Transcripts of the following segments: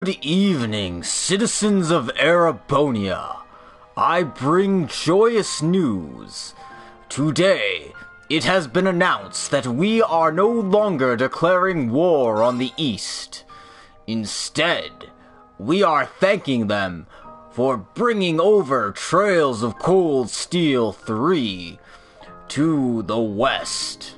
Good evening, citizens of Erebonia. I bring joyous news. Today, it has been announced that we are no longer declaring war on the East. Instead, we are thanking them for bringing over Trails of Cold Steel 3 to the West.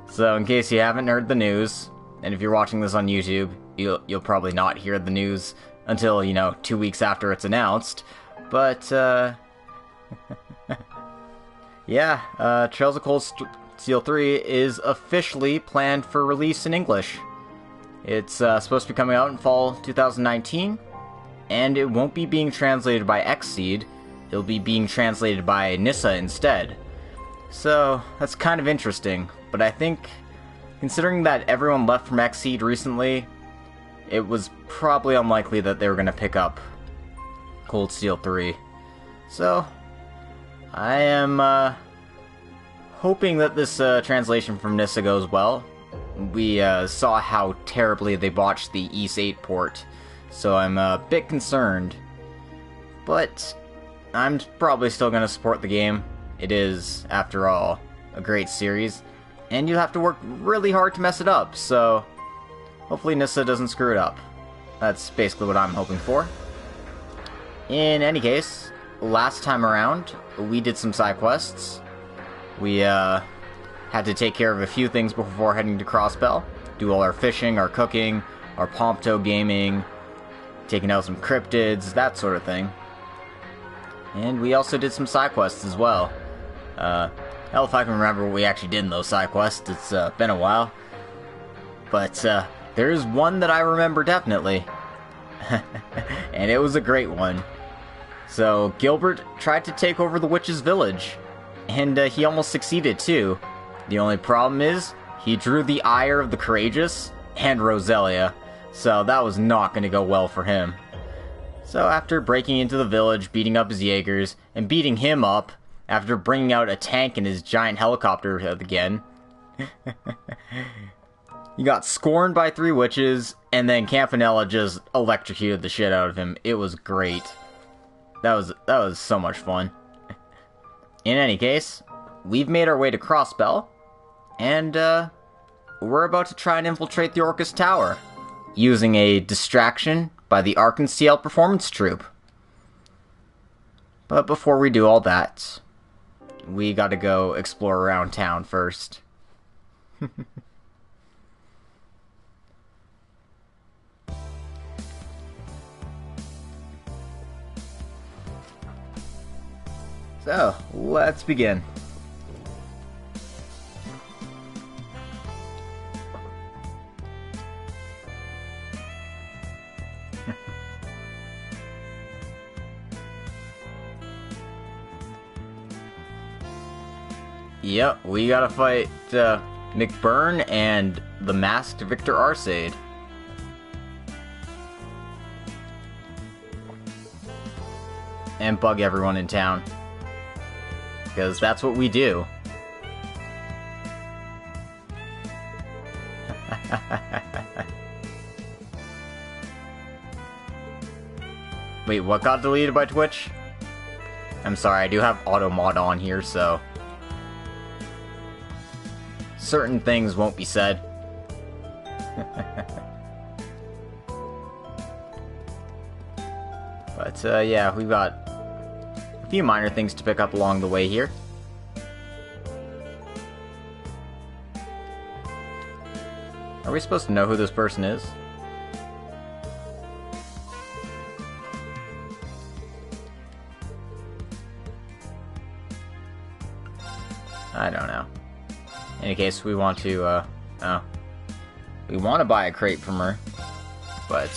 So, in case you haven't heard the news, and if you're watching this on YouTube, you'll probably not hear the news until, 2 weeks after it's announced. But, yeah, Trails of Cold Steel 3 is officially planned for release in English. It's supposed to be coming out in fall 2019, and it won't be being translated by Xseed, it'll be being translated by Nissa instead. So, that's kind of interesting, but I think, considering that everyone left from Xseed recently, it was probably unlikely that they were going to pick up Cold Steel 3. So, I am hoping that this translation from Nissa goes well. We saw how terribly they botched the Ys 8 port, so I'm a bit concerned. But I'm probably still going to support the game. It is, after all, a great series, and you have to work really hard to mess it up, so hopefully Nissa doesn't screw it up. That's basically what I'm hoping for. In any case, last time around, we did some side quests. We had to take care of a few things before heading to Crossbell. Do all our fishing, our cooking, our Pompto gaming, taking out some cryptids, that sort of thing. And we also did some side quests as well. Hell if I can remember what we actually did in those side quests, it's been a while. But there is one that I remember definitely. And it was a great one. So Gilbert tried to take over the witch's village, and he almost succeeded too. The only problem is, he drew the ire of the courageous and Roselia, so that was not going to go well for him. So after breaking into the village, beating up his Jaegers, and beating him up, after bringing out a tank and his giant helicopter again, he got scorned by 3 witches, and then Campanella just electrocuted the shit out of him. It was great. That was so much fun. In any case, we've made our way to Crossbell, and we're about to try and infiltrate the Orcus Tower, using a distraction by the Arkansas Performance Troupe. But before we do all that, we gotta go explore around town first. So, let's begin. Yep, we gotta fight McBurn and the masked Victor Arcade. And bug everyone in town. Because that's what we do. Wait, what got deleted by Twitch? I'm sorry, I do have auto mod on here, so certain things won't be said. But yeah, we've got a few minor things to pick up along the way here. Are we supposed to know who this person is? I don't know. In any case, we want to, we want to buy a crate from her, but,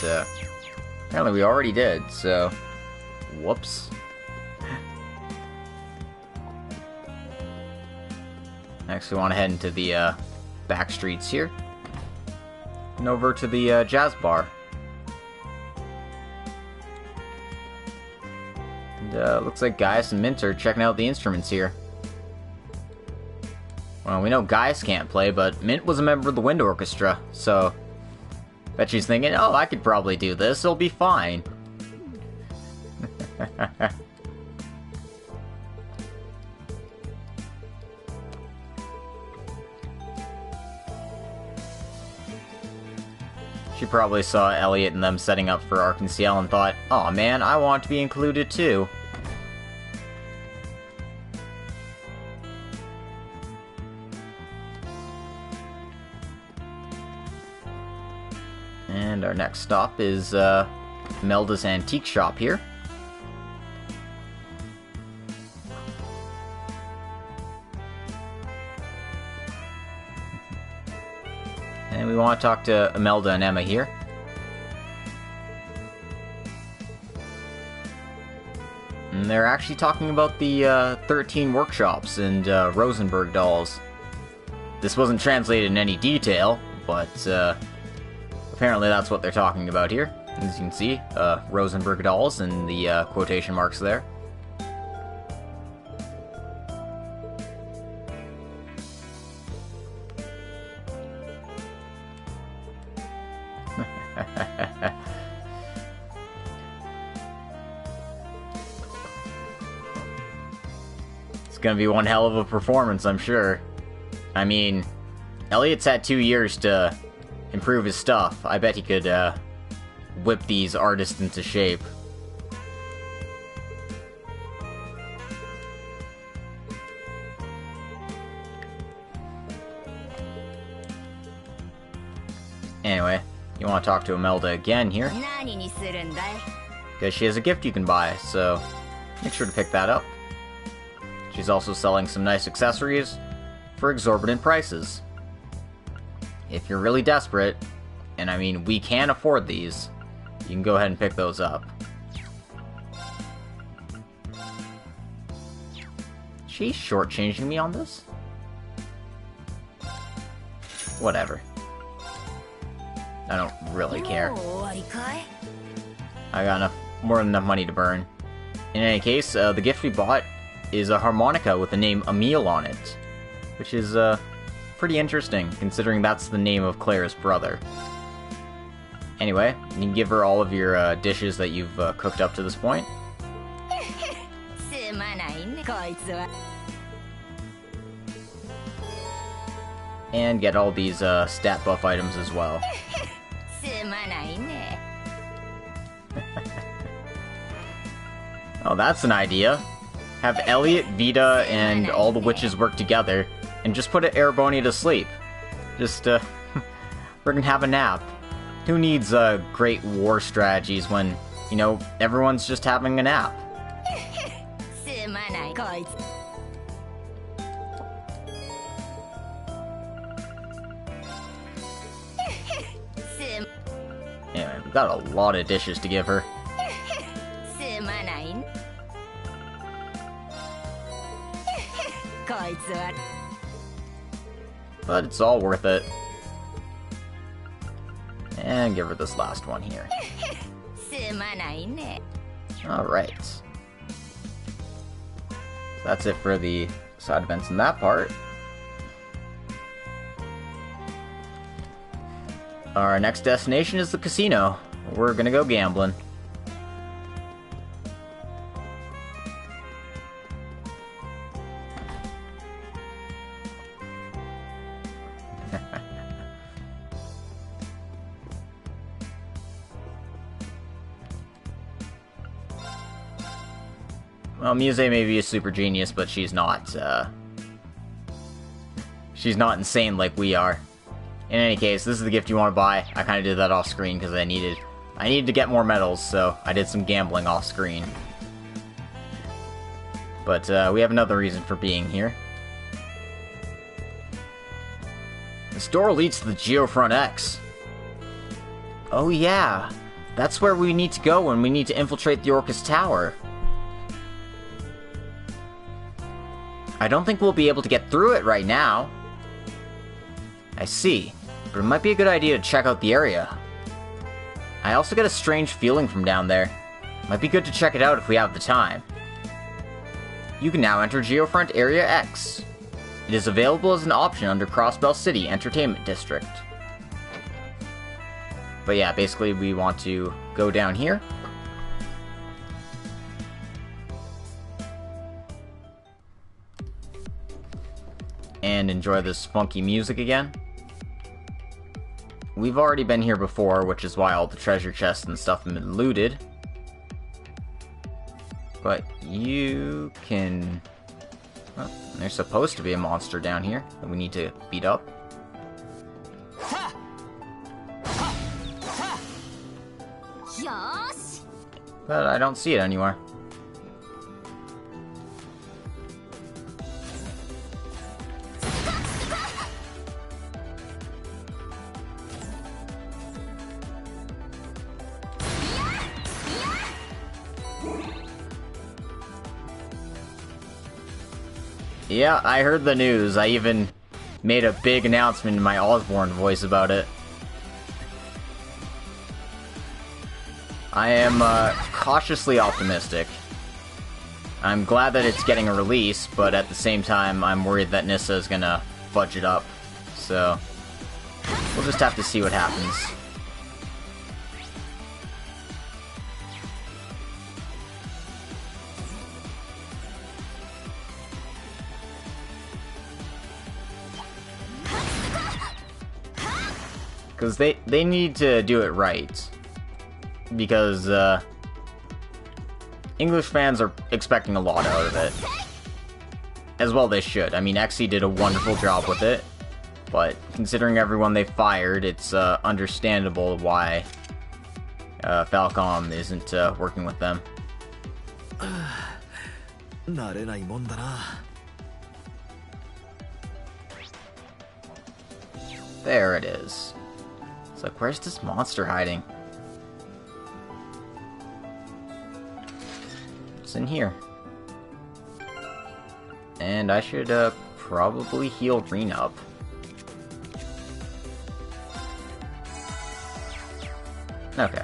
apparently we already did, so, whoops. Next, we want to head into the, back streets here, and over to the, jazz bar. And, looks like Gaius and Mint are checking out the instruments here. Well, we know Gaius can't play, but Mint was a member of the Wind Orchestra, so Bet she's thinking, oh, I could probably do this, it'll be fine. She probably saw Elliot and them setting up for Arc and Ciel and thought, aw man, I want to be included too. And our next stop is Melda's Antique Shop here. And we want to talk to Imelda and Emma here. And they're actually talking about the 13 workshops and Rosenberg dolls. This wasn't translated in any detail, but apparently that's what they're talking about here. As you can see, Rosenberg dolls and the quotation marks there. It's gonna be one hell of a performance, I'm sure. I mean, Elliot's had 2 years to improve his stuff. I bet he could whip these artists into shape. Anyway, you want to talk to Imelda again here, because she has a gift you can buy, so make sure to pick that up. She's also selling some nice accessories for exorbitant prices. If you're really desperate, and I mean we can afford these, you can go ahead and pick those up. She's shortchanging me on this? Whatever. I don't really care. I got more than enough money to burn. In any case, the gift we bought is a harmonica with the name Emile on it, which is pretty interesting, considering that's the name of Claire's brother. Anyway, you can give her all of your dishes that you've cooked up to this point. And get all these stat buff items as well. Oh, that's an idea. Have Elliot, Vita, and all the witches work together, and just put Erebonia to sleep. Just, friggin' have a nap. Who needs, great war strategies when, you know, everyone's just having a nap? Anyway, we've got a lot of dishes to give her. But it's all worth it. And give her this last one here. Alright. So that's it for the side events in that part. Our next destination is the casino. We're gonna go gambling. Well, Muse may be a super genius, but she's not insane like we are. In any case, this is the gift you want to buy. I kind of did that off screen because I needed to get more medals, so I did some gambling off screen. But we have another reason for being here. This door leads to the Geofront X. Oh yeah, that's where we need to go when we need to infiltrate the Orcus Tower. I don't think we'll be able to get through it right now. I see, but it might be a good idea to check out the area. I also get a strange feeling from down there. Might be good to check it out if we have the time. You can now enter Geofront Area X. It is available as an option under Crossbell City Entertainment District. But yeah, basically we want to go down here. And enjoy this funky music again. We've already been here before, which is why all the treasure chests and stuff have been looted. But you can... Well, there's supposed to be a monster down here that we need to beat up. But I don't see it anywhere. Yeah, I heard the news. I even made a big announcement in my Osborne voice about it. I am cautiously optimistic. I'm glad that it's getting a release, but at the same time, I'm worried that Nissa is gonna fudge it up. So, we'll just have to see what happens. Because they need to do it right. Because, English fans are expecting a lot out of it. As well they should. I mean, XE did a wonderful job with it. But, considering everyone they fired, it's, understandable why, Falcom isn't, working with them. There it is. It's like, where's this monster hiding? It's in here. And I should, probably heal Green up. Okay.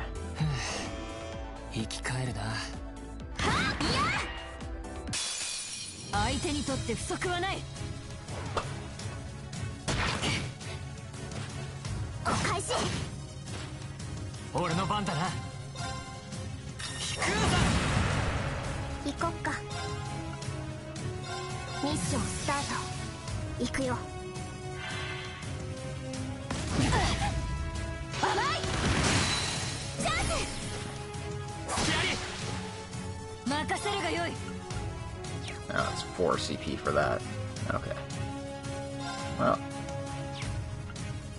Oh, it's 4 CP for that. Okay. Well,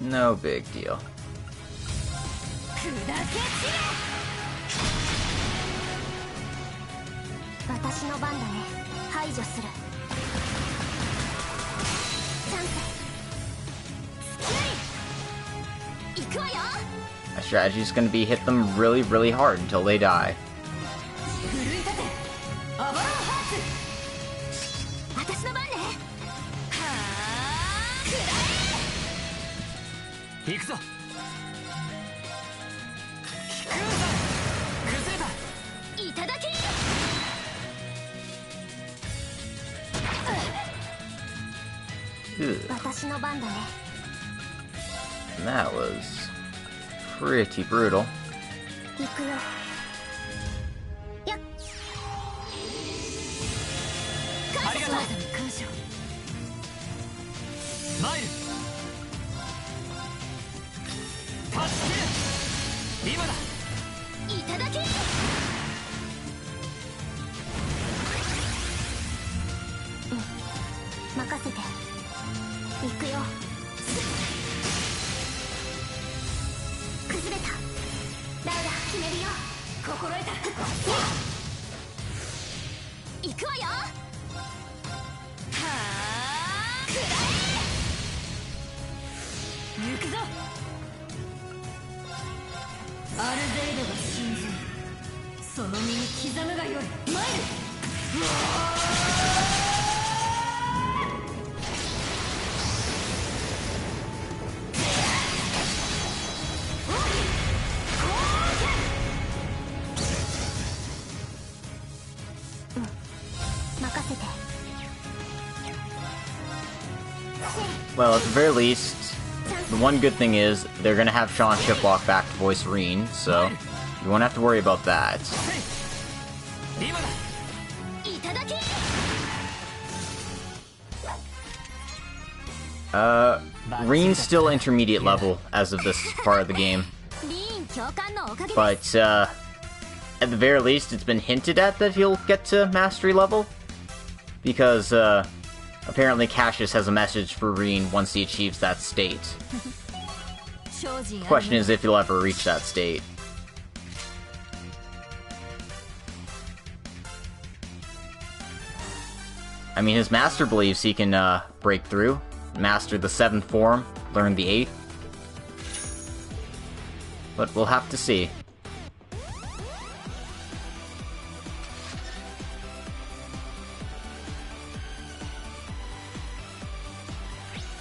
no big deal. My strategy is going to be hit them really, really hard until they die. And that was pretty brutal. Well, at the very least, the one good thing is they're gonna have Sean Shiplock back to voice Reen, so you won't have to worry about that. Reen's still intermediate level as of this part of the game. But, at the very least, it's been hinted at that he'll get to mastery level. Because, apparently Cassius has a message for Reen once he achieves that state. The question is if he'll ever reach that state. I mean, his master believes he can, break through, master the 7th form, learn the 8th. But we'll have to see.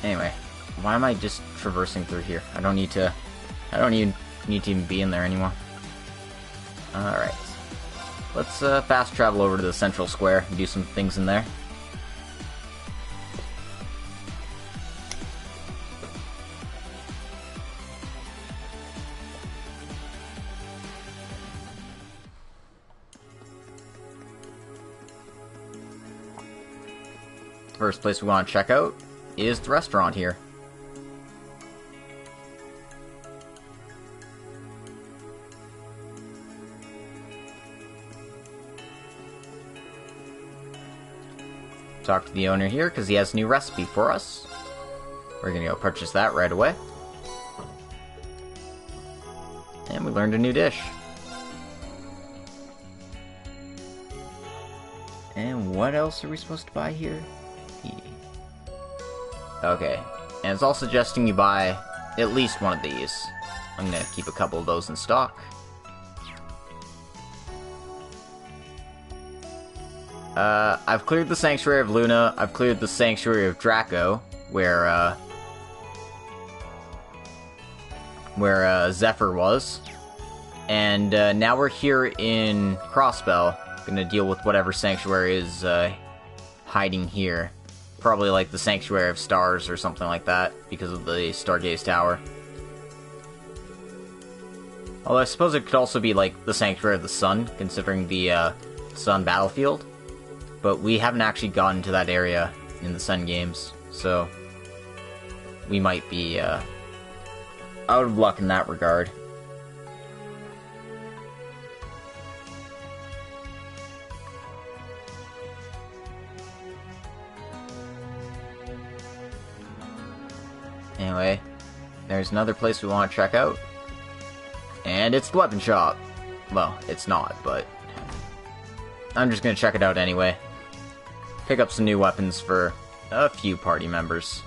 Anyway, why am I just traversing through here? I don't even need to be in there anymore. Alright. Let's fast travel over to the central square and do some things in there. First place we want to check out is the restaurant here. Talk to the owner here because he has a new recipe for us. We're gonna go purchase that right away. And we learned a new dish. And what else are we supposed to buy here? Okay, and it's all suggesting you buy at least one of these. I'm gonna keep a couple of those in stock. I've cleared the Sanctuary of Luna, I've cleared the Sanctuary of Draco, where Zephyr was. And now we're here in Crossbell, gonna deal with whatever Sanctuary is hiding here. Probably like the Sanctuary of Stars or something like that, because of the Stargaze Tower. Although I suppose it could also be like the Sanctuary of the Sun, considering the Sun battlefield. But we haven't actually gotten to that area in the Sun games, so we might be out of luck in that regard. Anyway, there's another place we want to check out. And it's the weapon shop. Well, it's not, but I'm just gonna check it out anyway. Pick up some new weapons for a few party members.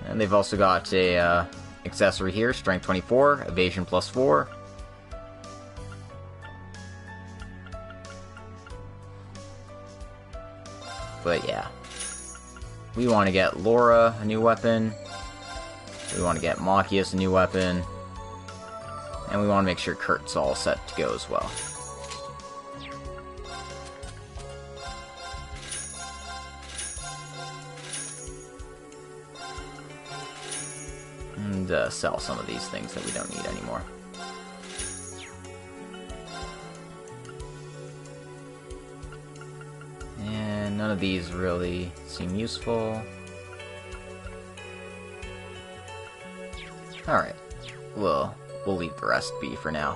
And they've also got a accessory here, Strength 24, Evasion plus 4. But yeah, we want to get Laura a new weapon, we want to get Machias a new weapon, and we want to make sure Kurt's all set to go as well. And sell some of these things that we don't need anymore. None of these really seem useful. Alright, we'll leave the rest be for now.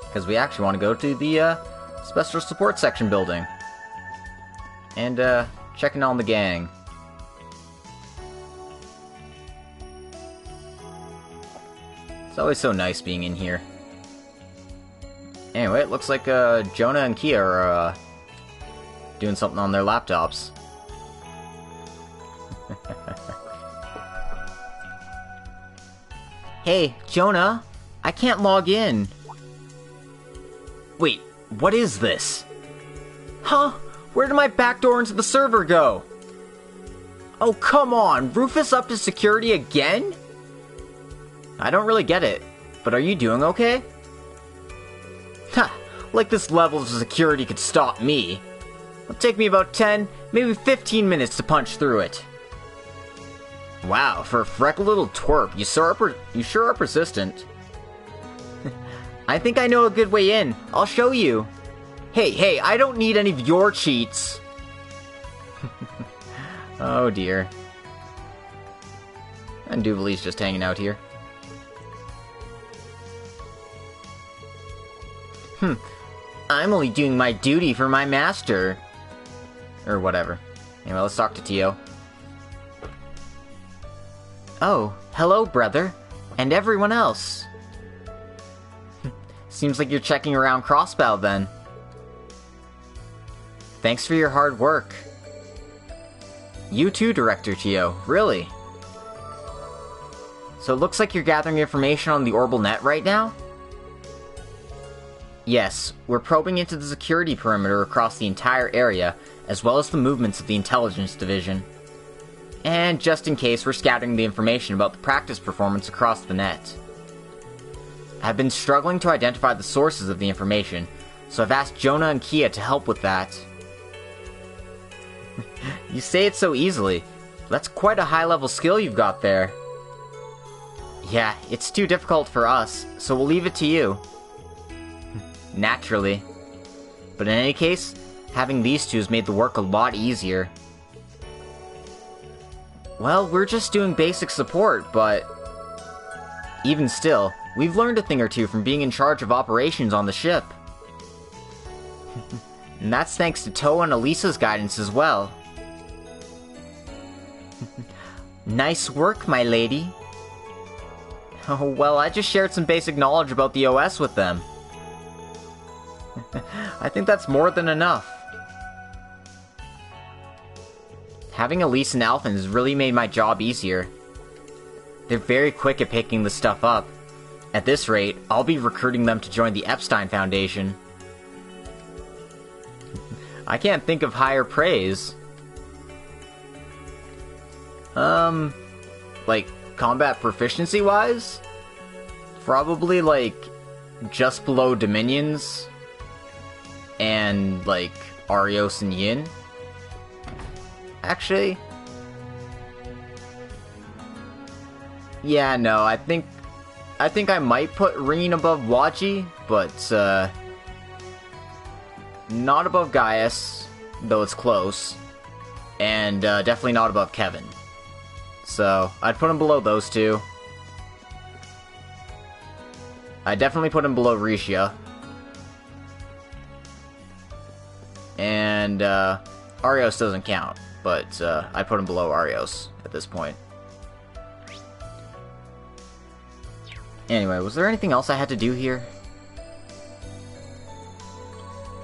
Because we actually want to go to the Special Support Section building. And checking on the gang. It's always so nice being in here. Anyway, it looks like Jonah and Kia are doing something on their laptops. Hey, Jonah, I can't log in. Wait, what is this? Huh? Where did my backdoor into the server go? Oh, come on! Rufus up to security again? I don't really get it, but are you doing okay? Ha! Like this level of security could stop me. It'll take me about 10, maybe 15 minutes to punch through it. Wow, for a freckled little twerp, you sure are persistent. I think I know a good way in. I'll show you. Hey, I don't need any of your cheats. Oh dear. And Duvalie's just hanging out here. I'm only doing my duty for my master. Or whatever. Anyway, let's talk to Tio. Oh, hello, brother. And everyone else. Seems like you're checking around Crossbow, then. Thanks for your hard work. You too, Director Tio. Really? So it looks like you're gathering information on the Orbital Net right now? Yes, we're probing into the security perimeter across the entire area, as well as the movements of the Intelligence Division. And just in case, we're scattering the information about the practice performance across the net. I've been struggling to identify the sources of the information, so I've asked Jonah and Kia to help with that. You say it so easily. That's quite a high-level skill you've got there. Yeah, it's too difficult for us, so we'll leave it to you. Naturally. But in any case, having these two has made the work a lot easier. Well, we're just doing basic support, but... even still, we've learned a thing or two from being in charge of operations on the ship. And that's thanks to Toa and Elisa's guidance as well. Nice work, my lady. Oh, well, I just shared some basic knowledge about the OS with them. I think that's more than enough. Having Elise and Alphen has really made my job easier. They're very quick at picking the stuff up. At this rate, I'll be recruiting them to join the Epstein Foundation. I can't think of higher praise. Like, combat proficiency-wise? Probably, like, just below Dominions. And, like, Arios and Yin. Actually... yeah, no, I think I might put Reen above Waji, but, not above Gaius, though it's close. And, definitely not above Kevin. So, I'd put him below those two. I'd definitely put him below Risha. And, Arios doesn't count, but, I'd put him below Arios at this point. Anyway, was there anything else I had to do here?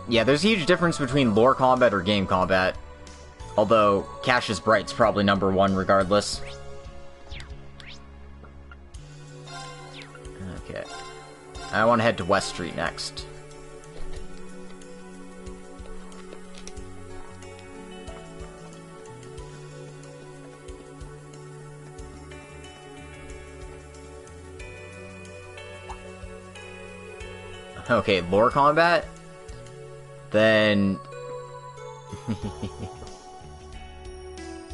Yeah, there's a huge difference between lore combat or game combat. Although, Cassius Bright's probably number one regardless. Okay. I want to head to West Street next. Okay, lore combat? Then...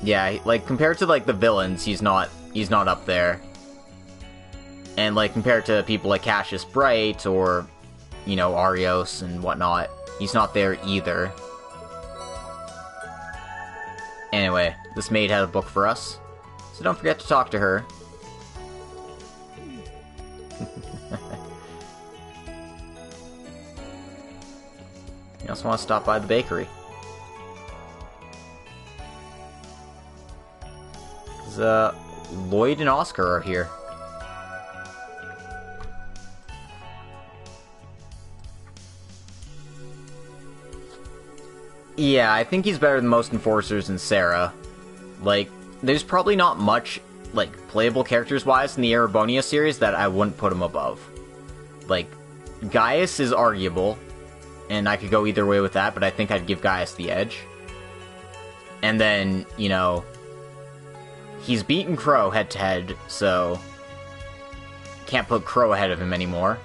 yeah, like, compared to, like, the villains, he's not up there. And, like, compared to people like Cassius Bright, or, you know, Arios and whatnot, he's not there either. Anyway, this maid had a book for us, so don't forget to talk to her. You also want to stop by the bakery. Lloyd and Oscar are here. Yeah, I think he's better than most Enforcers and Sarah. Like, there's probably not much, like, playable characters-wise in the Erebonia series that I wouldn't put him above. Like, Gaius is arguable, and I could go either way with that, but I think I'd give Gaius the edge. And then, you know, he's beaten Crow head-to-head, so... can't put Crow ahead of him anymore.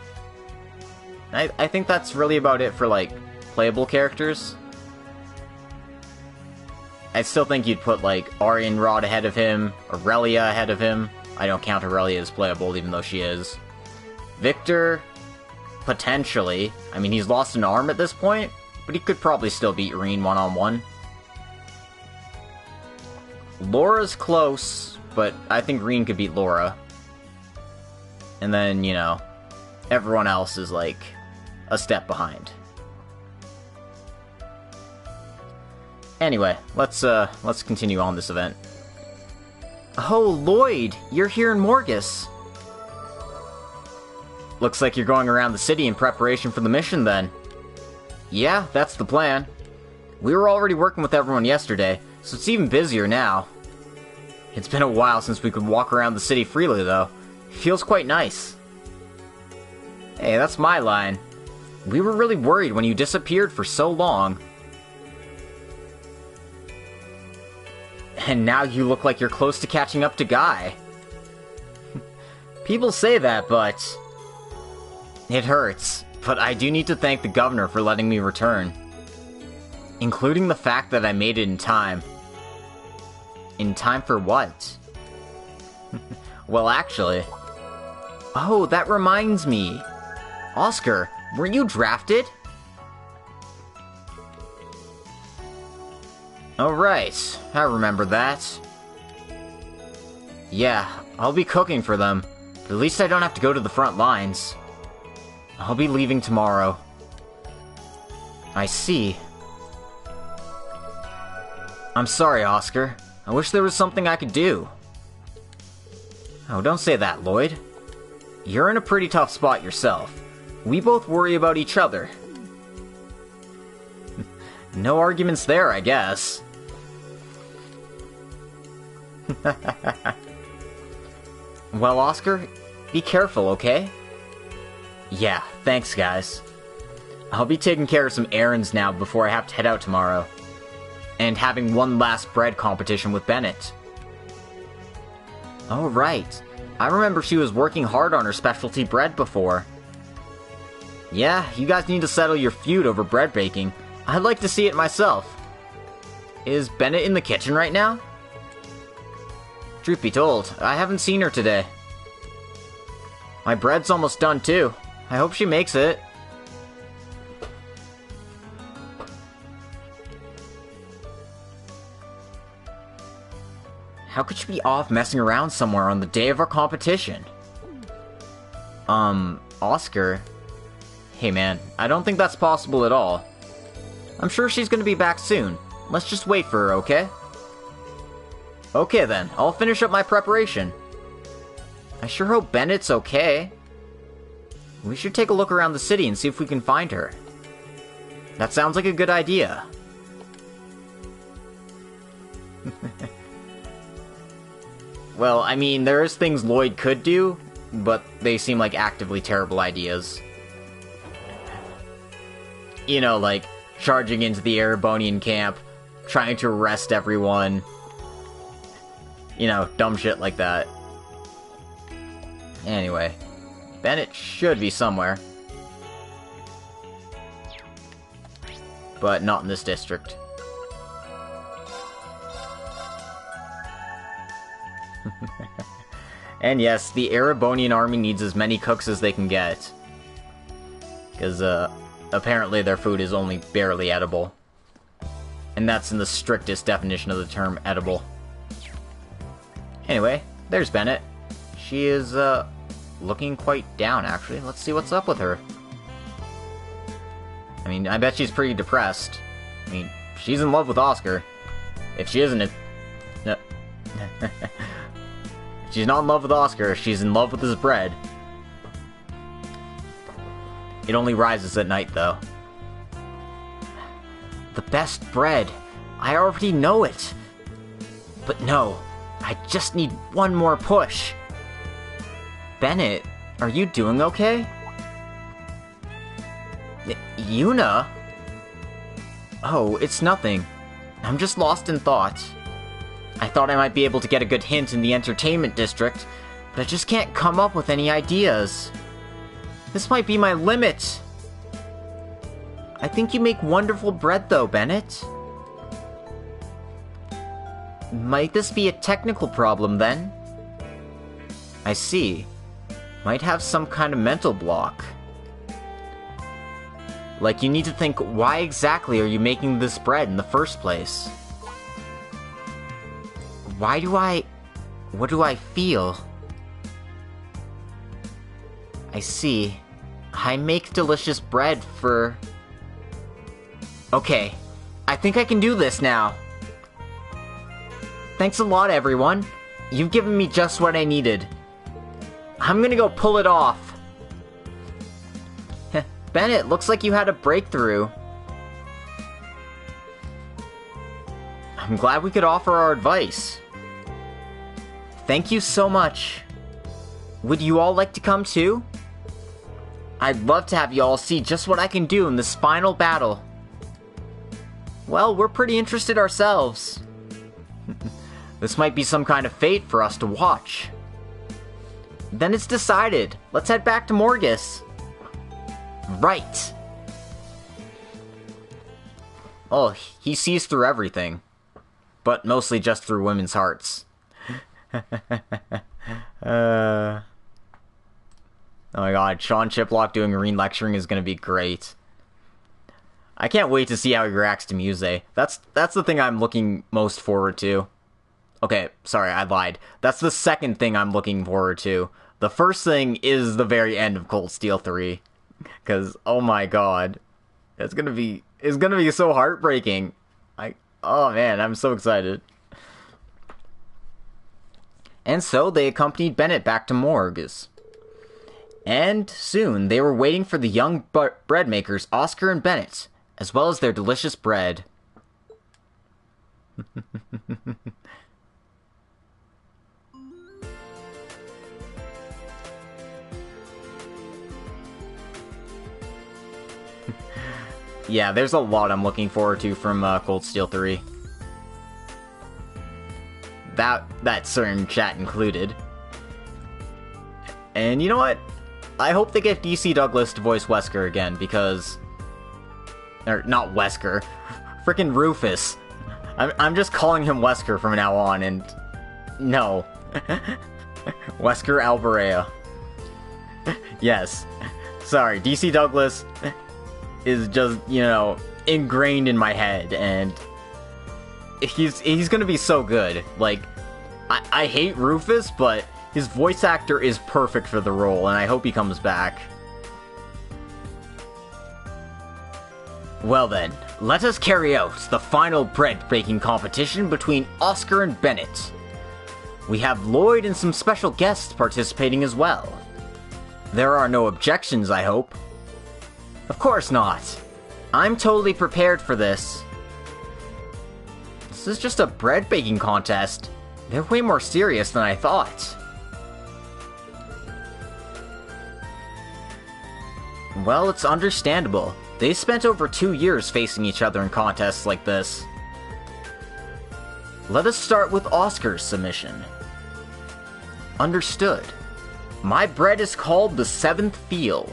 I think that's really about it for, like, playable characters. I still think you'd put, like, Arianrod ahead of him, Aurelia ahead of him. I don't count Aurelia as playable, even though she is. Victor, potentially. I mean, he's lost an arm at this point, but he could probably still beat Reen one-on-one. Laura's close, but I think Reen could beat Laura. And then, you know, everyone else is, like, a step behind. Anyway, let's continue on this event. Oh, Lloyd, you're here in Morgus. Looks like you're going around the city in preparation for the mission, then. Yeah, that's the plan. We were already working with everyone yesterday, so it's even busier now. It's been a while since we could walk around the city freely, though. It feels quite nice. Hey, that's my line. We were really worried when you disappeared for so long. And now you look like you're close to catching up to Guy. People say that, but... it hurts. But I do need to thank the governor for letting me return. Including the fact that I made it in time. In time for what? Well, actually... oh, that reminds me. Oscar, were you drafted? Oh, right. I remember that. Yeah, I'll be cooking for them. But at least I don't have to go to the front lines. I'll be leaving tomorrow. I see. I'm sorry, Oscar. I wish there was something I could do. Oh, don't say that, Lloyd. You're in a pretty tough spot yourself. We both worry about each other. No arguments there, I guess. Well, Oscar, be careful, okay? Yeah, thanks, guys. I'll be taking care of some errands now before I have to head out tomorrow. And having one last bread competition with Bennett. Oh, right. I remember she was working hard on her specialty bread before. Yeah, you guys need to settle your feud over bread baking. I'd like to see it myself. Is Bennett in the kitchen right now? Truth be told, I haven't seen her today. My bread's almost done too. I hope she makes it. How could you be off messing around somewhere on the day of our competition? Oscar? Hey man, I don't think that's possible at all. I'm sure she's gonna be back soon. Let's just wait for her, okay? Okay then, I'll finish up my preparation. I sure hope Bennett's okay. We should take a look around the city and see if we can find her. That sounds like a good idea. Well, I mean, there is things Lloyd could do, but they seem like actively terrible ideas. You know, like, charging into the Erebonian camp, trying to arrest everyone. You know, dumb shit like that. Anyway, Bennett should be somewhere. But not in this district. And yes, the Erebonian army needs as many cooks as they can get. Because, apparently their food is only barely edible. And that's in the strictest definition of the term edible. Anyway, there's Bennett. She is, looking quite down, actually. Let's see what's up with her. I mean, I bet she's pretty depressed. I mean, she's in love with Oscar. If she isn't, no. She's not in love with Oscar, she's in love with his bread. It only rises at night, though. The best bread. I already know it. But no, I just need one more push. Bennett, are you doing okay? Yuna? Oh, it's nothing. I'm just lost in thought. I thought I might be able to get a good hint in the entertainment district, but I just can't come up with any ideas. This might be my limit. I think you make wonderful bread though, Bennett. Might this be a technical problem then? I see. Might have some kind of mental block. Like you need to think, why exactly are you making this bread in the first place? What do I feel? I see. I make delicious bread for... Okay, I think I can do this now. Thanks a lot, everyone. You've given me just what I needed. I'm gonna go pull it off. Bennett, looks like you had a breakthrough. I'm glad we could offer our advice. Thank you so much. Would you all like to come too? I'd love to have you all see just what I can do in this final battle. Well, we're pretty interested ourselves. This might be some kind of fate for us to watch. Then it's decided. Let's head back to Morgus. Right. Oh, he sees through everything. But mostly just through women's hearts. Oh my god, Sean Chiplock doing marine lecturing is gonna be great. I can't wait to see how he reacts to Muse. That's the thing I'm looking most forward to. Okay, sorry, I lied. That's the second thing I'm looking forward to. The first thing is the very end of Cold Steel 3. Cause, oh my god. It's gonna be so heartbreaking. Oh man, I'm so excited. And so they accompanied Bennett back to Morgus. And soon they were waiting for the young bread makers Oscar and Bennett, as well as their delicious bread. Yeah, there's a lot I'm looking forward to from Cold Steel 3. That certain chat included. And you know what? I hope they get DC Douglas to voice Wesker again, because... Or, not Wesker. Frickin' Rufus. I'm just calling him Wesker from now on, and... No. Wesker Alvarez. Yes. Sorry, DC Douglas is just, you know, ingrained in my head, and... He's gonna be so good. Like, I hate Rufus, but his voice actor is perfect for the role, and I hope he comes back. Well then, let us carry out the final bread-baking competition between Oscar and Bennett. We have Lloyd and some special guests participating as well. There are no objections, I hope. Of course not. I'm totally prepared for this. This is just a bread baking contest. They're way more serious than I thought. Well, it's understandable. They spent over 2 years facing each other in contests like this. Let us start with Oscar's submission. Understood. My bread is called the Seventh Feel.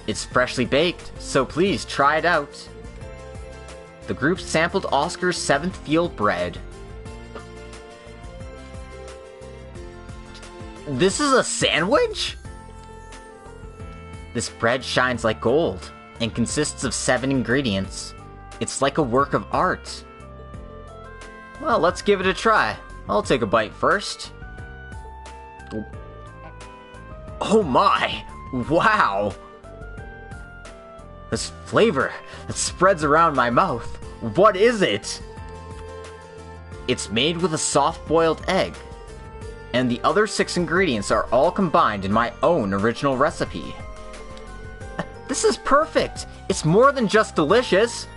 It's freshly baked, so please try it out. The group sampled Oscar's Seventh Field bread. This is a sandwich? This bread shines like gold and consists of 7 ingredients. It's like a work of art. Well, let's give it a try. I'll take a bite first. Oh my! Wow! This flavor that spreads around my mouth. What is it? It's made with a soft-boiled egg. And the other 6 ingredients are all combined in my own original recipe. This is perfect! It's more than just delicious!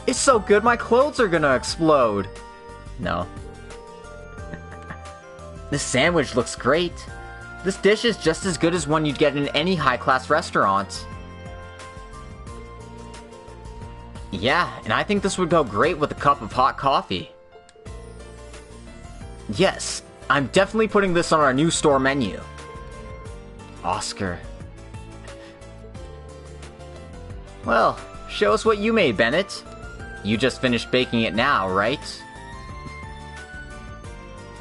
It's so good my clothes are gonna explode! No. This sandwich looks great. This dish is just as good as one you'd get in any high-class restaurant. Yeah, and I think this would go great with a cup of hot coffee. Yes, I'm definitely putting this on our new store menu. Oscar. Well, show us what you made, Bennett. You just finished baking it now, right?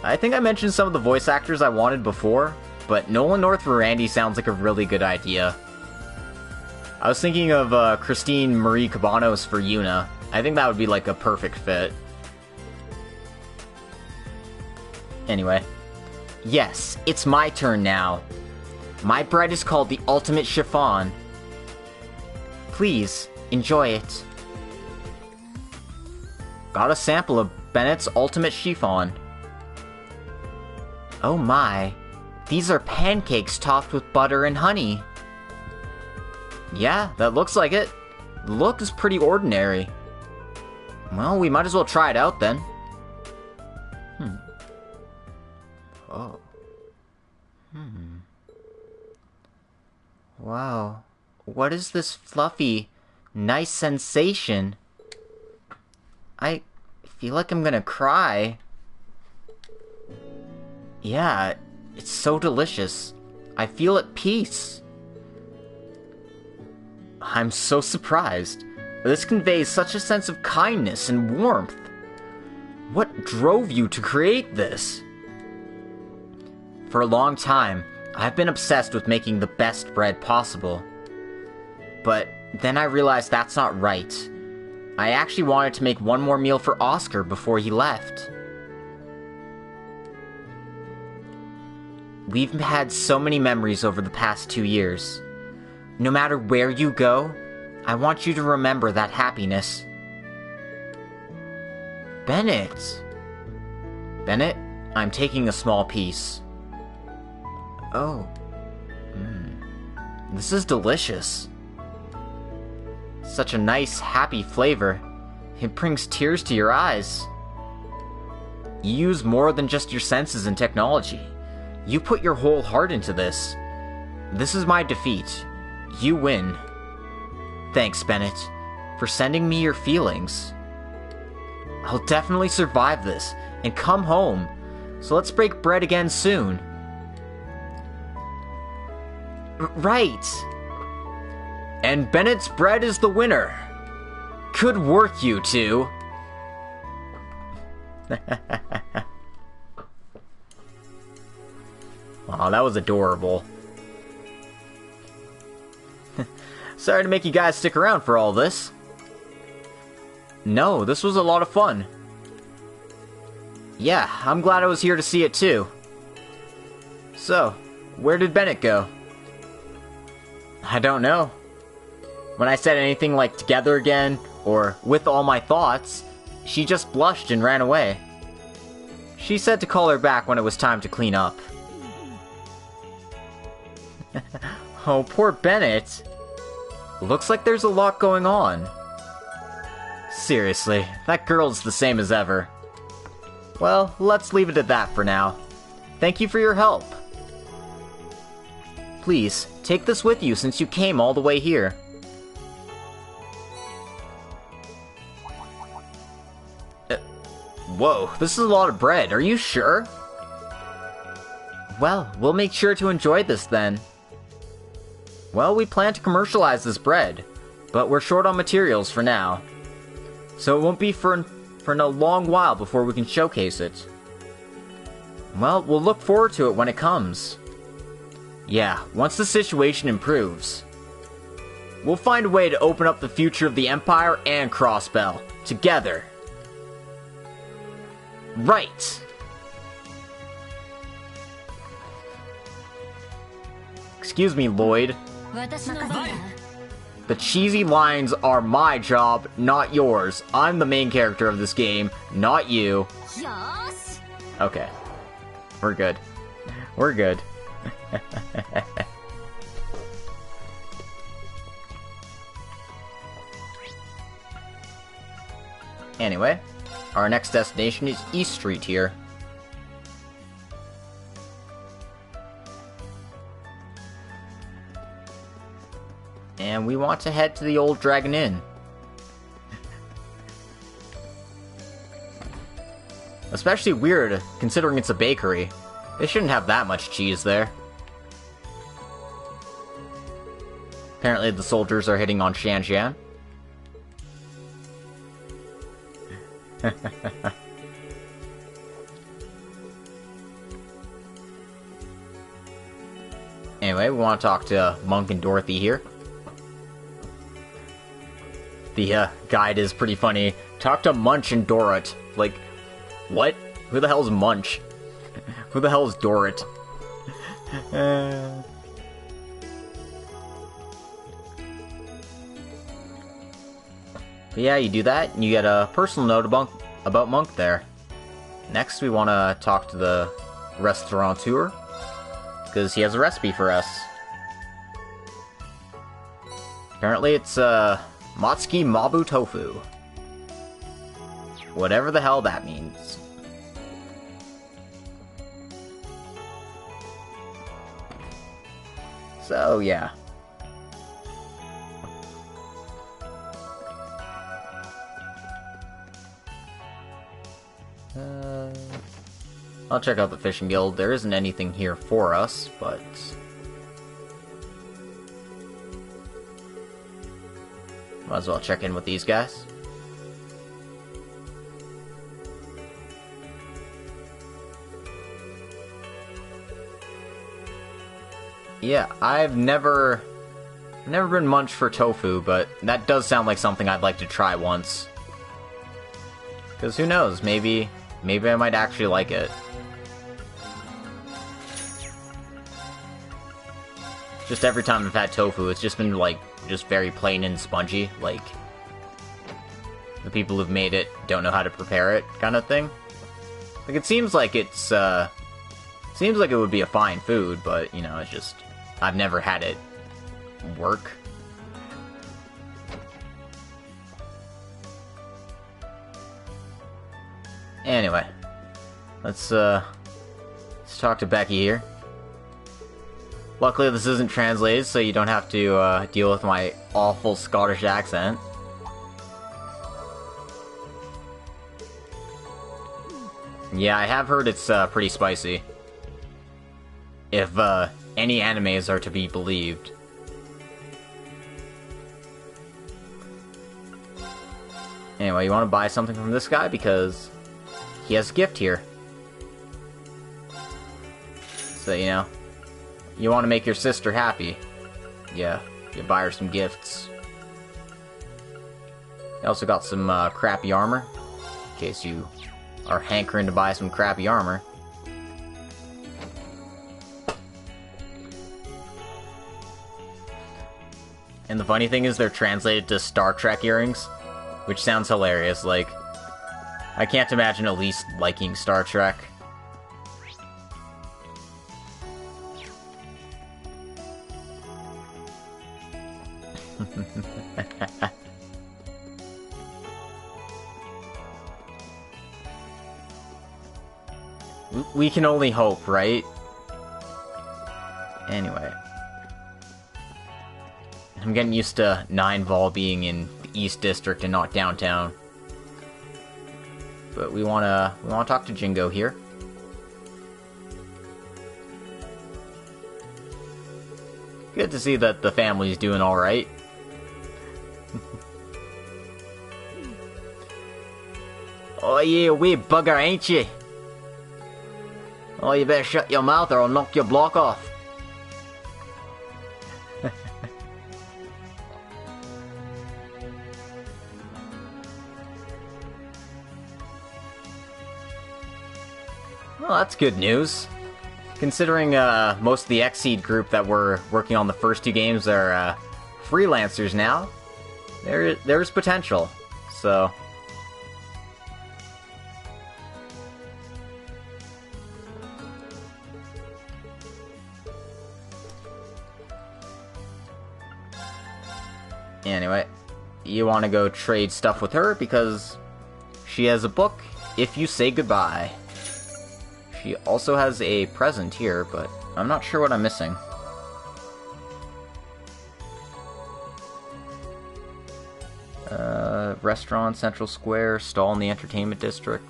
I think I mentioned some of the voice actors I wanted before, but Nolan North for Randy sounds like a really good idea. I was thinking of Christine Marie Cabanos for Yuna. I think that would be like a perfect fit. Anyway. Yes, it's my turn now. My bread is called the Ultimate Chiffon. Please, enjoy it. Got a sample of Bennett's Ultimate Chiffon. Oh my, these are pancakes topped with butter and honey. Yeah, that looks like it. The look is pretty ordinary. Well, we might as well try it out then. Oh. Wow. What is this fluffy, nice sensation? I feel like I'm gonna cry. Yeah, it's so delicious. I feel at peace. I'm so surprised. This conveys such a sense of kindness and warmth. What drove you to create this? For a long time, I've been obsessed with making the best bread possible. But then I realized that's not right. I actually wanted to make one more meal for Oscar before he left. We've had so many memories over the past 2 years. No matter where you go, I want you to remember that happiness. Bennett! Bennett, I'm taking a small piece. Oh. This is delicious. Such a nice, happy flavor. It brings tears to your eyes. You use more than just your senses and technology. You put your whole heart into this. This is my defeat. You win. Thanks, Bennett, for sending me your feelings. I'll definitely survive this and come home, so let's break bread again soon. Right! And Bennett's bread is the winner. Good work, you two. Aw, that was adorable. Sorry to make you guys stick around for all this. No, this was a lot of fun. Yeah, I'm glad I was here to see it too. So, where did Bennett go? I don't know. When I said anything like together again, or with all my thoughts, she just blushed and ran away. She said to call her back when it was time to clean up. Oh, poor Bennett. Looks like there's a lot going on. Seriously, that girl's the same as ever. Well, let's leave it at that for now. Thank you for your help. Please, take this with you since you came all the way here. Whoa, this is a lot of bread, are you sure? Well, we'll make sure to enjoy this then. Well, we plan to commercialize this bread, but we're short on materials for now. So it won't be for a long while before we can showcase it. Well, we'll look forward to it when it comes. Yeah, once the situation improves. We'll find a way to open up the future of the Empire and Crossbell, together. Right! Excuse me, Lloyd. The cheesy lines are my job, not yours. I'm the main character of this game, not you. Okay. We're good. We're good. Anyway, our next destination is East Street here. And we want to head to the Old Dragon Inn. Especially weird, considering it's a bakery. They shouldn't have that much cheese there. Apparently the soldiers are hitting on Shan. Anyway, we want to talk to Monk and Dorothy here. The guide is pretty funny. Talk to Munch and Dorrit. Like, what? Who the hell's Munch? Who the hell is Dorrit? But yeah, you do that, and you get a personal note about Monk there. Next, we want to talk to the restaurateur, because he has a recipe for us. Apparently it's, Motsuki Mabu Tofu. Whatever the hell that means. So, yeah. I'll check out the fishing guild. There isn't anything here for us, but... might as well check in with these guys. Yeah, I've never been munched for tofu, but that does sound like something I'd like to try once. Because who knows, maybe I might actually like it. Just every time I've had tofu, it's just been, like, just very plain and spongy, like, the people who've made it don't know how to prepare it, kind of thing. Like, it seems like it's, seems like it would be a fine food, but, you know, it's just, I've never had it work. Anyway, let's talk to Becky here. Luckily this isn't translated, so you don't have to deal with my awful Scottish accent. Yeah, I have heard it's pretty spicy. If any animes are to be believed. Anyway, you want to buy something from this guy because he has a gift here. So, you know, you want to make your sister happy. Yeah, you buy her some gifts. You also got some crappy armor, in case you are hankering to buy some crappy armor. And the funny thing is they're translated to Star Trek earrings, which sounds hilarious. Like, I can't imagine Elise liking Star Trek. We can only hope, right? Anyway. I'm getting used to 9-Vol being in the East District and not downtown. But we wanna talk to Jingo here. Good to see that the family's doing alright. Oh yeah, wee bugger, ain't you? Oh, you better shut your mouth or I'll knock your block off. Well, that's good news. Considering most of the Xseed group that were working on the first two games are freelancers now, there's potential. So... Anyway, you want to go trade stuff with her because she has a book, If You Say Goodbye. She also has a present here, but I'm not sure what I'm missing. Restaurant, Central Square, stall in the entertainment district.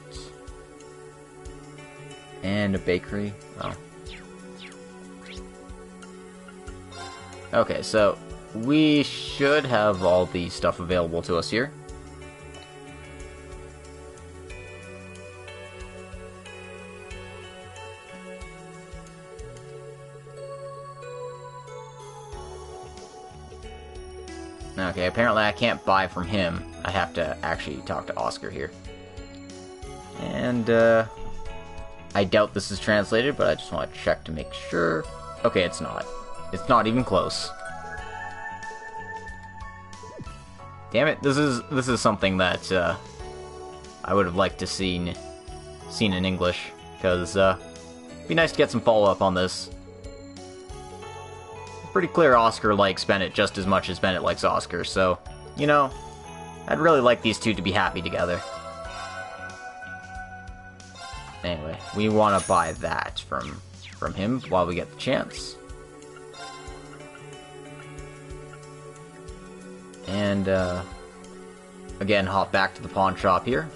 And a bakery. Oh. Okay, so we should have all the stuff available to us here. Okay, apparently I can't buy from him. I have to actually talk to Oscar here. And, I doubt this is translated, but I just want to check to make sure. Okay, it's not. It's not even close. Damn it, this is something that, I would have liked to seen in English, because, it'd be nice to get some follow-up on this. Pretty clear Oscar likes Bennett just as much as Bennett likes Oscar, so, you know, I'd really like these two to be happy together. Anyway, we want to buy that from him while we get the chance. And, again, hop back to the pawn shop here.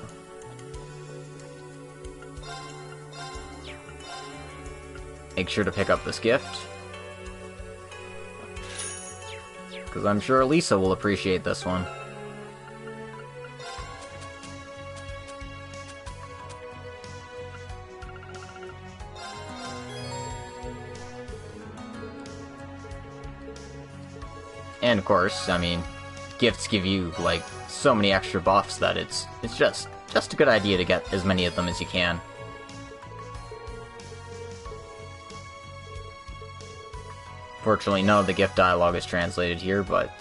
Make sure to pick up this gift. Because I'm sure Lisa will appreciate this one. And of course, I mean, gifts give you, like, so many extra buffs that it's just a good idea to get as many of them as you can. Fortunately, none of the gift dialogue is translated here, but,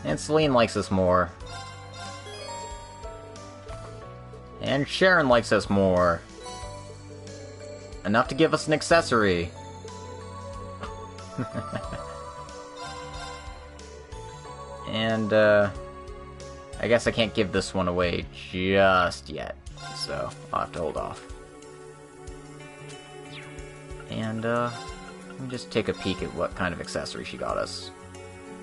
and Celine likes us more. And Sharon likes us more. Enough to give us an accessory. And, I guess I can't give this one away just yet, so I'll have to hold off. And, let me just take a peek at what kind of accessory she got us.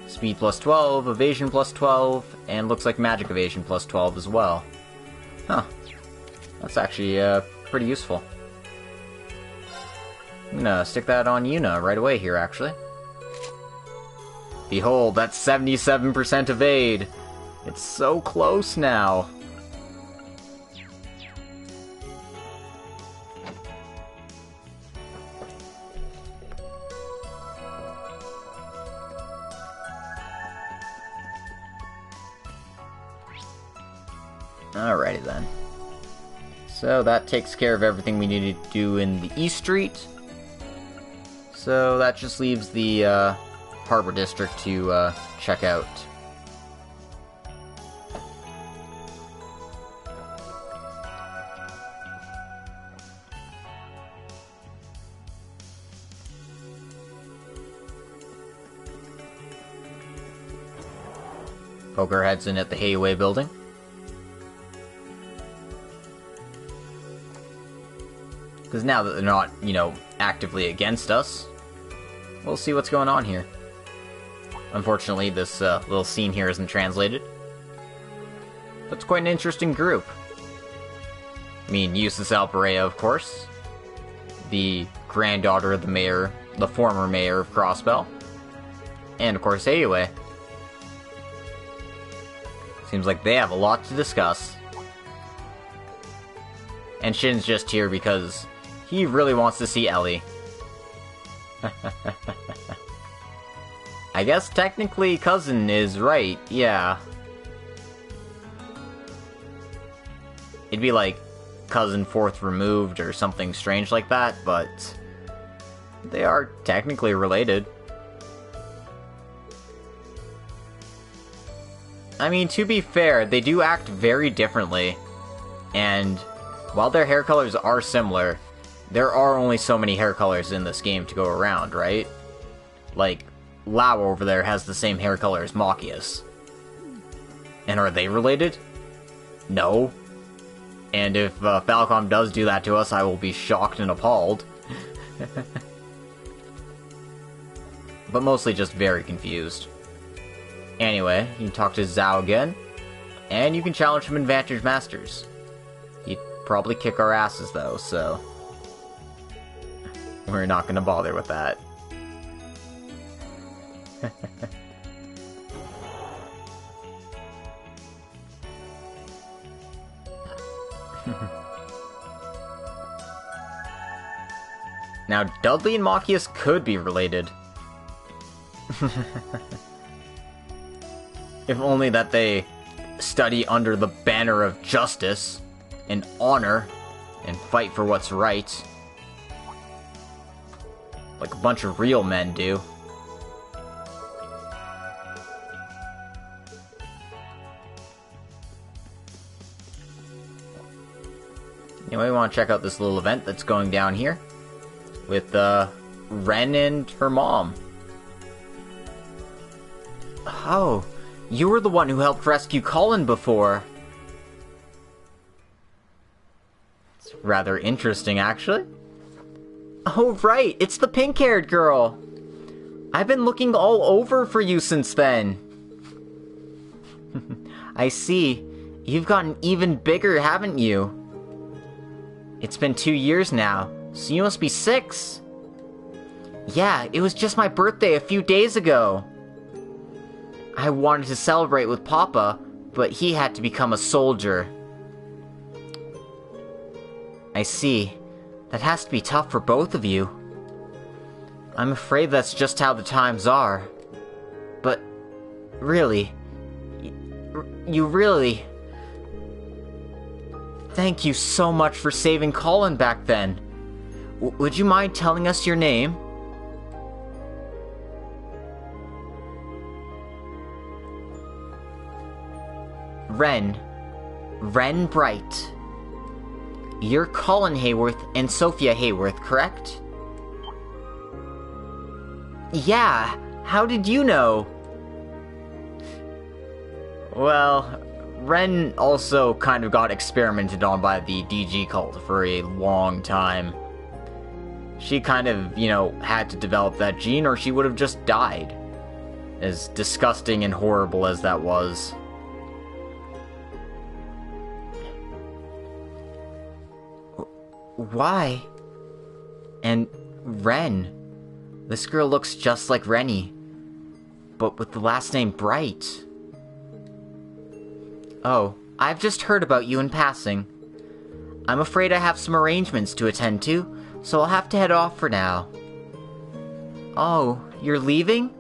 Speed plus 12, evasion plus 12, and looks like magic evasion plus 12 as well. Huh. That's actually, pretty useful. I'm gonna stick that on Yuna right away here, actually. Behold, that's 77% evade! It's so close now! Alrighty then. So that takes care of everything we needed to do in the East Street. So that just leaves the Harbor District to check out. Poker heads in at the Hayway building. Because now that they're not, you know, actively against us, we'll see what's going on here. Unfortunately, this little scene here isn't translated. But it's quite an interesting group. I mean, Eustace Alperea, of course. The granddaughter of the mayor, the former mayor of Crossbell. And, of course, Hayway. Seems like they have a lot to discuss. And Shin's just here because he really wants to see Ellie. I guess technically cousin is right, yeah. It'd be like cousin fourth removed or something strange like that, but they are technically related. I mean, to be fair, they do act very differently, and while their hair colors are similar, there are only so many hair colors in this game to go around, right? Like, Lau over there has the same hair color as Machias. And are they related? No. And if Falcom does do that to us, I will be shocked and appalled. But mostly just very confused. Anyway, you can talk to Zhao again, and you can challenge him in Vantage Masters. He'd probably kick our asses, though, so we're not gonna bother with that. Now, Dudley and Machias could be related. If only that they study under the banner of justice and honor and fight for what's right. Like a bunch of real men do. Anyway, we want to check out this little event that's going down here with Ren and her mom. Oh, you were the one who helped rescue Colin before. It's rather interesting, actually. Oh, right, it's the pink-haired girl. I've been looking all over for you since then. I see. You've gotten even bigger, haven't you? It's been 2 years now, so you must be 6. Yeah, it was just my birthday a few days ago. I wanted to celebrate with Papa, but he had to become a soldier. I see. That has to be tough for both of you. I'm afraid that's just how the times are. But, really, you really... Thank you so much for saving Colin back then. Would you mind telling us your name? Ren. Ren Bright. You're Colin Hayworth and Sophia Hayworth, correct? Yeah, how did you know? Well, Ren also kind of got experimented on by the DG cult for a long time. She kind of, had to develop that gene or she would have just died. As disgusting and horrible as that was. Why? And Ren. This girl looks just like Rennie, but with the last name Bright. Oh, I've just heard about you in passing. I'm afraid I have some arrangements to attend to, so I'll have to head off for now. Oh, you're leaving?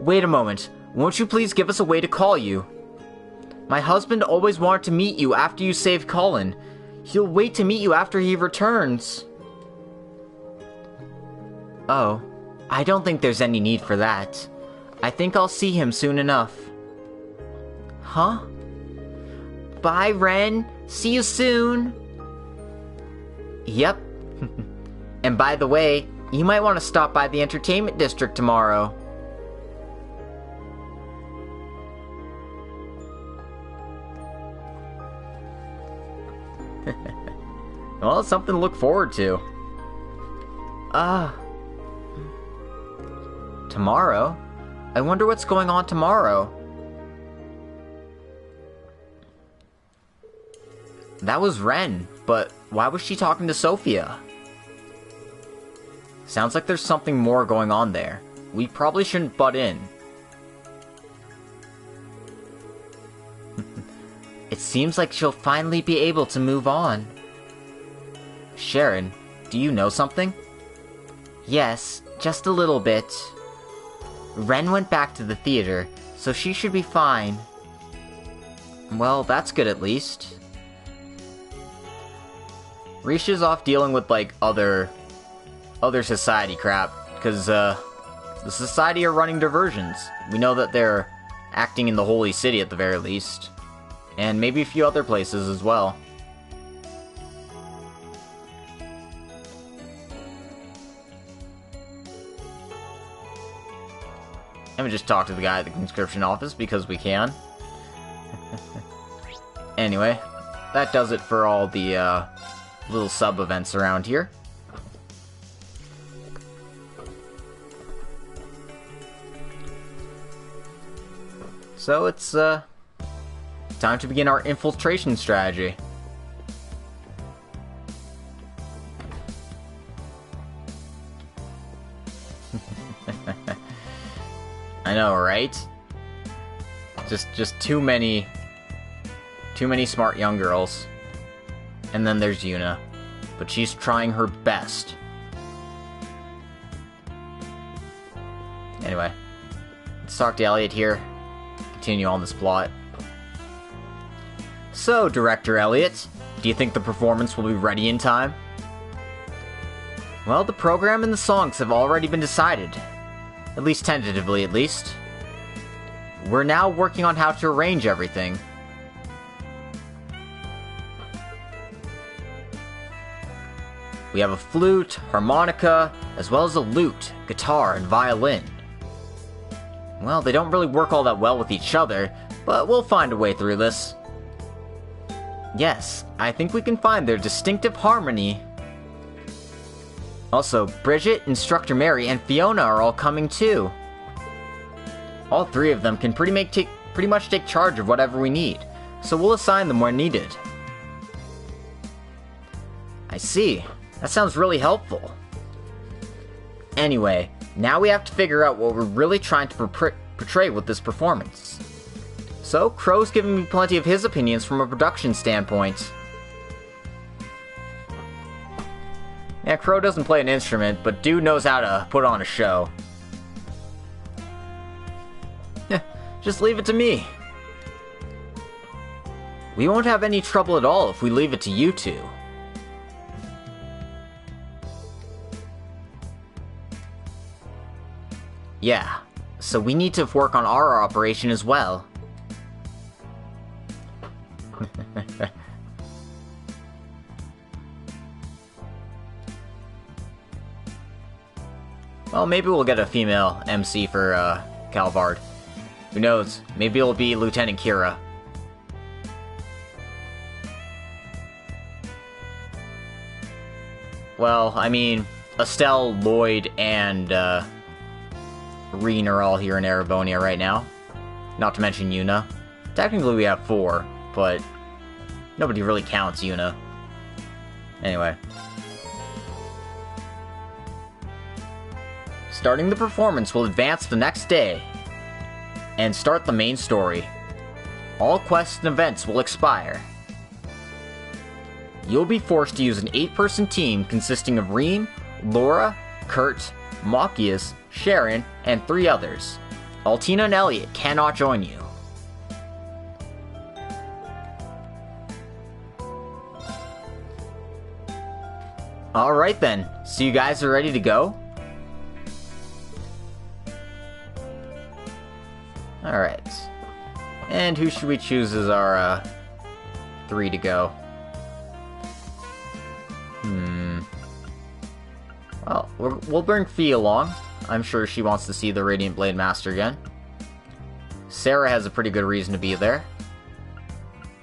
Wait a moment. Won't you please give us a way to call you? My husband always wanted to meet you after you saved Colin. He'll wait to meet you after he returns. Oh, I don't think there's any need for that. I think I'll see him soon enough. Huh? Bye, Ren. See you soon. Yep. And by the way, you might want to stop by the entertainment district tomorrow. Well, it's something to look forward to. Tomorrow? I wonder what's going on tomorrow. That was Ren, but why was she talking to Sophia? Sounds like there's something more going on there. We probably shouldn't butt in. It seems like she'll finally be able to move on. Sharon, do you know something? Yes, just a little bit. Ren went back to the theater, so she should be fine. Well, that's good at least. Risha's off dealing with, other society crap, because, the society are running diversions. We know that they're acting in the Holy City at the very least. And maybe a few other places as well. And we just talk to the guy at the conscription office because we can. Anyway, that does it for all the little sub-events around here. So it's time to begin our infiltration strategy. I know, right? Just too many smart young girls. And then there's Yuna, but she's trying her best. Anyway, let's talk to Elliot here. Continue on this plot. So, Director Elliot, do you think the performance will be ready in time? Well, the program and the songs have already been decided. At least tentatively, at least. We're now working on how to arrange everything. We have a flute, harmonica, as well as a lute, guitar, and violin. Well, they don't really work all that well with each other, but we'll find a way through this. Yes, I think we can find their distinctive harmony. Also, Bridget, Instructor Mary, and Fiona are all coming too. All three of them can pretty much take charge of whatever we need, so we'll assign them where needed. I see. That sounds really helpful. Anyway, now we have to figure out what we're really trying to portray with this performance. So, Crow's giving me plenty of his opinions from a production standpoint. Yeah, Crow doesn't play an instrument, but dude knows how to put on a show. Just leave it to me. We won't have any trouble at all if we leave it to you two. Yeah, so we need to work on our operation as well. Well, maybe we'll get a female MC for Calvard. Who knows? Maybe it'll be Lieutenant Kira. Well, I mean, Estelle, Lloyd, and Reen are all here in Erebonia right now. Not to mention Yuna. Technically we have 4, but nobody really counts Yuna. Anyway. Starting the performance will advance the next day and start the main story. All quests and events will expire. You'll be forced to use an 8-person team consisting of Reem, Laura, Kurt, Machias, Sharon, and 3 others. Altina and Elliot cannot join you. Alright then, so you guys are ready to go? Alright. And who should we choose as our 3 to go? Well, we'll bring Fee along. I'm sure she wants to see the Radiant Blade Master again. Sarah has a pretty good reason to be there.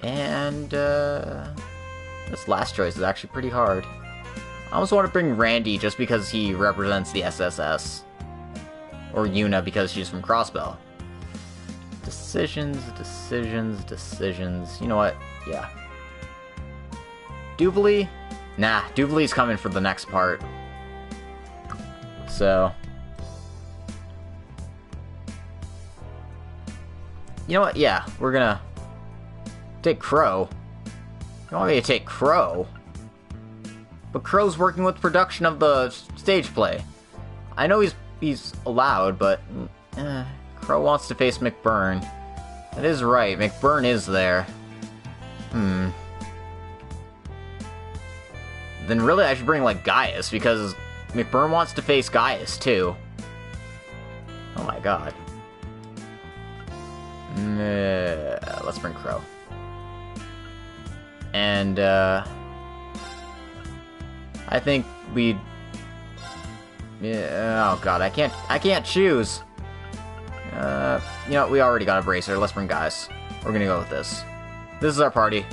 And, this last choice is actually pretty hard. I almost want to bring Randy just because he represents the SSS. Or Yuna because she's from Crossbell. Decisions. You know what? Yeah. Duvalie? Nah, Duvalie's coming for the next part. So... You know what? Yeah, we're gonna... take Crow. You want me to take Crow? But Crow's working with production of the stage play. I know he's allowed, but... Crow wants to face McBurn. That is right, McBurn is there. Then really I should bring, like, Gaius, because McBurn wants to face Gaius, too. Oh my god. Let's bring Crow. And, I think we... Yeah, oh god, I can't choose. You know, we already got a bracer. Let's bring Gaius. We're gonna go with this. This is our party.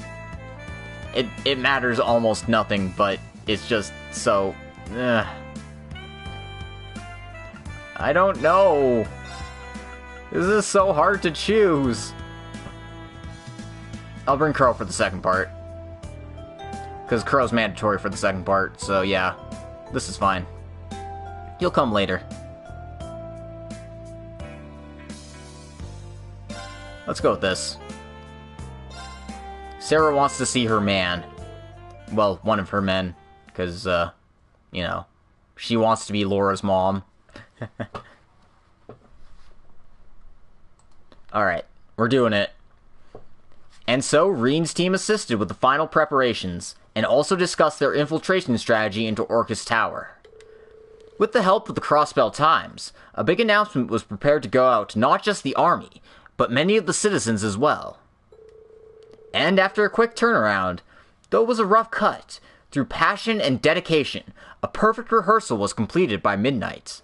It matters almost nothing, but it's just so... I don't know. This is so hard to choose. I'll bring Crow for the second part. Because Crow's mandatory for the second part, so yeah. This is fine. You'll come later. Let's go with this. Sarah wants to see her man. Well, one of her men. Because, you know, she wants to be Laura's mom. Alright, we're doing it. And so, Reen's team assisted with the final preparations, and also discussed their infiltration strategy into Orcus Tower. With the help of the Crossbell Times, a big announcement was prepared to go out to not just the army, but many of the citizens as well. And after a quick turnaround, though it was a rough cut, through passion and dedication, a perfect rehearsal was completed by midnight.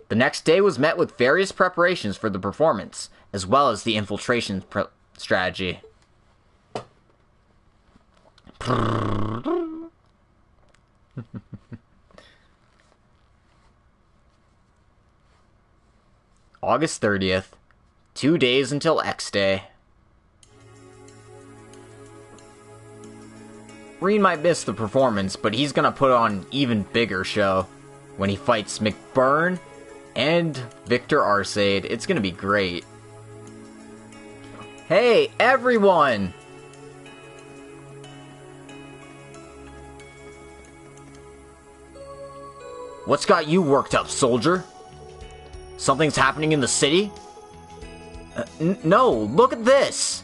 The next day was met with various preparations for the performance, as well as the infiltration strategy. August 30th, 2 days until X Day. Reen might miss the performance, but he's gonna put on an even bigger show when he fights McBurn and Victor Arcade. It's gonna be great. Hey, everyone! What's got you worked up, soldier? Something's happening in the city? No, look at this!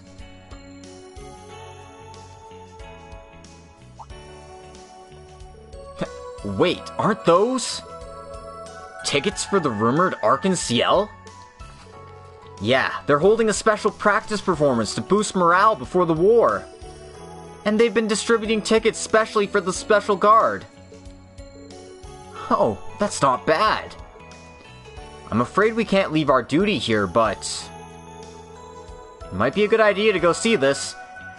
Wait, aren't those tickets for the rumored Arc and Ciel? Yeah, they're holding a special practice performance to boost morale before the war. And they've been distributing tickets specially for the Special Guard. Oh, that's not bad. I'm afraid we can't leave our duty here, but it might be a good idea to go see this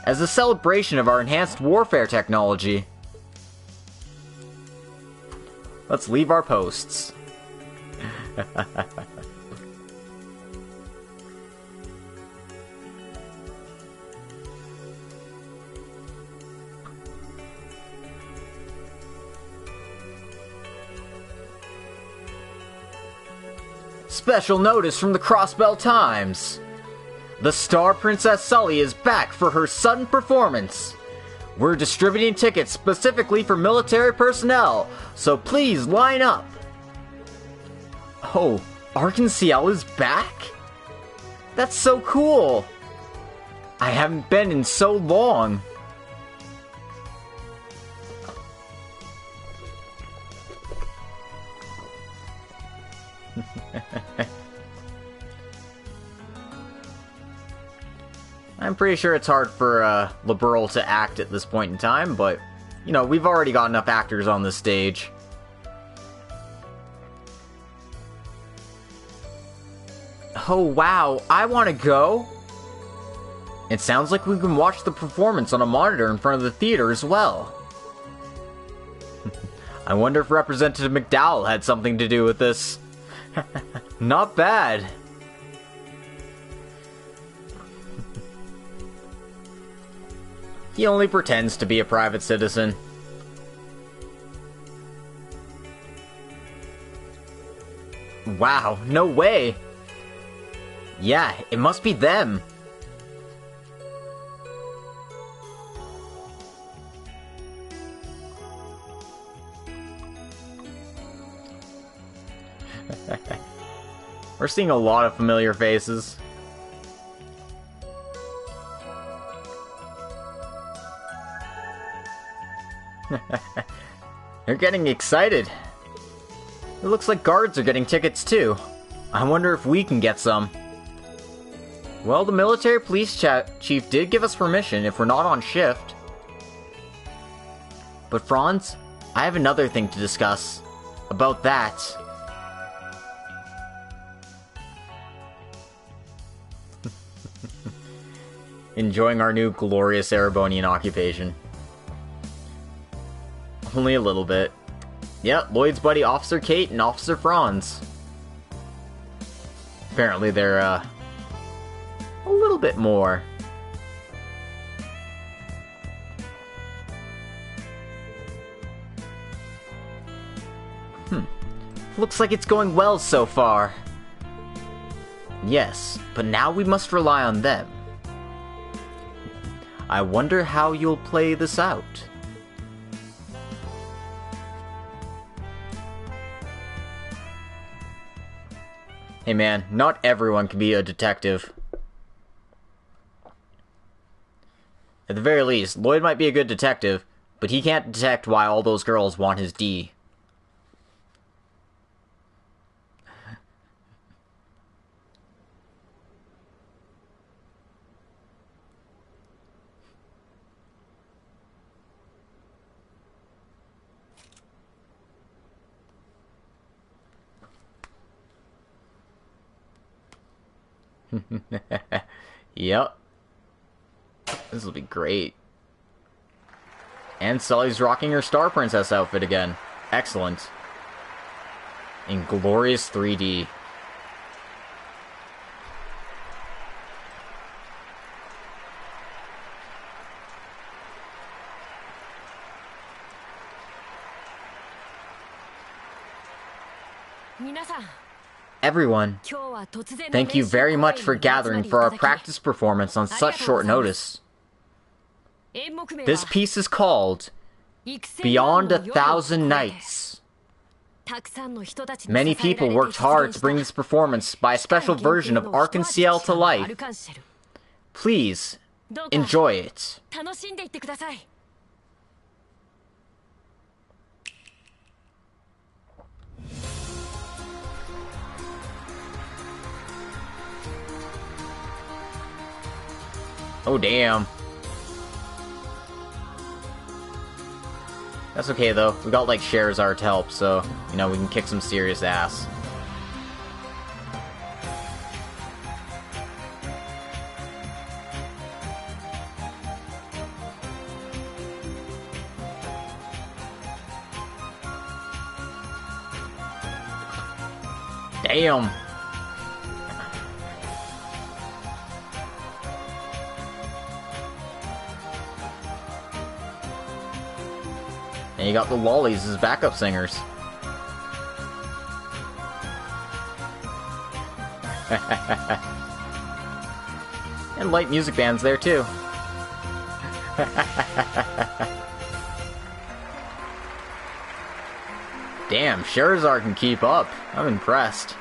as a celebration of our enhanced warfare technology. Let's leave our posts. Special notice from the Crossbell Times. The Star Princess Sully is back for her sudden performance. We're distributing tickets specifically for military personnel, so please line up. Oh, Arc and Ciel is back? That's so cool. I haven't been in so long. I'm pretty sure it's hard for Liberal to act at this point in time, but, you know, we've already got enough actors on this stage. Oh wow, I want to go! It sounds like we can watch the performance on a monitor in front of the theater as well. I wonder if Representative McDowell had something to do with this. Not bad. He only pretends to be a private citizen. Wow, no way! Yeah, it must be them. We're seeing a lot of familiar faces. They're getting excited. It looks like guards are getting tickets too. I wonder if we can get some. Well, the military police chief did give us permission if we're not on shift. But Franz, I have another thing to discuss. About that. Enjoying our new glorious Erebonian occupation. Only a little bit. Yep, Lloyd's buddy Officer Kate and Officer Franz. Apparently they're, a little bit more. Looks like it's going well so far. Yes, but now we must rely on them. I wonder how you'll play this out. Hey man, not everyone can be a detective. At the very least, Lloyd might be a good detective, but he can't detect why all those girls want his D. Yep. This will be great. And Sully's rocking her Star Princess outfit again. Excellent. In glorious 3D. Everyone, thank you very much for gathering for our practice performance on such short notice. This piece is called Beyond 1,000 Nights. Many people worked hard to bring this performance by a special version of Arc and Ciel to life. Please, enjoy it. Oh, damn. That's okay, though. We got, like, Scheherazade to help, so, you know, we can kick some serious ass. Damn. And you got the Lollies as backup singers. And light music bands there too. Damn, Scheherazade can keep up. I'm impressed.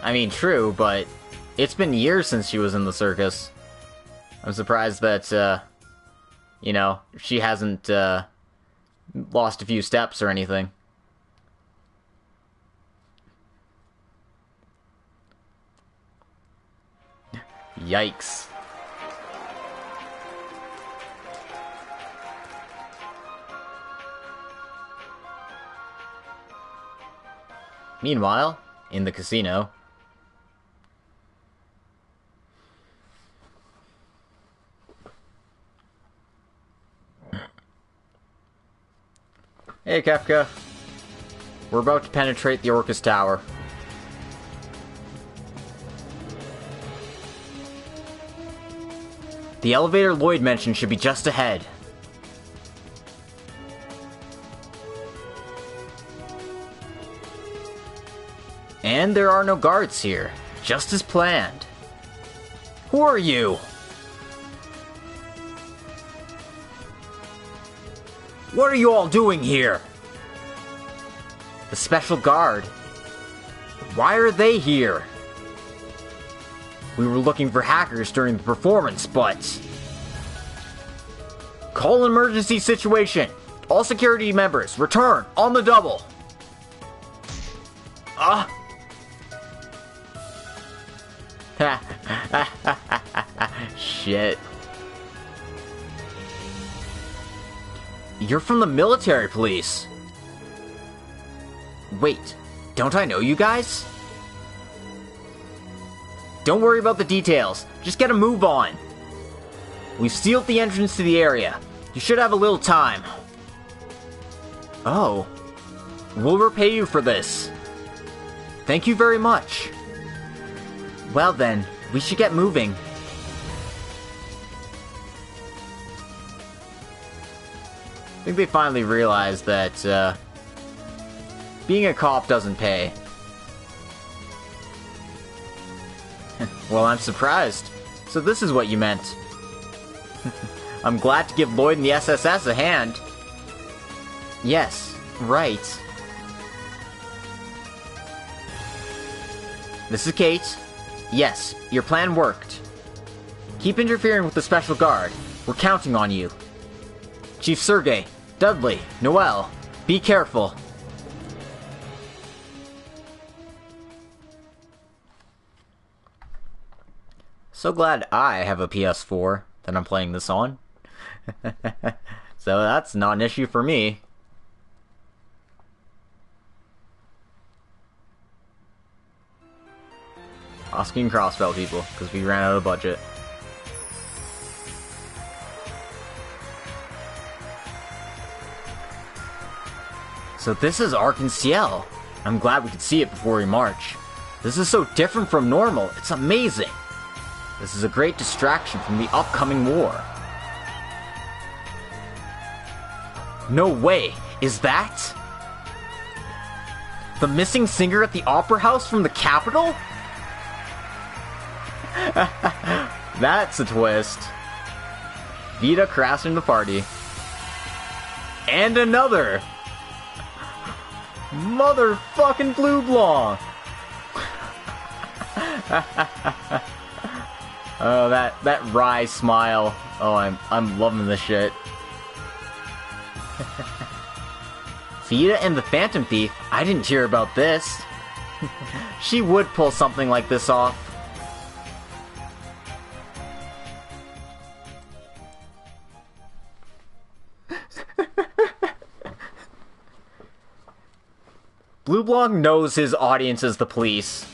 I mean, true, but it's been years since she was in the circus. I'm surprised that, you know, she hasn't, lost a few steps or anything. Yikes. Meanwhile, in the casino... Hey, Kefka. We're about to penetrate the Orcus Tower. The elevator Lloyd mentioned should be just ahead. And there are no guards here, just as planned. Who are you? What are you all doing here? The special guard. Why are they here? We were looking for hackers during the performance, but... Call an emergency situation. All security members, return on the double. Shit. You're from the military police. Wait, don't I know you guys? Don't worry about the details. Just get a move on. We've sealed the entrance to the area. You should have a little time. Oh. We'll repay you for this. Thank you very much. Well then, we should get moving. I think they finally realized that, being a cop doesn't pay. Well, I'm surprised. So this is what you meant. I'm glad to give Lloyd and the SSS a hand. Yes, right. This is Kate. Yes, your plan worked. Keep interfering with the Special Guard. We're counting on you. Chief Sergey, Dudley, Noel, be careful. So glad I have a PS4 that I'm playing this on. So that's not an issue for me. Husky and Crossbell people, because we ran out of budget. So this is Arc-en-Ciel. I'm glad we could see it before we march. This is so different from normal, it's amazing. This is a great distraction from the upcoming war. No way, is that? The missing singer at the Opera House from the capital? That's a twist. Vita crashing the party. And another! Motherfucking Blue Blanc! Oh, that wry smile. Oh, I'm loving this shit. Vita and the Phantom Thief? I didn't hear about this. She would pull something like this off. Blue Blanc knows his audience is the police.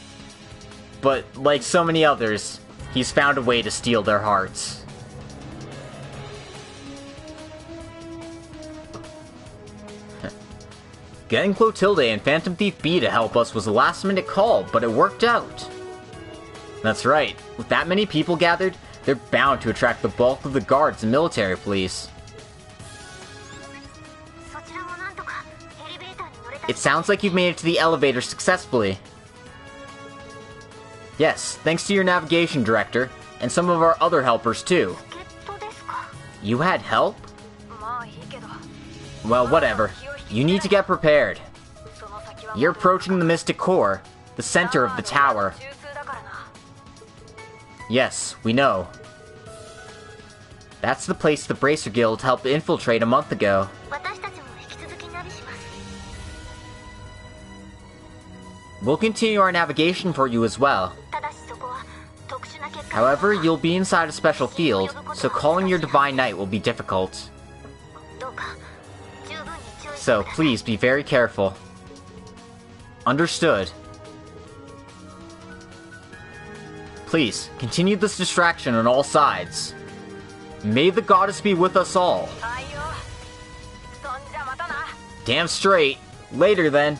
But, like so many others, he's found a way to steal their hearts. Getting Clotilde and Phantom Thief B to help us was a last-minute call, but it worked out. That's right. With that many people gathered, they're bound to attract the bulk of the guards and military police. It sounds like you've made it to the elevator successfully. Yes, thanks to your navigation director, and some of our other helpers too. You had help? Well, whatever. You need to get prepared. You're approaching the Mystic Core, the center of the tower. Yes, we know. That's the place the Bracer Guild helped infiltrate a month ago. We'll continue our navigation for you as well. However, you'll be inside a special field, so calling your Divine Knight will be difficult. So, please be very careful. Understood. Please, continue this distraction on all sides. May the goddess be with us all. Damn straight. Later then.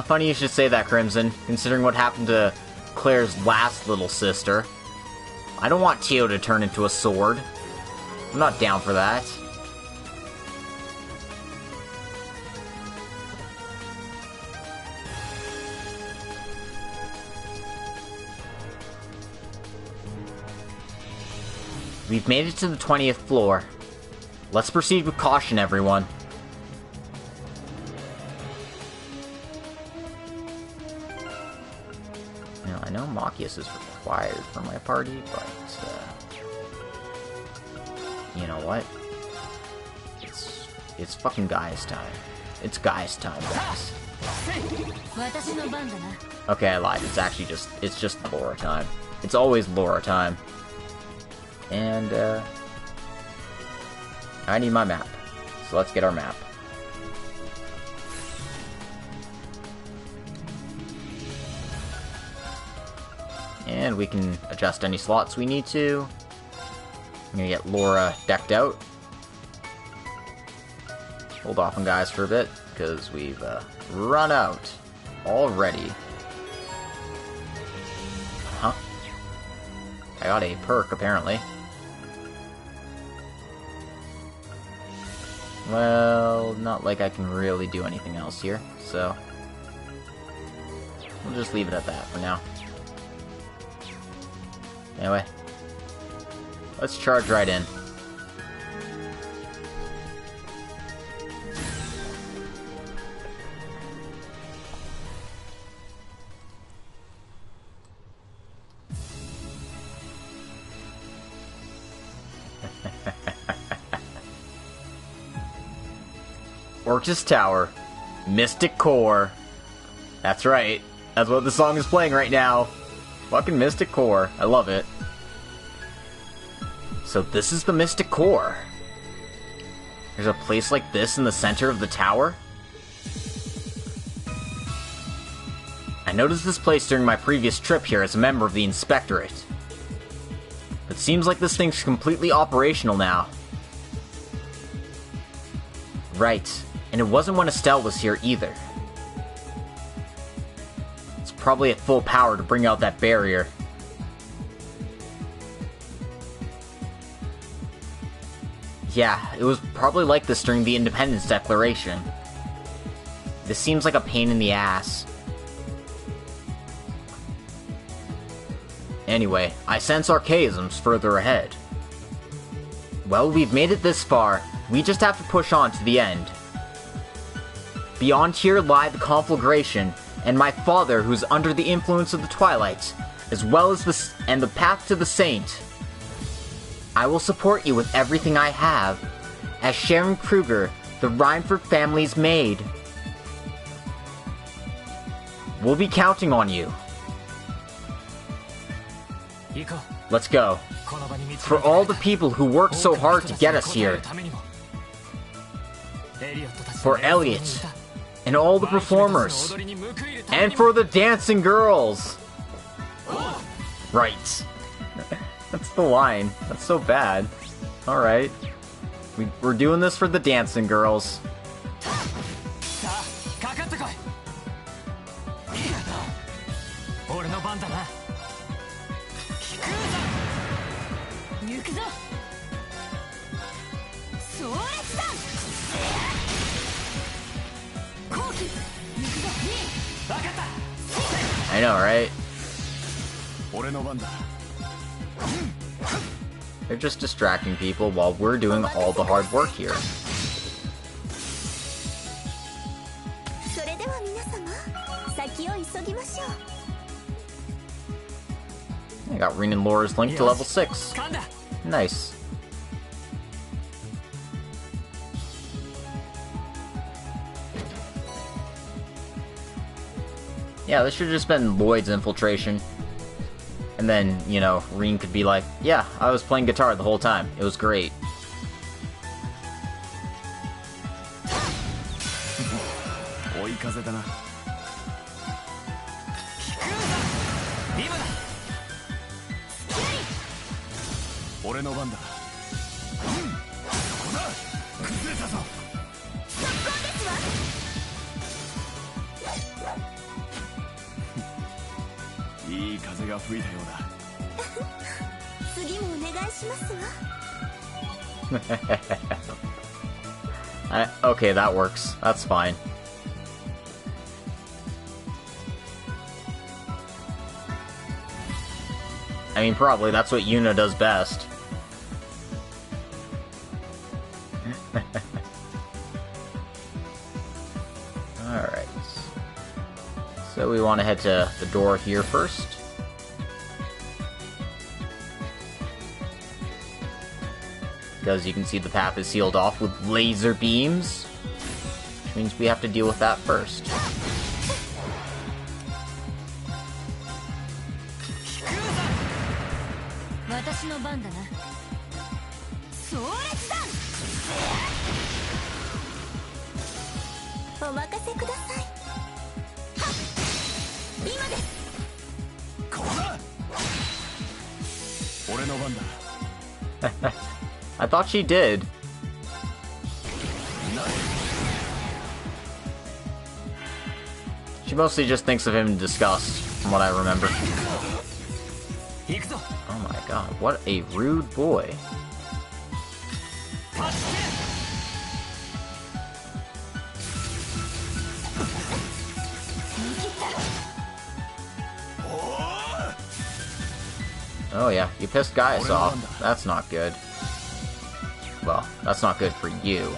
Funny you should say that, Crimson, considering what happened to Claire's last little sister. I don't want Tio to turn into a sword. I'm not down for that. We've made it to the 20th floor. Let's proceed with caution, everyone. Now, I know Machias is required for my party, but, you know what? It's fucking guys' time. It's guys' time, guys. Okay, I lied. It's just Laura time. It's always Laura time. And, I need my map. So let's get our map. And we can adjust any slots we need to. I'm gonna get Laura decked out. Hold off on guys for a bit, because we've run out already. Huh? I got a perk, apparently. Well, not like I can really do anything else here, so we'll just leave it at that for now. Anyway, let's charge right in. Orcus Tower, Mystic Core. That's right. That's what the song is playing right now. Fucking Mystic Core. I love it. So this is the Mystic Core. There's a place like this in the center of the tower? I noticed this place during my previous trip here as a member of the Inspectorate. It seems like this thing's completely operational now. Right. And it wasn't when Estelle was here either. It's probably at full power to bring out that barrier. Yeah, it was probably like this during the Independence Declaration. This seems like a pain in the ass. Anyway, I sense archaisms further ahead. Well, we've made it this far. We just have to push on to the end. Beyond here lie the conflagration, and my father who's under the influence of the Twilight, as well as the path to the Saint. I will support you with everything I have, as Sharon Kruger, the Reinford family's maid. We'll be counting on you. Let's go. For all the people who worked so hard to get us here. For Elliot. And all the performers. And for the dancing girls. Right. That's the line. That's so bad. Alright. We're doing this for the dancing girls. I know, right? They're just distracting people while we're doing all the hard work here. I got Rin and Laura's link to level 6. Nice. Yeah, this should have just been Lloyd's infiltration. And then, you know, Rin could be like, yeah, I was playing guitar the whole time. It was great. Okay, that works. That's fine. I mean, probably that's what Yuna does best. Alright. So we want to head to the door here first. Because you can see the path is sealed off with laser beams. Which means we have to deal with that first. I thought she did. She mostly just thinks of him in disgust, from what I remember. Oh my god, what a rude boy. Oh yeah, you pissed Gaius off. That's not good. Well, that's not good for you.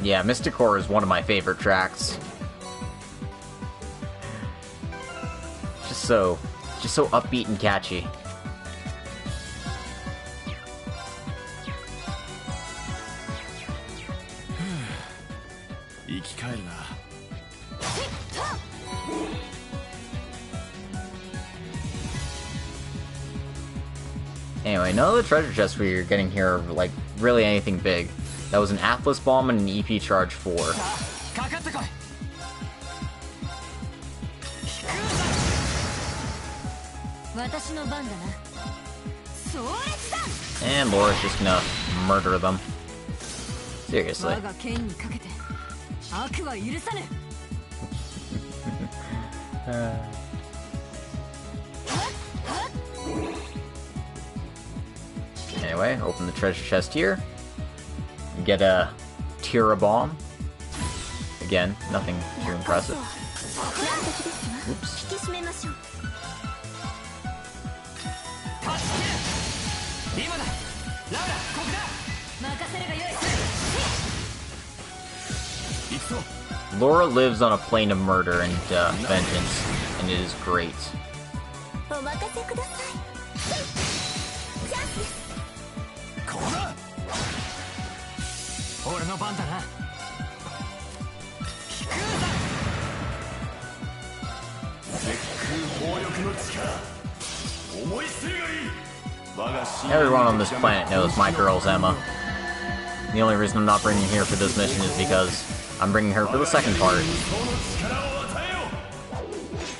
Yeah, Mystic Core is one of my favorite tracks. Just so upbeat and catchy. Anyway, none of the treasure chests we're getting here are, like, really anything big. That was an Atlas Bomb and an EP Charge 4. And Laura's just gonna murder them. Seriously. Anyway, open the treasure chest here. Get a Tira Bomb. Again, nothing too impressive. Oops. Laura lives on a plane of murder and vengeance, and it is great. Everyone on this planet knows my girl's Emma. The only reason I'm not bringing her here for this mission is because I'm bringing her for the second part.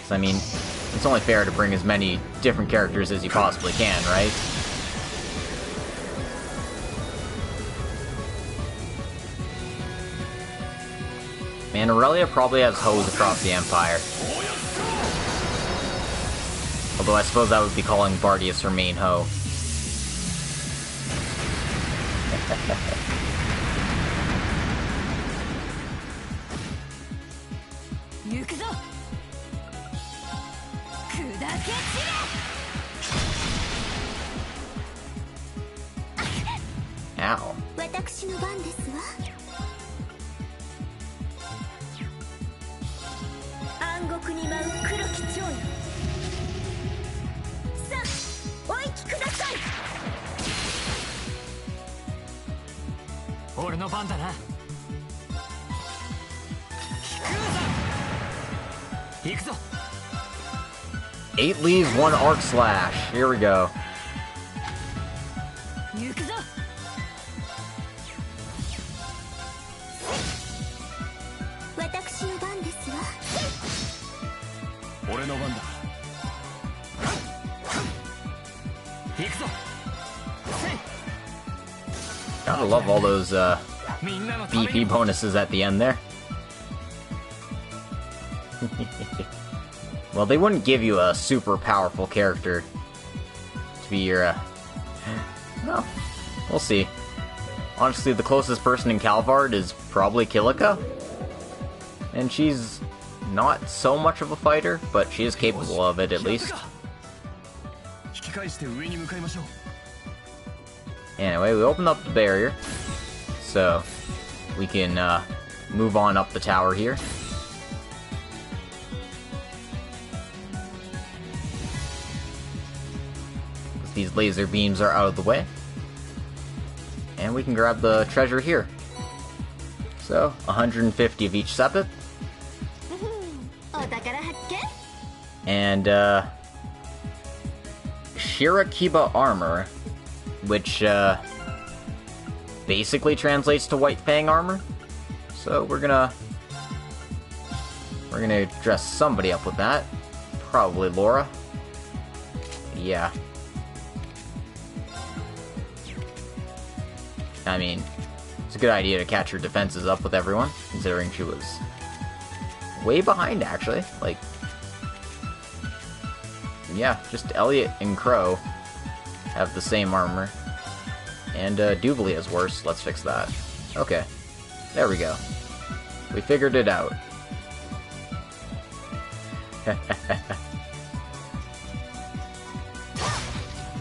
So, I mean, it's only fair to bring as many different characters as you possibly can, right? Man, Aurelia probably has hoes across the Empire. Although I suppose that would be calling Bardius her main hoe. Ow. Eight leaves, one arc slash. Here we go. Gotta love all those BP bonuses at the end there. Well, they wouldn't give you a super powerful character to be your, no, we'll see. Honestly, the closest person in Calvard is probably Kilika. And she's not so much of a fighter, but she is capable of it at least. Anyway, we opened up the barrier, so we can move on up the tower here. These laser beams are out of the way. And we can grab the treasure here. So, 150 of each sepith. And, Shirakiba armor, which, basically translates to White Fang armor. So, we're gonna dress somebody up with that. Probably Laura. Yeah. I mean, it's a good idea to catch her defenses up with everyone, considering she was way behind, actually. Like, yeah, just Elliot and Crow have the same armor. And, Duvalie is worse. Let's fix that. Okay. There we go. We figured it out.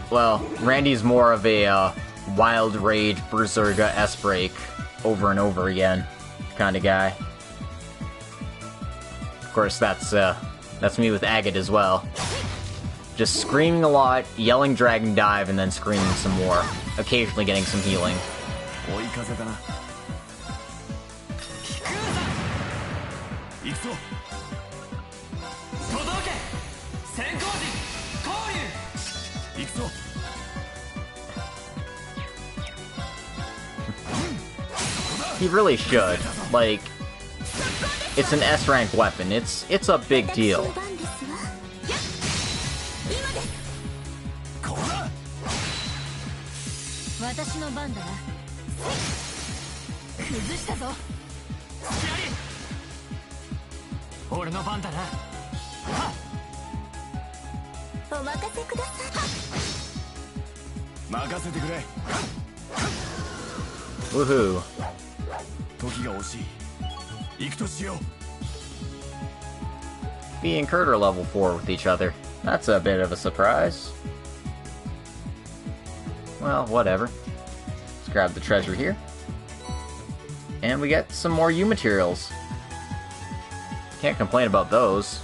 Well, Randy's more of a, Wild Rage Berserker S-Break over and over again kind of guy. Of course, that's me with Agate as well. Just screaming a lot, yelling Dragon Dive, and then screaming some more. Occasionally getting some healing. He really should. Like, it's an S-rank weapon. It's a big deal. Woohoo. Bea and Kurt are level 4 with each other. That's a bit of a surprise. Well, whatever. Let's grab the treasure here. And we get some more U materials. Can't complain about those.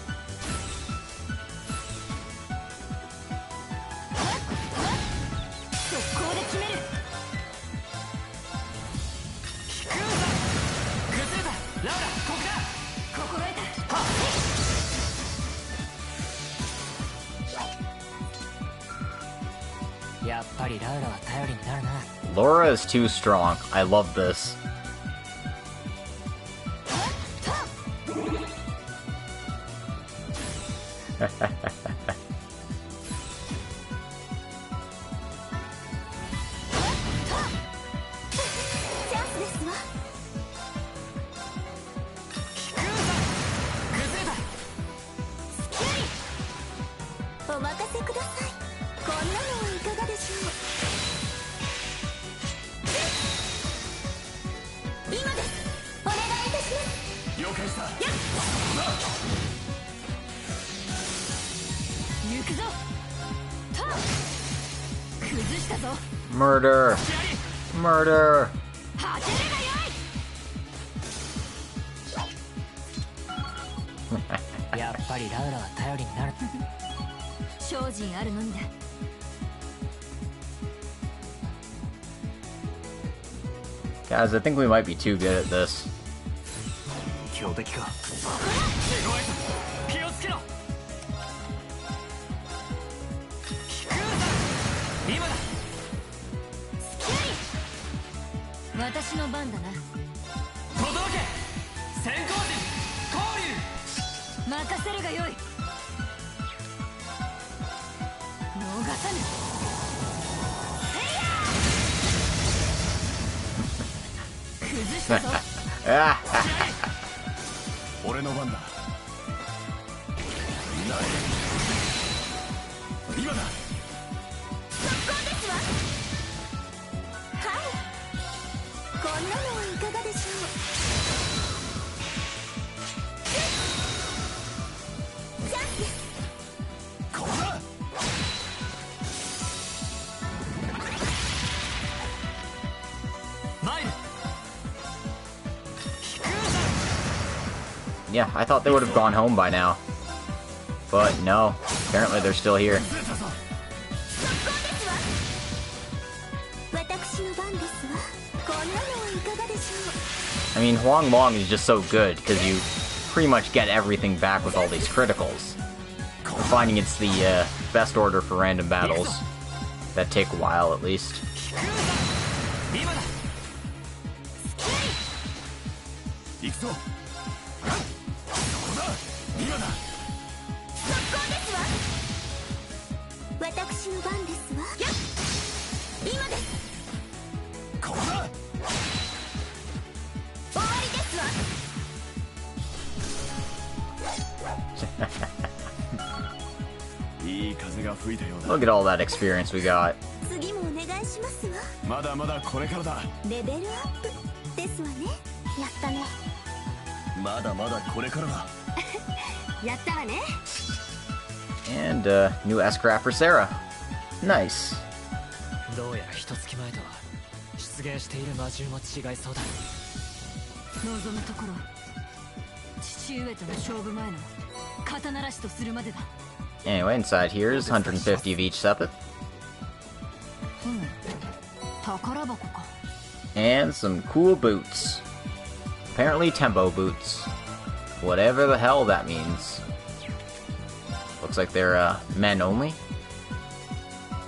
Laura is too strong. I love this. Murder! Murder! Guys, I think we might be too good at this. Yeah, I thought they would have gone home by now. But no, apparently they're still here. I mean, Huang Long is just so good, because you pretty much get everything back with all these criticals. I'm finding it's the best order for random battles. That take a while, at least. Look at all that experience we got. And new S-Craft for Sarah. Nice. Anyway, inside here is 150 of each sepith. And some cool boots. Apparently tempo boots. Whatever the hell that means. Looks like they're men only.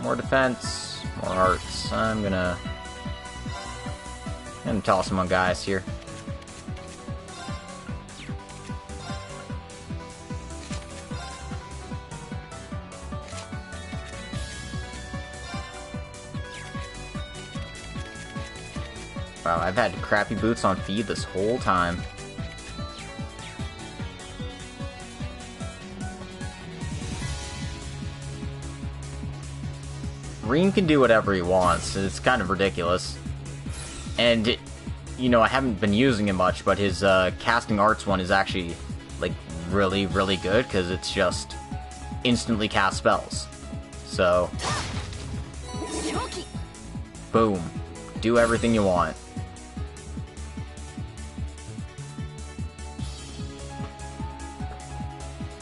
More defense, more hearts. I'm gonna toss them on guys here. Wow, I've had crappy boots on feed this whole time. Reem can do whatever he wants, it's kind of ridiculous. And, you know, I haven't been using it much, but his casting arts one is actually, like, really, really good, because it's just instantly cast spells. So, boom. Do everything you want.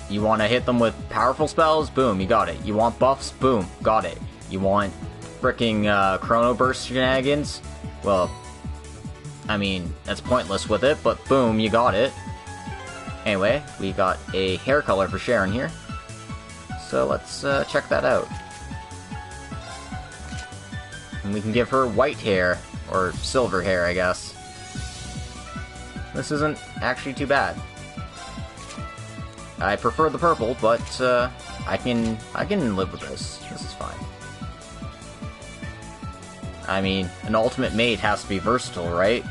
You want to hit them with powerful spells? Boom, you got it. You want buffs? Boom, got it. You want fricking Chrono Burst shenanigans? Well, I mean, that's pointless with it, but boom, you got it. Anyway, we got a hair color for Sharon here. So let's check that out. And we can give her white hair, or silver hair, I guess. This isn't actually too bad. I prefer the purple, but I can live with this. This is fine. I mean, an ultimate mate has to be versatile, right?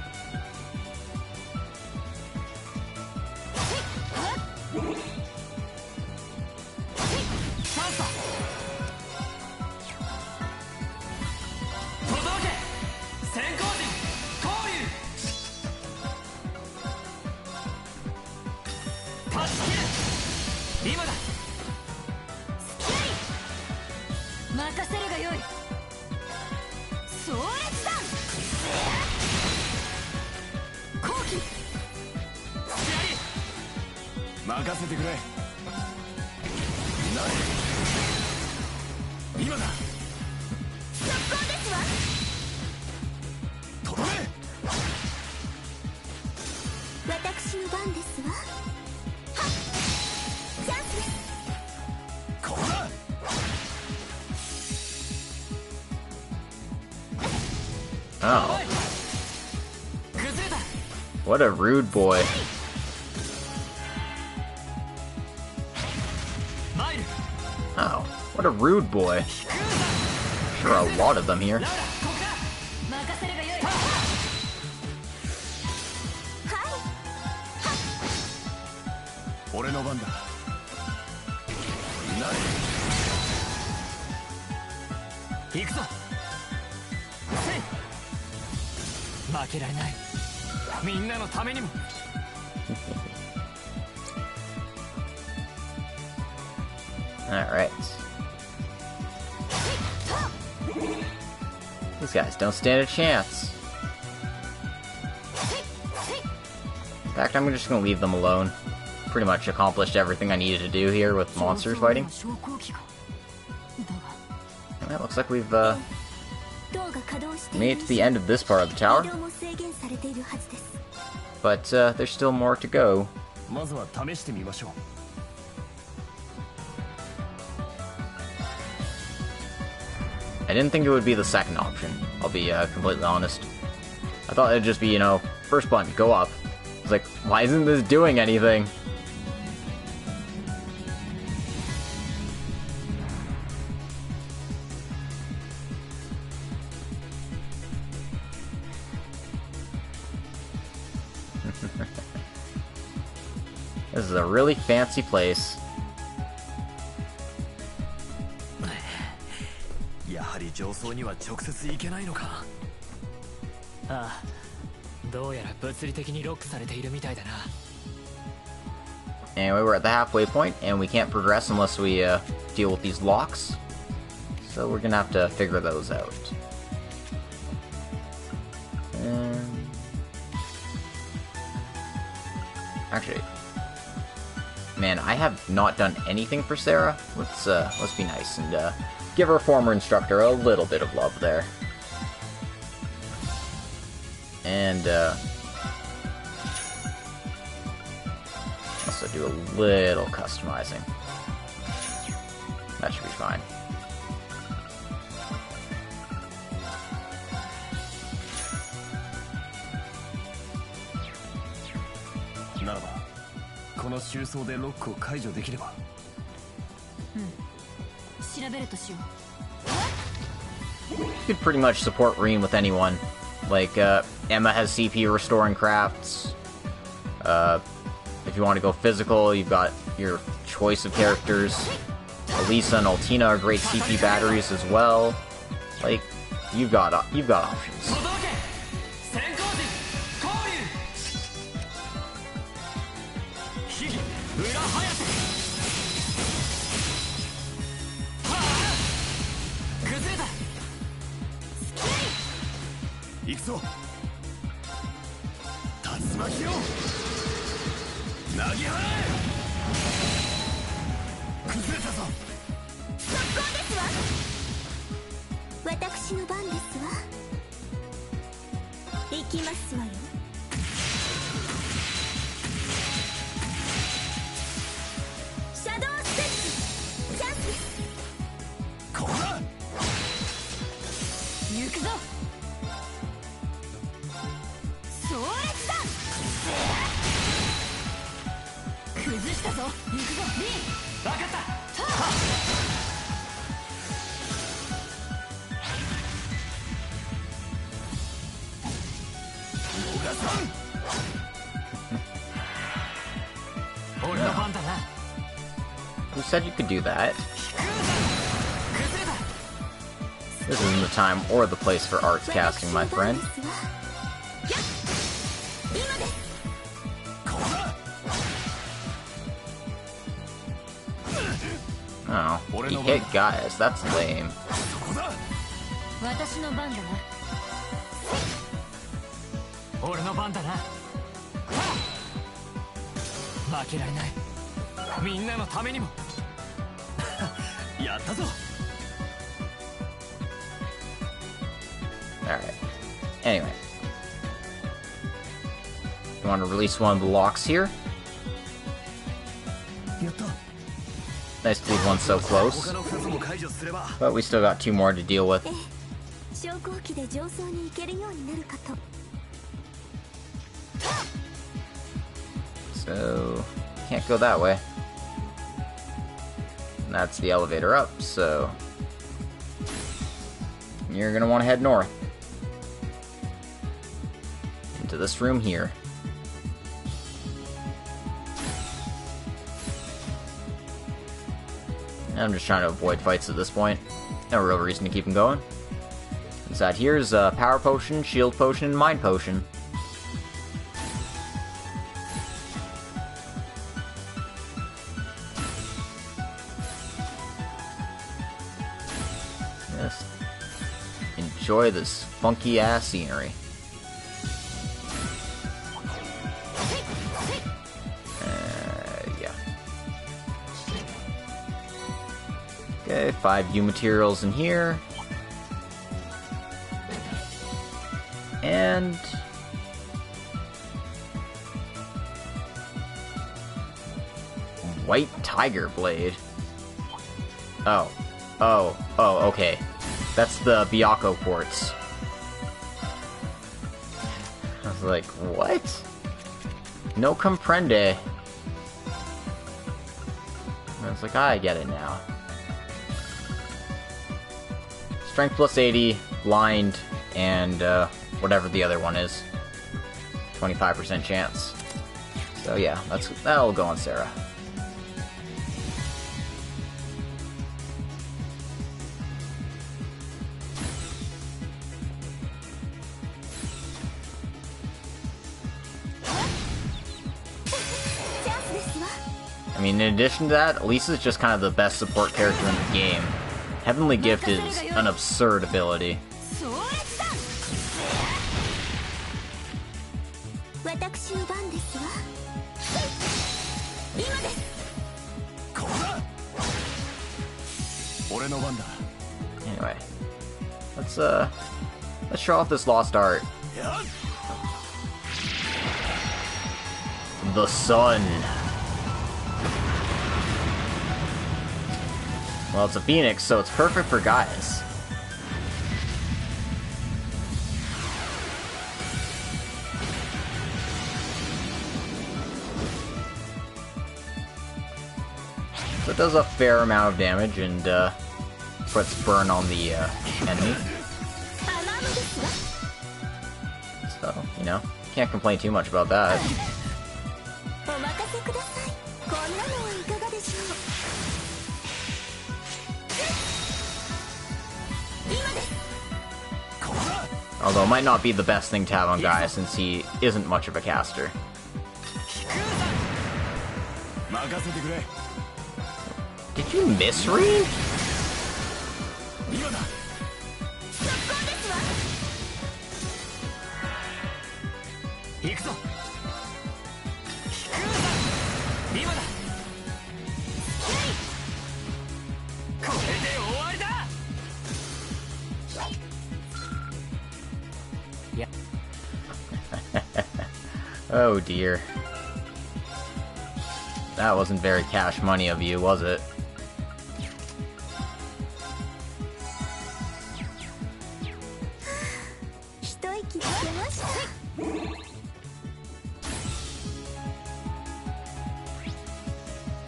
Oh. What a rude boy. Oh, what a rude boy. Sure, a lot of them here. Alright. These guys don't stand a chance. In fact, I'm just gonna leave them alone. Pretty much accomplished everything I needed to do here with monsters fighting. And it looks like we've made it to the end of this part of the tower. but there's still more to go. I didn't think it would be the second option, I'll be completely honest. I thought it'd just be, you know, first button, go up. I was like, why isn't this doing anything? This is a really fancy place. Anyway, we're at the halfway point, and we can't progress unless we deal with these locks. So we're gonna have to figure those out. Actually, man, I have not done anything for Sarah. Let's be nice and give her former instructor a little bit of love there. And also do a little customizing. That should be fine. You could pretty much support Reem with anyone. Like, Emma has CP restoring crafts. If you want to go physical, you've got your choice of characters. Elisa and Altina are great CP batteries as well. Like, you've got options. Who said you could do that? This isn't the time or the place for arts casting, my friend. Oh, he hit Gaius, that's lame. Alright. Anyway. You want to release one of the locks here? Nice to leave one so close. But we still got two more to deal with. So, can't go that way. And that's the elevator up, so you're gonna want to head north. Into this room here. I'm just trying to avoid fights at this point. No real reason to keep them going. Inside here is a power potion, shield potion, and mind potion. Just enjoy this funky ass scenery. Okay, 5 U materials in here. And White Tiger Blade. Oh, okay. That's the Byakuo Quartz. I was like, what? No comprende. And I was like, I get it now. Strength plus 80, blind, and whatever the other one is. 25% chance. So yeah, that'll go on Sarah. I mean, in addition to that, Lisa's just kind of the best support character in the game. Heavenly Gift is an absurd ability. Anyway, let's show off this lost art. The sun. Well, it's a phoenix, so it's perfect for guys. So it does a fair amount of damage and puts burn on the enemy. So, you know, can't complain too much about that. Although it might not be the best thing to have on Guy since he isn't much of a caster. Did you misread? Oh dear. That wasn't very cash money of you, was it?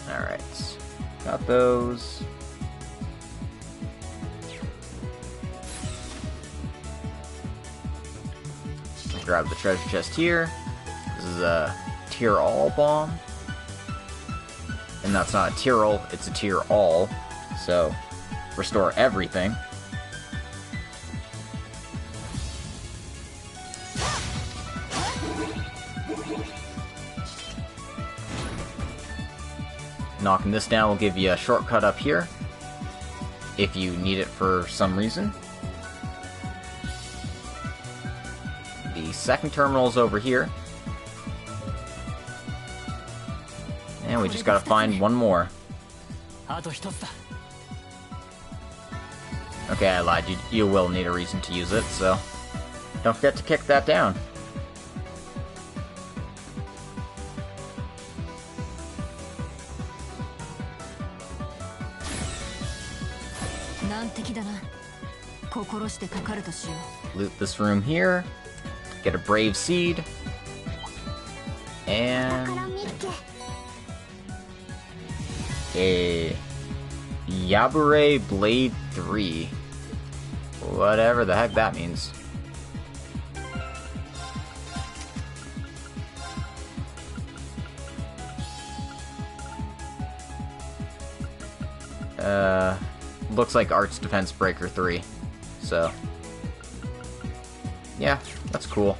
Alright. Got those. Grab the treasure chest here. This is a tier all bomb. And that's not a tier all, it's a tier all. So, restore everything. Knocking this down will give you a shortcut up here, if you need it for some reason. The second terminal is over here. And we just gotta find one more. Okay, I lied. You will need a reason to use it, so don't forget to kick that down. Loot this room here. Get a brave seed. And a Yabure Blade 3. Whatever the heck that means. Looks like Arts Defense Breaker 3. So, yeah, that's cool.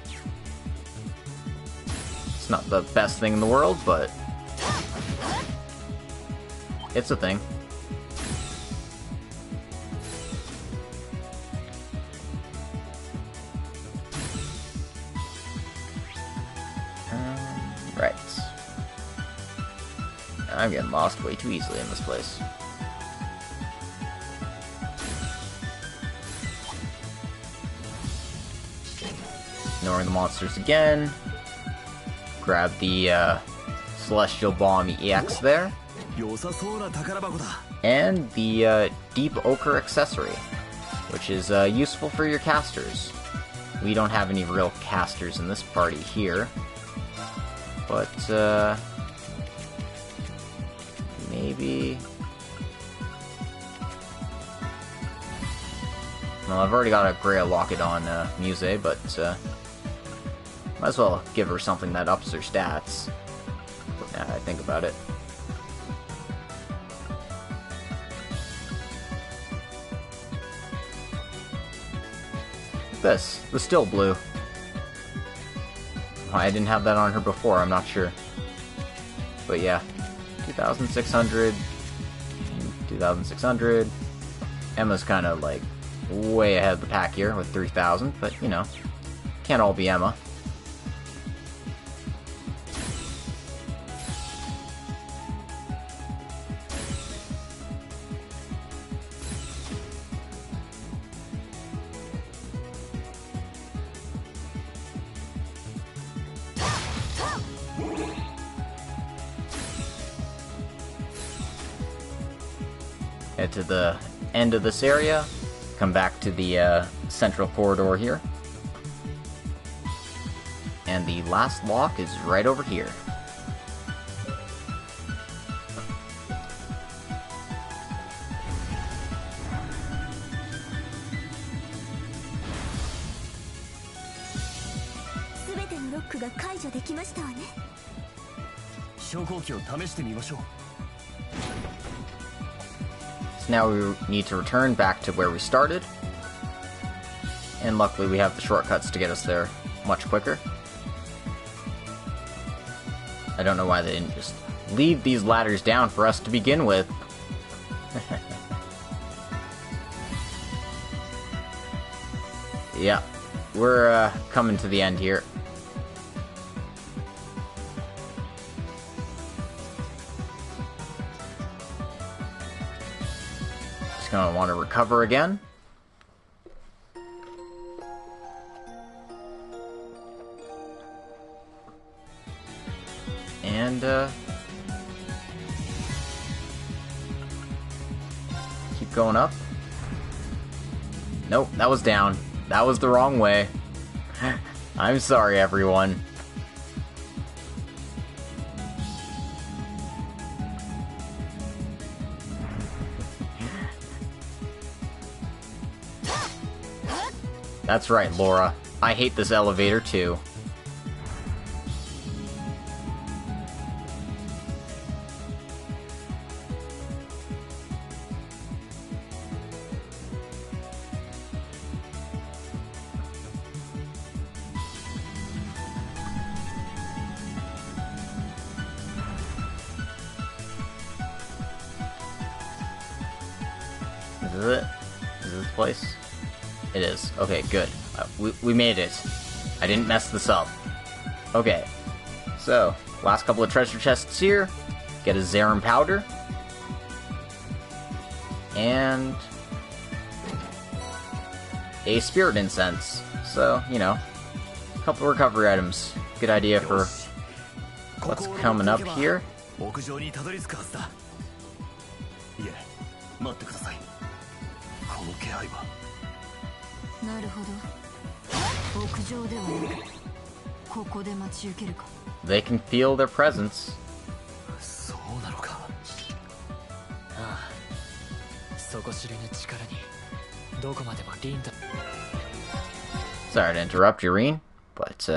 It's not the best thing in the world, but it's a thing. Right. I'm getting lost way too easily in this place. Ignoring the monsters again. Grab the Celestial Bomb EX there. And the Deep Ochre accessory, which is useful for your casters. We don't have any real casters in this party here, but maybe... Well, I've already got a Grail Locket on Muse, but might as well give her something that ups her stats. Now I think about it. This, the Still Blue. I didn't have that on her before, I'm not sure. But yeah, 2,600, 2,600. Emma's kind of like way ahead of the pack here with 3,000, but you know, can't all be Emma. Head to the end of this area, come back to the central corridor here, and the last lock is right over here. Now we need to return back to where we started, and luckily we have the shortcuts to get us there much quicker. I don't know why they didn't just leave these ladders down for us to begin with. Yeah, we're coming to the end here. Gonna want to recover again. And keep going up. Nope, that was down. That was the wrong way. I'm sorry, everyone. That's right, Laura. I hate this elevator, too. Is this it? Is this place? It is. Okay, good. We made it. I didn't mess this up. Okay. So, last couple of treasure chests here. Get a Zerum Powder. And a Spirit Incense. So, you know, a couple recovery items. Good idea for what's coming up here. They can feel their presence. Sorry to interrupt you, Reen, but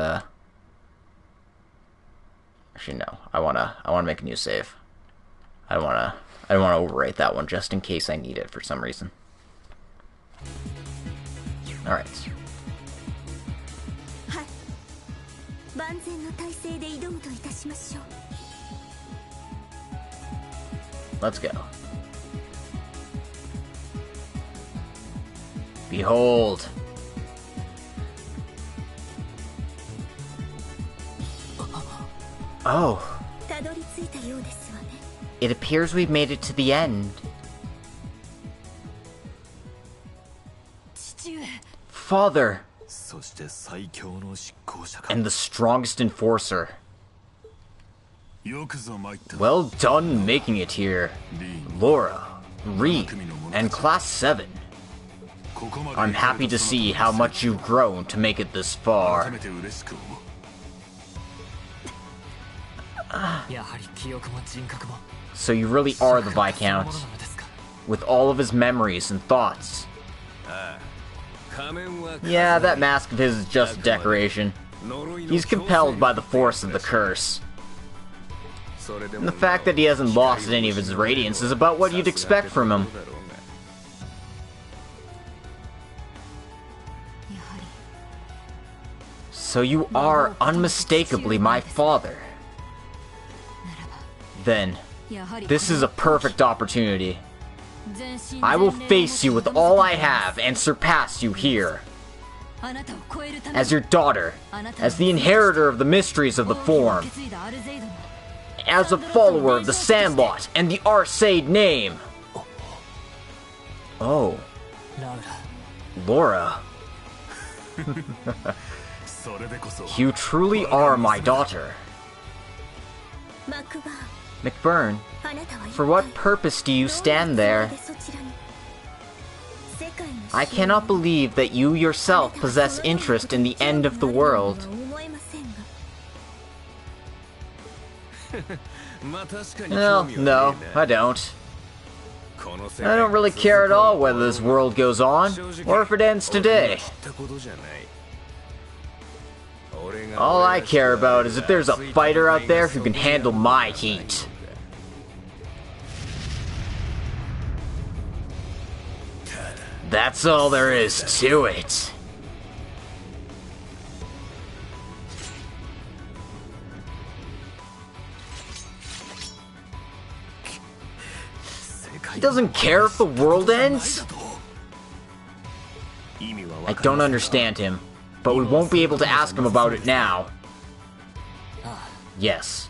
actually no. I wanna make a new save. I don't wanna overwrite that one just in case I need it for some reason. Alright. Let's go. Behold! Oh. It appears we've made it to the end. Father! And the strongest enforcer. Well done making it here, Laura, Reed, and Class 7. I'm happy to see how much you've grown to make it this far. So you really are the Viscount, with all of his memories and thoughts. Yeah, that mask of his is just decoration. He's compelled by the force of the curse. And the fact that he hasn't lost any of his radiance is about what you'd expect from him. So you are unmistakably my father. Then, this is a perfect opportunity. I will face you with all I have and surpass you here. As your daughter, as the inheritor of the mysteries of the form, as a follower of the Sandlot and the Arcade name. Oh. Laura. You truly are my daughter. McBurn, for what purpose do you stand there? I cannot believe that you yourself possess interest in the end of the world. Well, no, I don't. I don't really care at all whether this world goes on, or if it ends today. All I care about is if there's a fighter out there who can handle my heat. That's all there is to it. He doesn't care if the world ends? I don't understand him, but we won't be able to ask him about it now. Yes.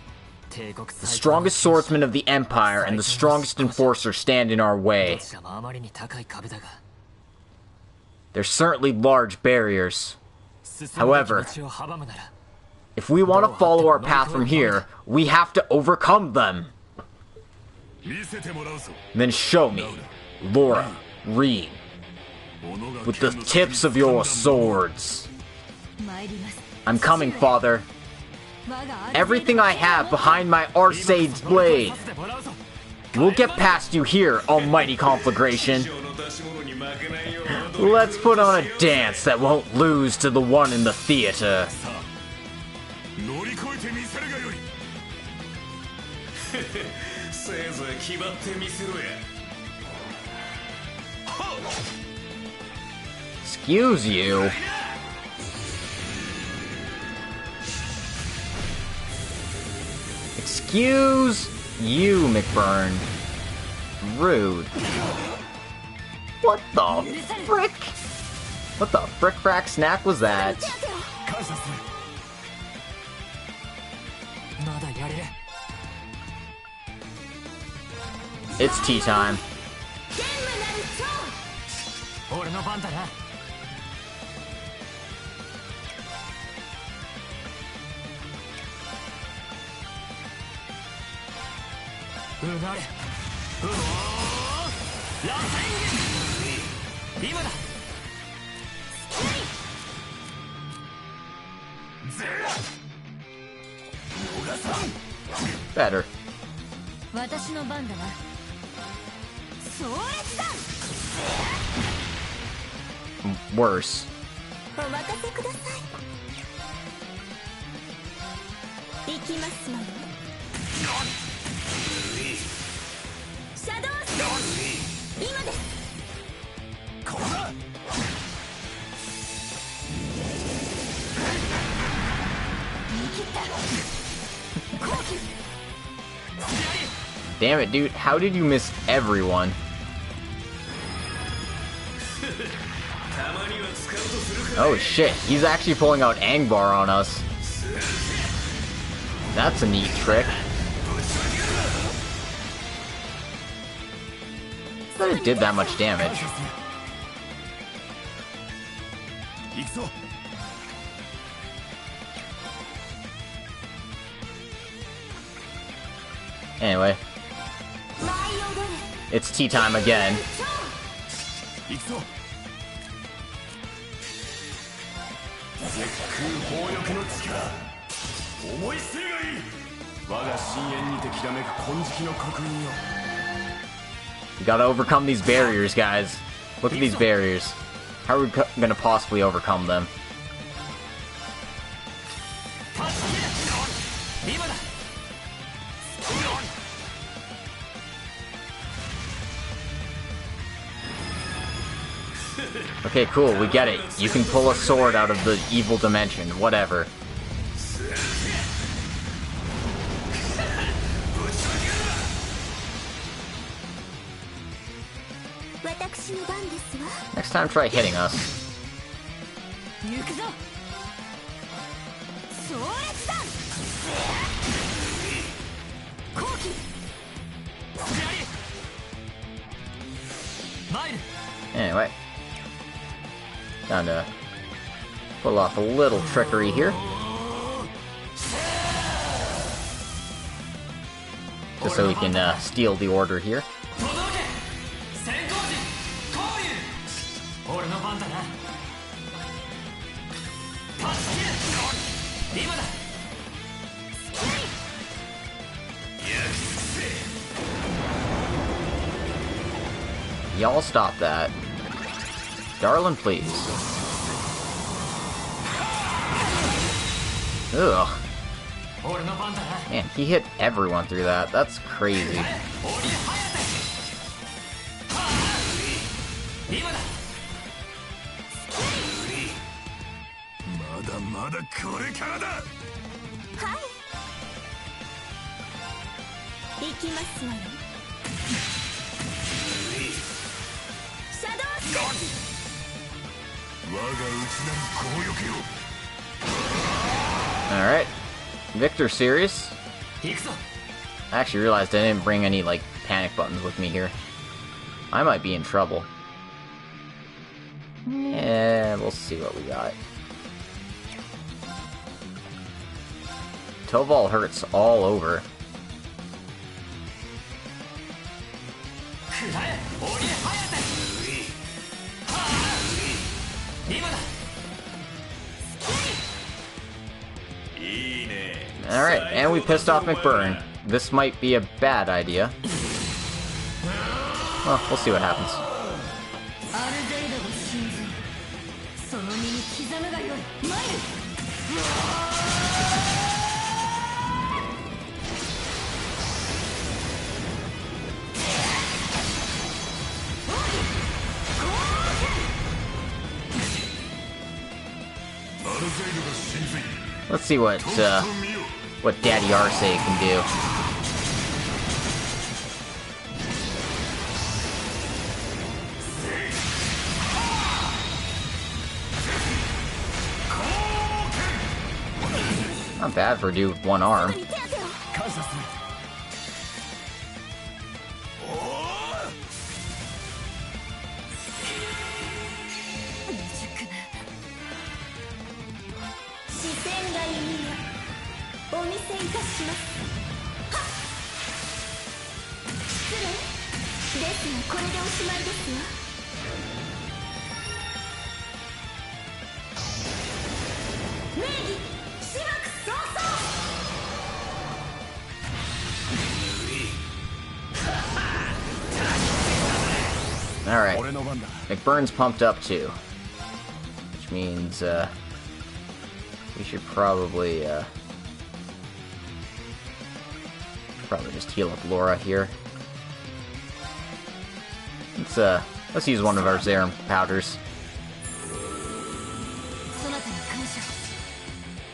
The strongest swordsman of the Empire and the strongest enforcer stand in our way. They're certainly large barriers. However, if we want to follow our path from here, we have to overcome them. Then show me, Laura, Reed, with the tips of your swords. I'm coming, Father. Everything I have behind my Arcade's blade. We'll get past you here, almighty conflagration. Let's put on a dance that won't lose to the one in the theater. Excuse you. Excuse you, McBurn. Rude. What the frick? What the frick-frack snack was that? It's tea time. Better. Worse. Damn it, dude. How did you miss everyone? Oh shit, he's actually pulling out Angbar on us. That's a neat trick. I thought it did that much damage. Anyway. It's tea time again. We gotta overcome these barriers, guys. Look at these barriers. How are we gonna possibly overcome them? Okay, cool, we get it. You can pull a sword out of the evil dimension, whatever. Next time, try hitting us. Anyway. Time to pull off a little trickery here. Just so we can steal the order here. Y'all stop that. Darling, please. Ugh. Man, he hit everyone through that. That's crazy. Alright. Victor, serious? I actually realized I didn't bring any, like, panic buttons with me here. I might be in trouble. Yeah, we'll see what we got. Toval hurts all over. Alright, and we pissed off McBurn. This might be a bad idea. Well, we'll see what happens. Let's see what Daddy Arce can do. Not bad for a dude with one arm. Alright, McBurn's pumped up too. Which means, we should probably just heal up Laura here. Let's use one of our Zerum powders.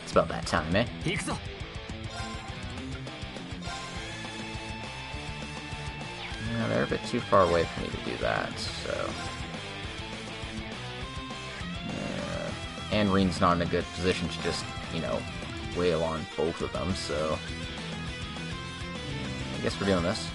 It's about that time, eh? Yeah, they're a bit too far away for me to do that, so... and Reen's not in a good position to just, you know, wail on both of them, so... I guess we're doing this.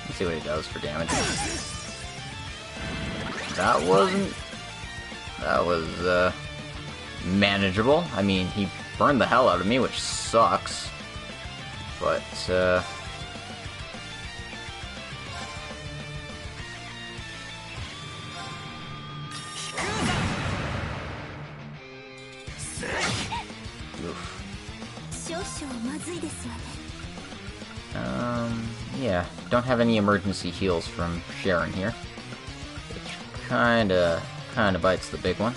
Let's see what he does for damage. That was manageable. I mean, he burned the hell out of me, which sucks. But yeah, don't have any emergency heals from Sharon here, which kinda bites the big one.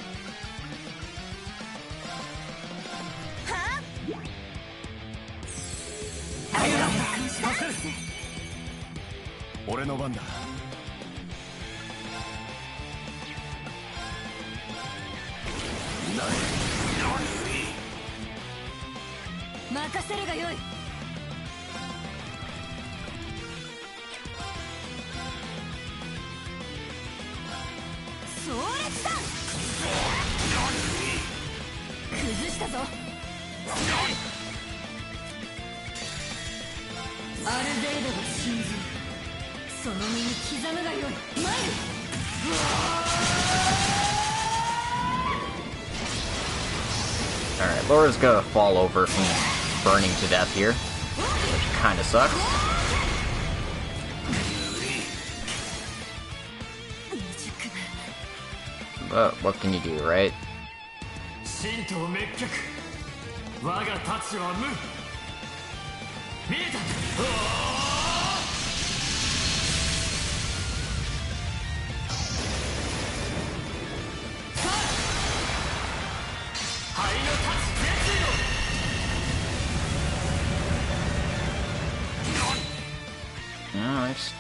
Alright, Laura's gonna fall over from burning to death here, which kinda sucks. But what can you do, right?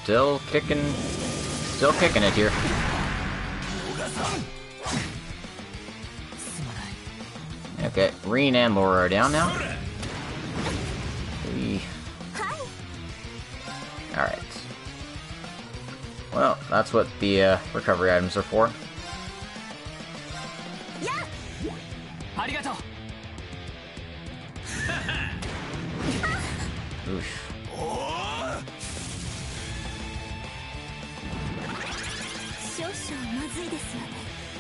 Still kicking it here. Okay, Reen and Laura are down now. Alright. Well, that's what the recovery items are for. Oof.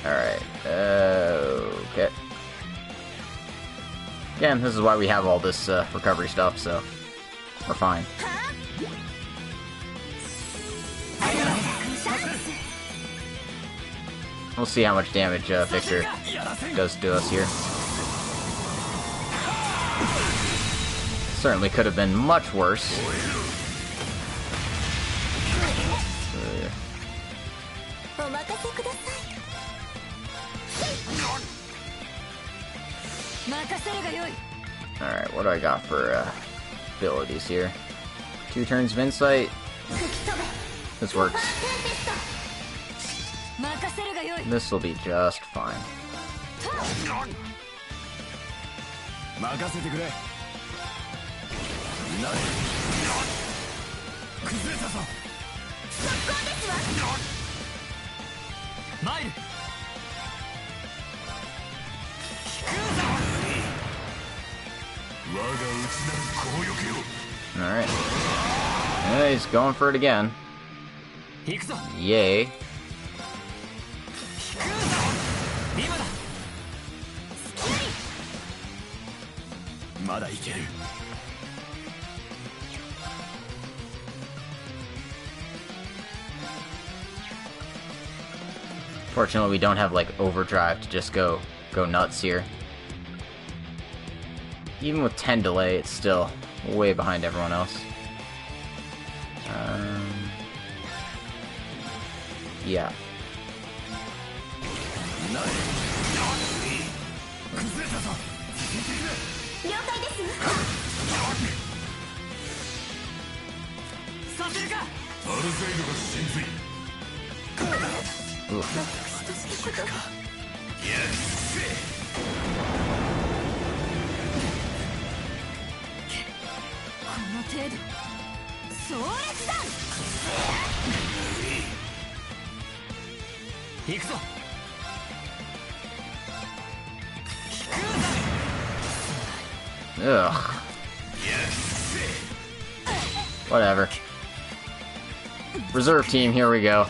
Alright, okay. Again, this is why we have all this recovery stuff, so we're fine. We'll see how much damage Victor does to us here. Certainly could have been much worse. Alright, what do I got for abilities here? 2 turns of insight. This works. This will be just fine. Alright. Yeah, he's going for it again. Yay. Fortunately, we don't have like overdrive to just go nuts here. Even with 10 delay, it's still way behind everyone else. Yeah. Oof. Ugh. Whatever. Reserve team, here we go.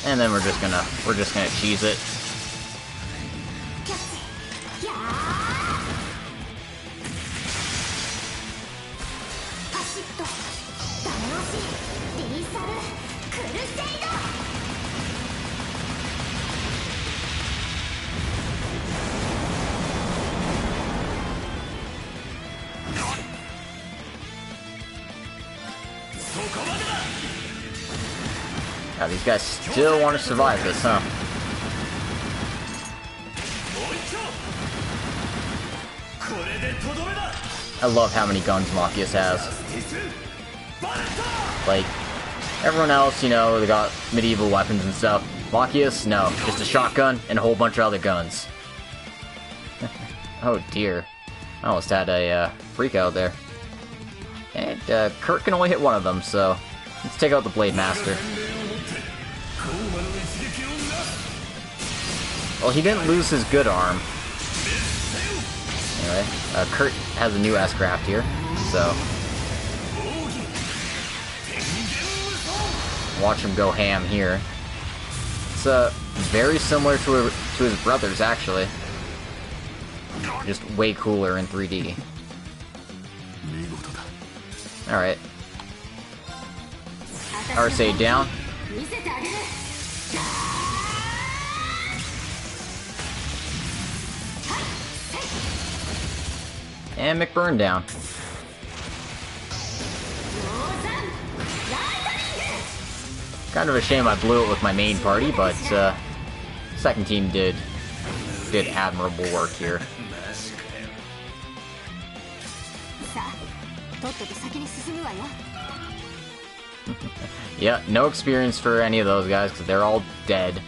And then we're just gonna cheese it. God, these guys still want to survive this, huh? I love how many guns Machias has. Like, everyone else, you know, they got medieval weapons and stuff. Machias, no. Just a shotgun and a whole bunch of other guns. Oh dear. I almost had a freak out there. And Kurt can only hit one of them, so let's take out the Blade Master. Well, he didn't lose his good arm. Anyway, Kurt has a new S-craft here, so watch him go ham here. It's very similar to his brothers, actually. Just way cooler in 3D. Alright. Arcade down. And McBurn down. Kind of a shame I blew it with my main party, but second team did admirable work here. Yeah, no experience for any of those guys because they're all dead.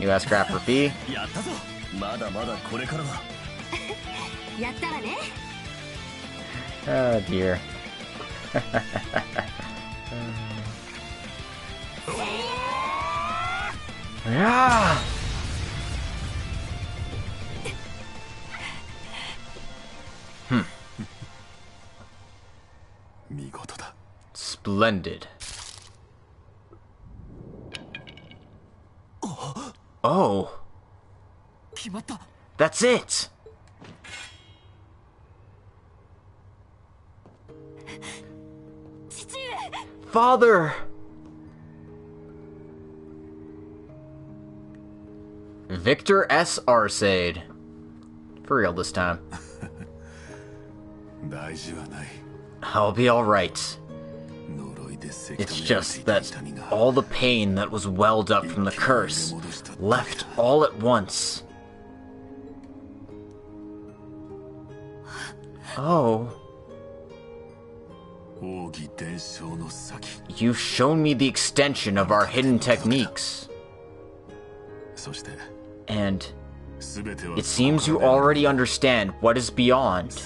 New S-craft for B. Oh dear. Yeah. Splendid. Oh. That's it. Father. Victor S. Arcade. For real this time. I'll be alright. It's just that all the pain that was welled up from the curse left all at once. Oh. You've shown me the extension of our hidden techniques. And it seems you already understand what is beyond.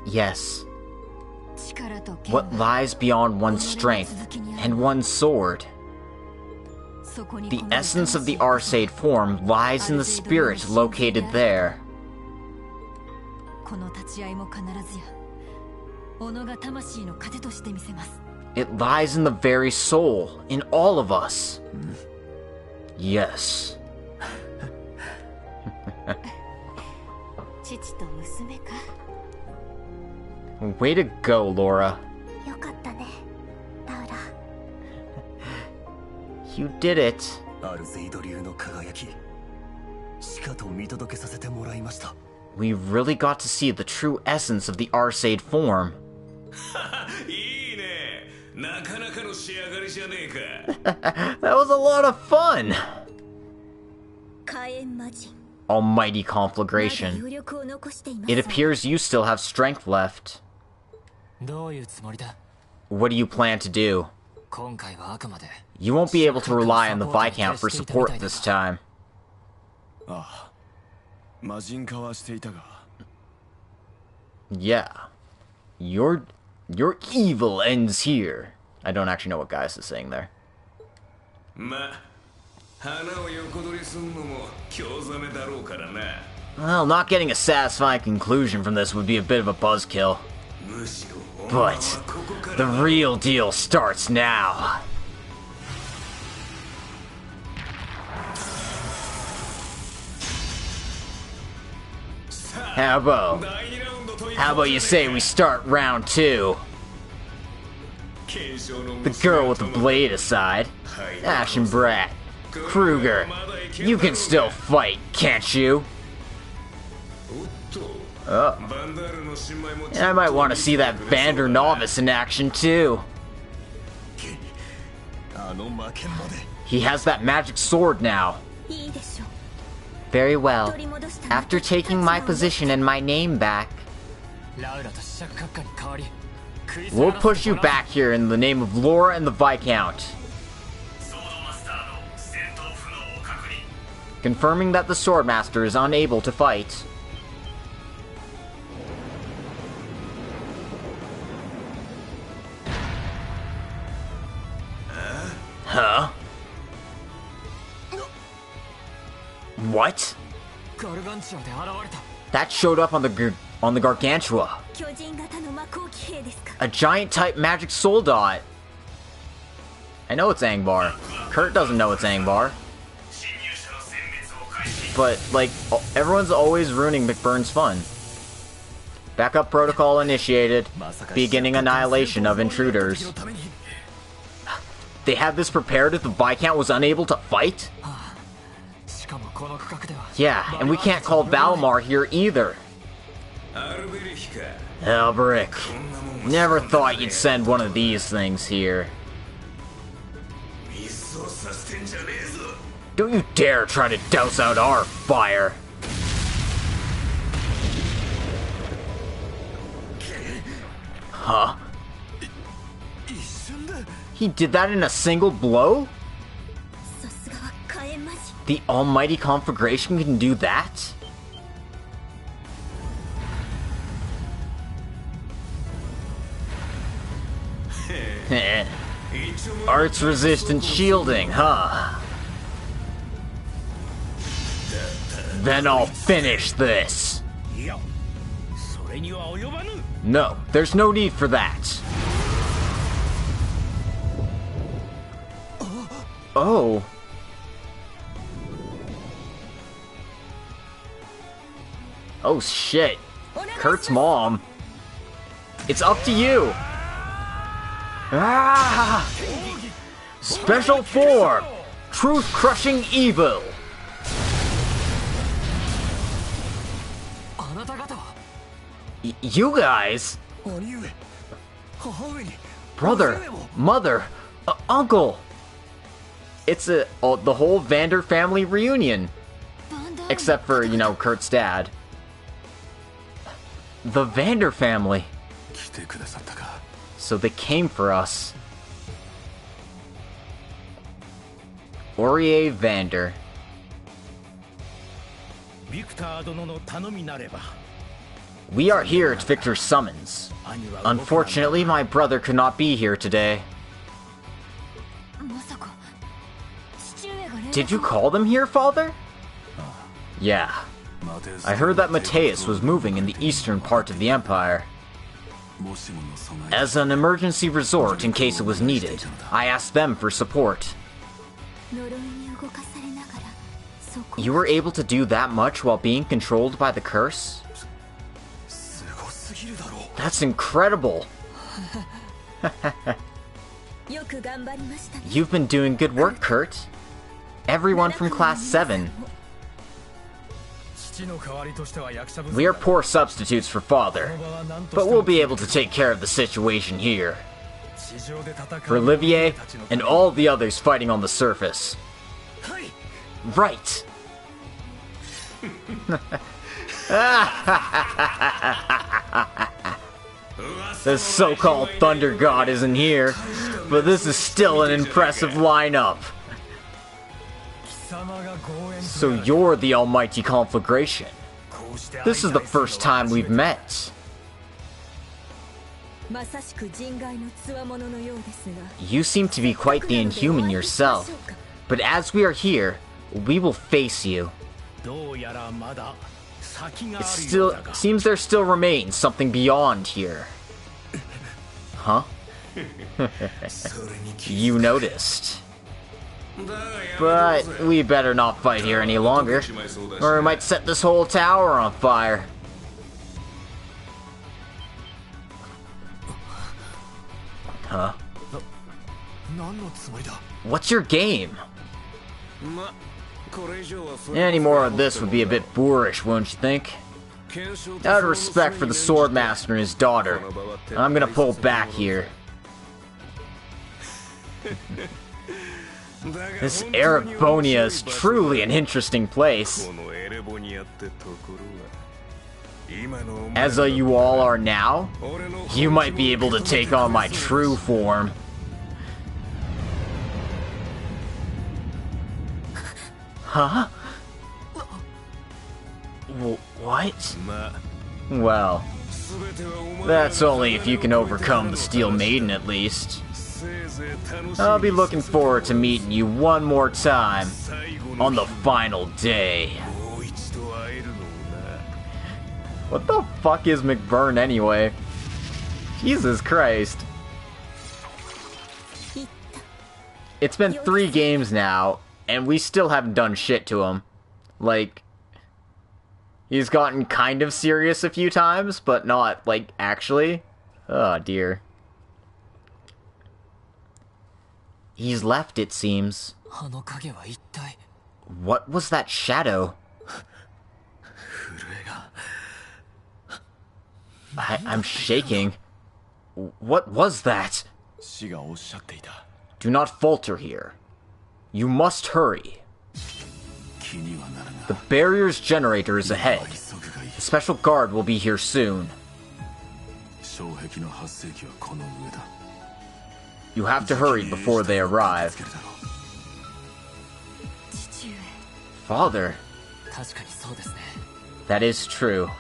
Yes. What lies beyond one's strength and one's sword. The essence of the Arcade form lies in the spirit located there. It lies in the very soul, in all of us. Yes. Way to go, Laura. You did it. We really got to see the true essence of the Arcade form. That was a lot of fun! Almighty conflagration. It appears you still have strength left. What do you plan to do? You won't be able to rely on the Viscount for support this time. Yeah. Your evil ends here. I don't actually know what Gaius is saying there. Well, not getting a satisfying conclusion from this would be a bit of a buzzkill. But the real deal starts now. How about you say we start round 2? The girl with the blade aside, Ashen Brat, Kruger, you can still fight, can't you? Oh. And I might want to see that Vander Novice in action too. He has that magic sword now. Very well. After taking my position and my name back, we'll push you back here in the name of Laura and the Viscount. Confirming that the Swordmaster is unable to fight. Huh? What? That showed up on the Gargantua. A giant-type magic soul dot. I know it's Angbar. Kurt doesn't know it's Angbar. But, like, everyone's always ruining McBurn's fun. Backup protocol initiated. Beginning annihilation of intruders. They had this prepared if the Viscount was unable to fight? Yeah, and we can't call Valimar here either. Alberic. Never thought you'd send one of these things here. Don't you dare try to douse out our fire. Huh? He did that in a single blow? The almighty conflagration can do that? Arts-resistant shielding, huh? Then I'll finish this. No, there's no need for that. Oh. Oh shit. Kurt's mom. It's up to you. Ah! Special form. Truth-crushing evil. You guys? Brother, mother, uncle. It's the whole Vander family reunion. Except for, you know, Kurt's dad. The Vander family. So they came for us. Aurier Vander. We are here at Victor's summons. Unfortunately, my brother could not be here today. Did you call them here, Father? Yeah. I heard that Mateus was moving in the eastern part of the Empire. As an emergency resort in case it was needed, I asked them for support. You were able to do that much while being controlled by the curse? That's incredible! You've been doing good work, Kurt. Everyone from Class VII. We are poor substitutes for Father, but we'll be able to take care of the situation here. For Olivier, and all the others fighting on the surface. Right! The so-called Thunder God isn't here, but this is still an impressive lineup. So you're the almighty conflagration. This is the first time we've met. You seem to be quite the inhuman yourself, but as we are here, we will face you. It still seems there still remains something beyond here. Huh? You noticed. But we better not fight here any longer, or we might set this whole tower on fire. Huh? What's your game? Any more of this would be a bit boorish, won't you think? Out of respect for the Swordmaster and his daughter, I'm gonna pull back here. This Erebonia is truly an interesting place. As you all are now, you might be able to take on my true form. Huh? What? Well, that's only if you can overcome the Steel Maiden at least. I'll be looking forward to meeting you one more time on the final day. What the fuck is McBurn anyway? Jesus Christ. It's been 3 games now, and we still haven't done shit to him. Like, he's gotten kind of serious a few times, but not, like, actually. Oh, dear. He's left, it seems. What was that shadow? I'm shaking. What was that? Do not falter here. You must hurry. The barrier's generator is ahead. The special guard will be here soon. You have to hurry before they arrive. Father. That is true.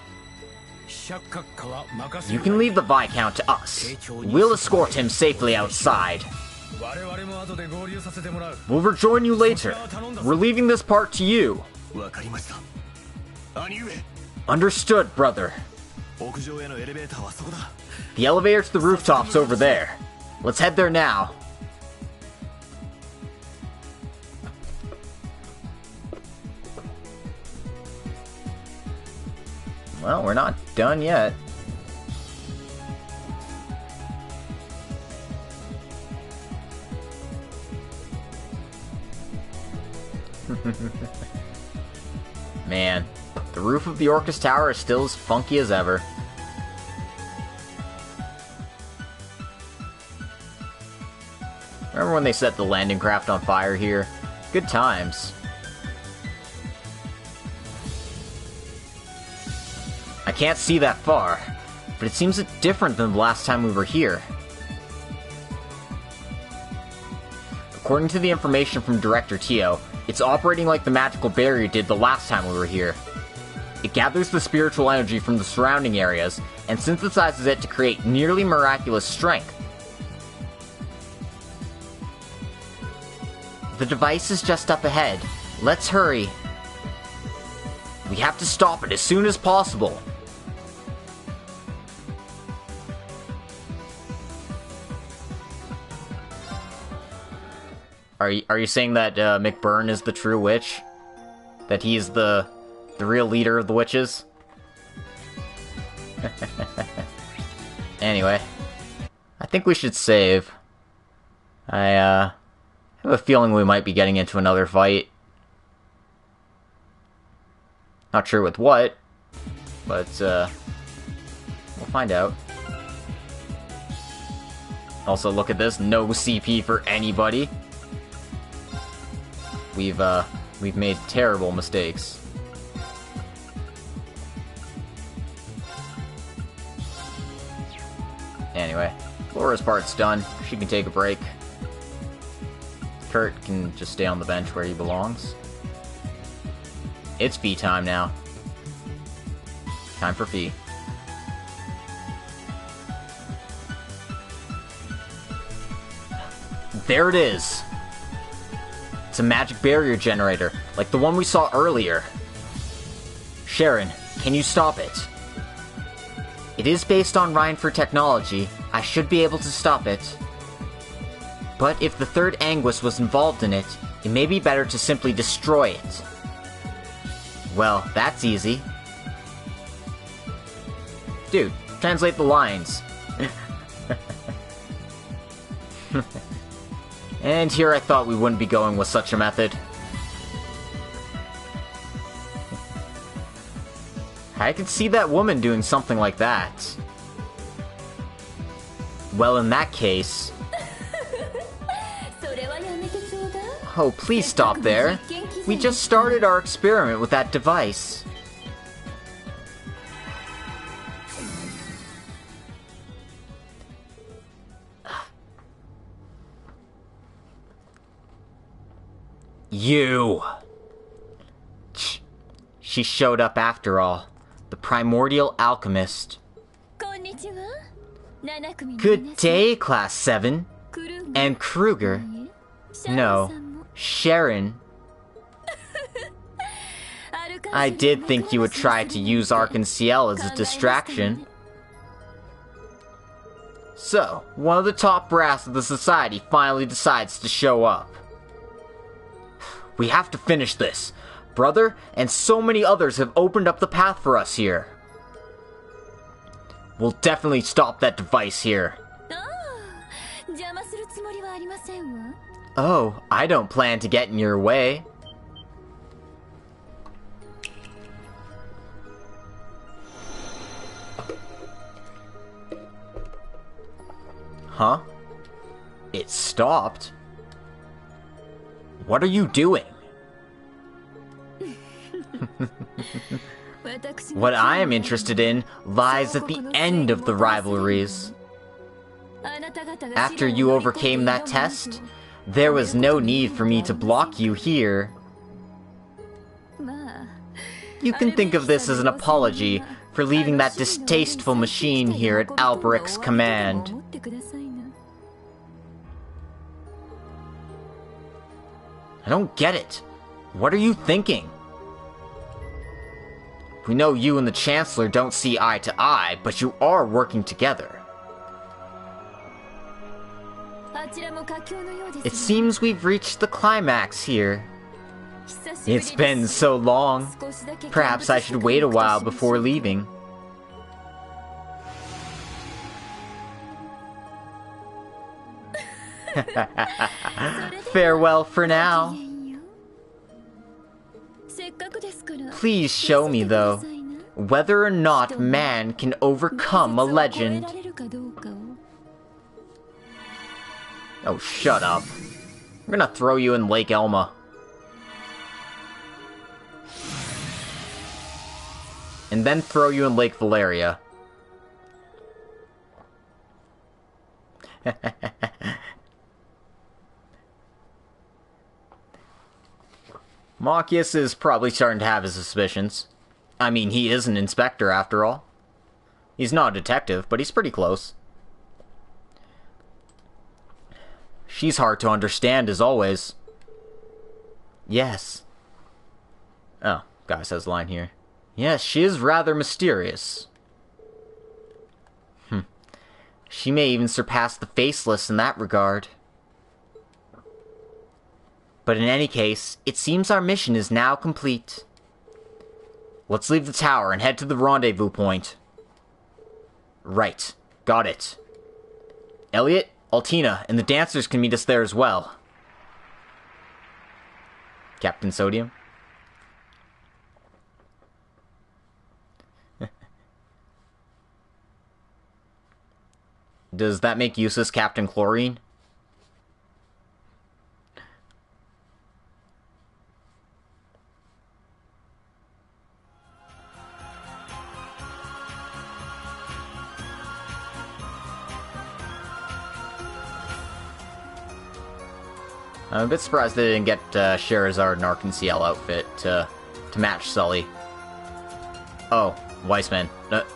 You can leave the Viscount to us. We'll escort him safely outside. We'll rejoin you later. We're leaving this part to you. Understood, brother. The elevator to the rooftop's over there. Let's head there now. Well, we're not done yet. Man, the roof of the Orcus Tower is still as funky as ever. Remember when they set the landing craft on fire here? Good times. I can't see that far, but it seems different than the last time we were here. According to the information from Director Tio, it's operating like the magical barrier did the last time we were here. It gathers the spiritual energy from the surrounding areas and synthesizes it to create nearly miraculous strength. The device is just up ahead. Let's hurry. We have to stop it as soon as possible. Are you saying that McBurn is the true witch? That he's the real leader of the witches? Anyway, I think we should save. I have a feeling we might be getting into another fight. Not sure with what, but we'll find out. Also, look at this, no CP for anybody. We've made terrible mistakes. Anyway, Laura's part's done. She can take a break. Kurt can just stay on the bench where he belongs. It's fee time now. Time for fee. There it is! It's a magic barrier generator, like the one we saw earlier. Sharon, can you stop it? It is based on Rhineford technology. I should be able to stop it. But if the third Anguis was involved in it, it may be better to simply destroy it. Well, that's easy. Dude, translate the lines. And here I thought we wouldn't be going with such a method. I could see that woman doing something like that. Well, in that case... Oh, please stop there. We just started our experiment with that device. You! She showed up after all. The primordial alchemist. Good day, Class VII. And Kruger. No, Sharon. I did think you would try to use Arc and Ciel as a distraction. So, one of the top brass of the society finally decides to show up. We have to finish this. Brother and so many others have opened up the path for us here. We'll definitely stop that device here. Oh, I don't plan to get in your way. Huh? It stopped? What are you doing? What I am interested in lies at the end of the rivalries. After you overcame that test, there was no need for me to block you here. You can think of this as an apology for leaving that distasteful machine here at Alberic's command. I don't get it. What are you thinking? We know you and the Chancellor don't see eye to eye, but you are working together. It seems we've reached the climax here. It's been so long. Perhaps I should wait a while before leaving. Farewell for now. Please show me, though, whether or not man can overcome a legend. Oh, shut up. I'm gonna throw you in Lake Elma. And then throw you in Lake Valeria. Machias is probably starting to have his suspicions. I mean, he is an inspector after all. He's not a detective, but he's pretty close. She's hard to understand as always. Yes. Oh, guy says a line here. Yes, she is rather mysterious. She may even surpass the Faceless in that regard. But in any case, it seems our mission is now complete. Let's leave the tower and head to the rendezvous point. Right. Got it. Elliot, Altina, and the dancers can meet us there as well. Captain Sodium? Does that make Eustace Captain Chlorine? I'm a bit surprised they didn't get Sherazard and Arc-en-Ciel outfit to match Sully. Oh, Weissman.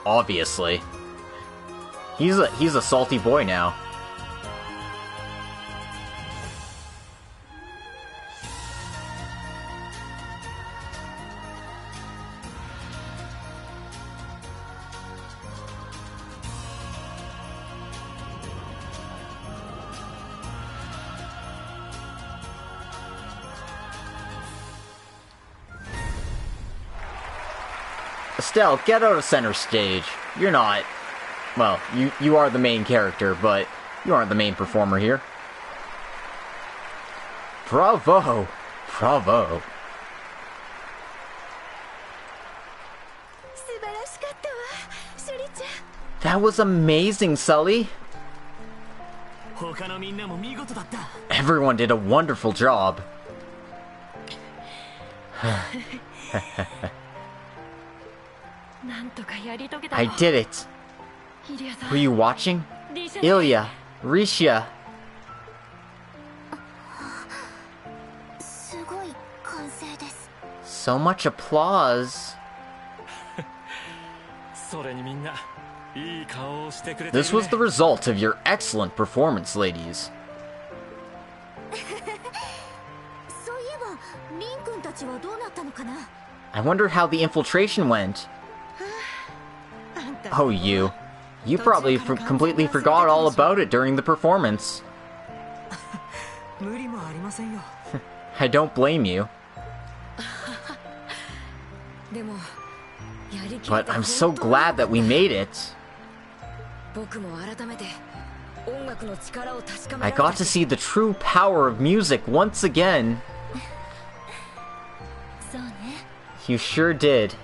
Obviously. He's a salty boy now. Estelle, get out of center stage. You're not... Well, you are the main character, but you aren't the main performer here. Bravo! Bravo. That was amazing, Sully. Everyone did a wonderful job. I did it. Were you watching? Ilya, Risha. So much applause. This was the result of your excellent performance, ladies. I wonder how the infiltration went. Oh, you. You probably completely forgot all about it during the performance. I don't blame you. But I'm so glad that we made it. I got to see the true power of music once again. You sure did.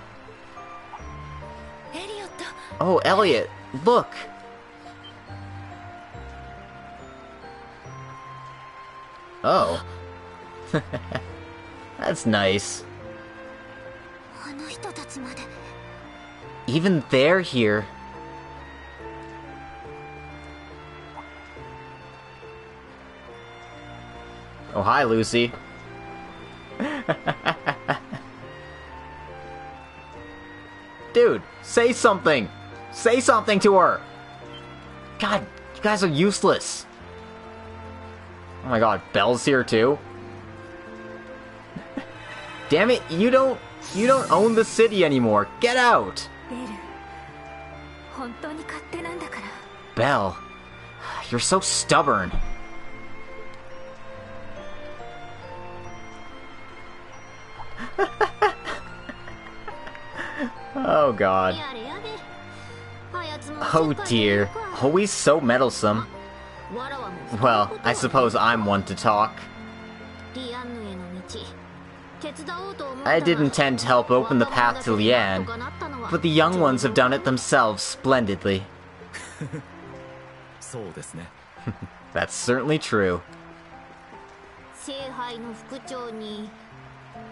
Oh, Elliot, look! Oh. That's nice. Even they're here. Oh, hi, Lucy. Dude, say something! Say something to her! God, you guys are useless. Oh my god, Belle's here too? Damn it, you don't own the city anymore. Get out! Belle, you're so stubborn. Oh god. Oh dear, always so meddlesome. Well, I suppose I'm one to talk. I did intend to help open the path to Lian, but the young ones have done it themselves splendidly. That's certainly true.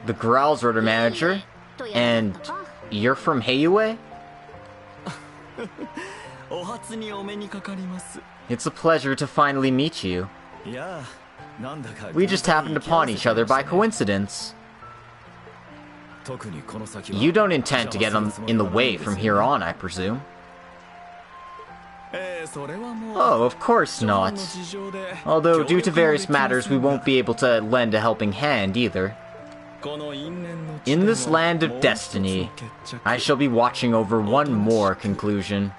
The Growls are the manager, and you're from Heiyue? It's a pleasure to finally meet you. We just happened upon each other by coincidence. You don't intend to get in the way from here on, I presume? Oh, of course not. Although, due to various matters, we won't be able to lend a helping hand, either. In this land of destiny, I shall be watching over one more conclusion.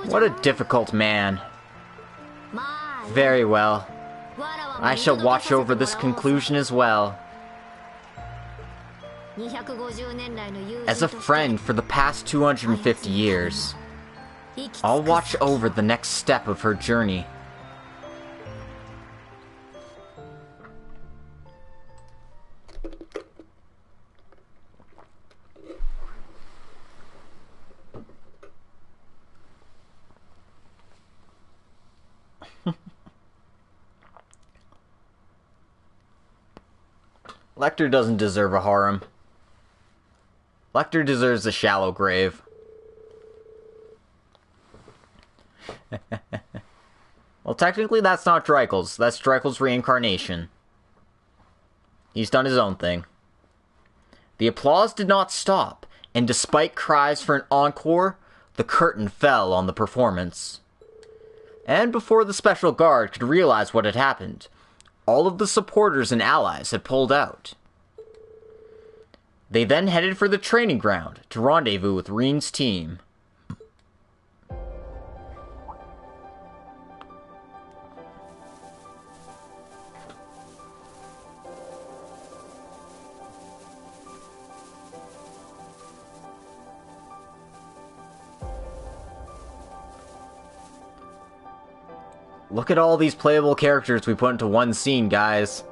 What a difficult man. Very well. I shall watch over this conclusion as well. As a friend for the past 250 years, I'll watch over the next step of her journey. Lecter doesn't deserve a harem. Lecter deserves a shallow grave. Well, technically that's not Dreikel's. That's Dreikel's reincarnation. He's done his own thing. The applause did not stop, and despite cries for an encore, the curtain fell on the performance. And before the special guard could realize what had happened, all of the supporters and allies had pulled out. They then headed for the training ground to rendezvous with Reen's team. Look at all these playable characters we put into one scene, guys.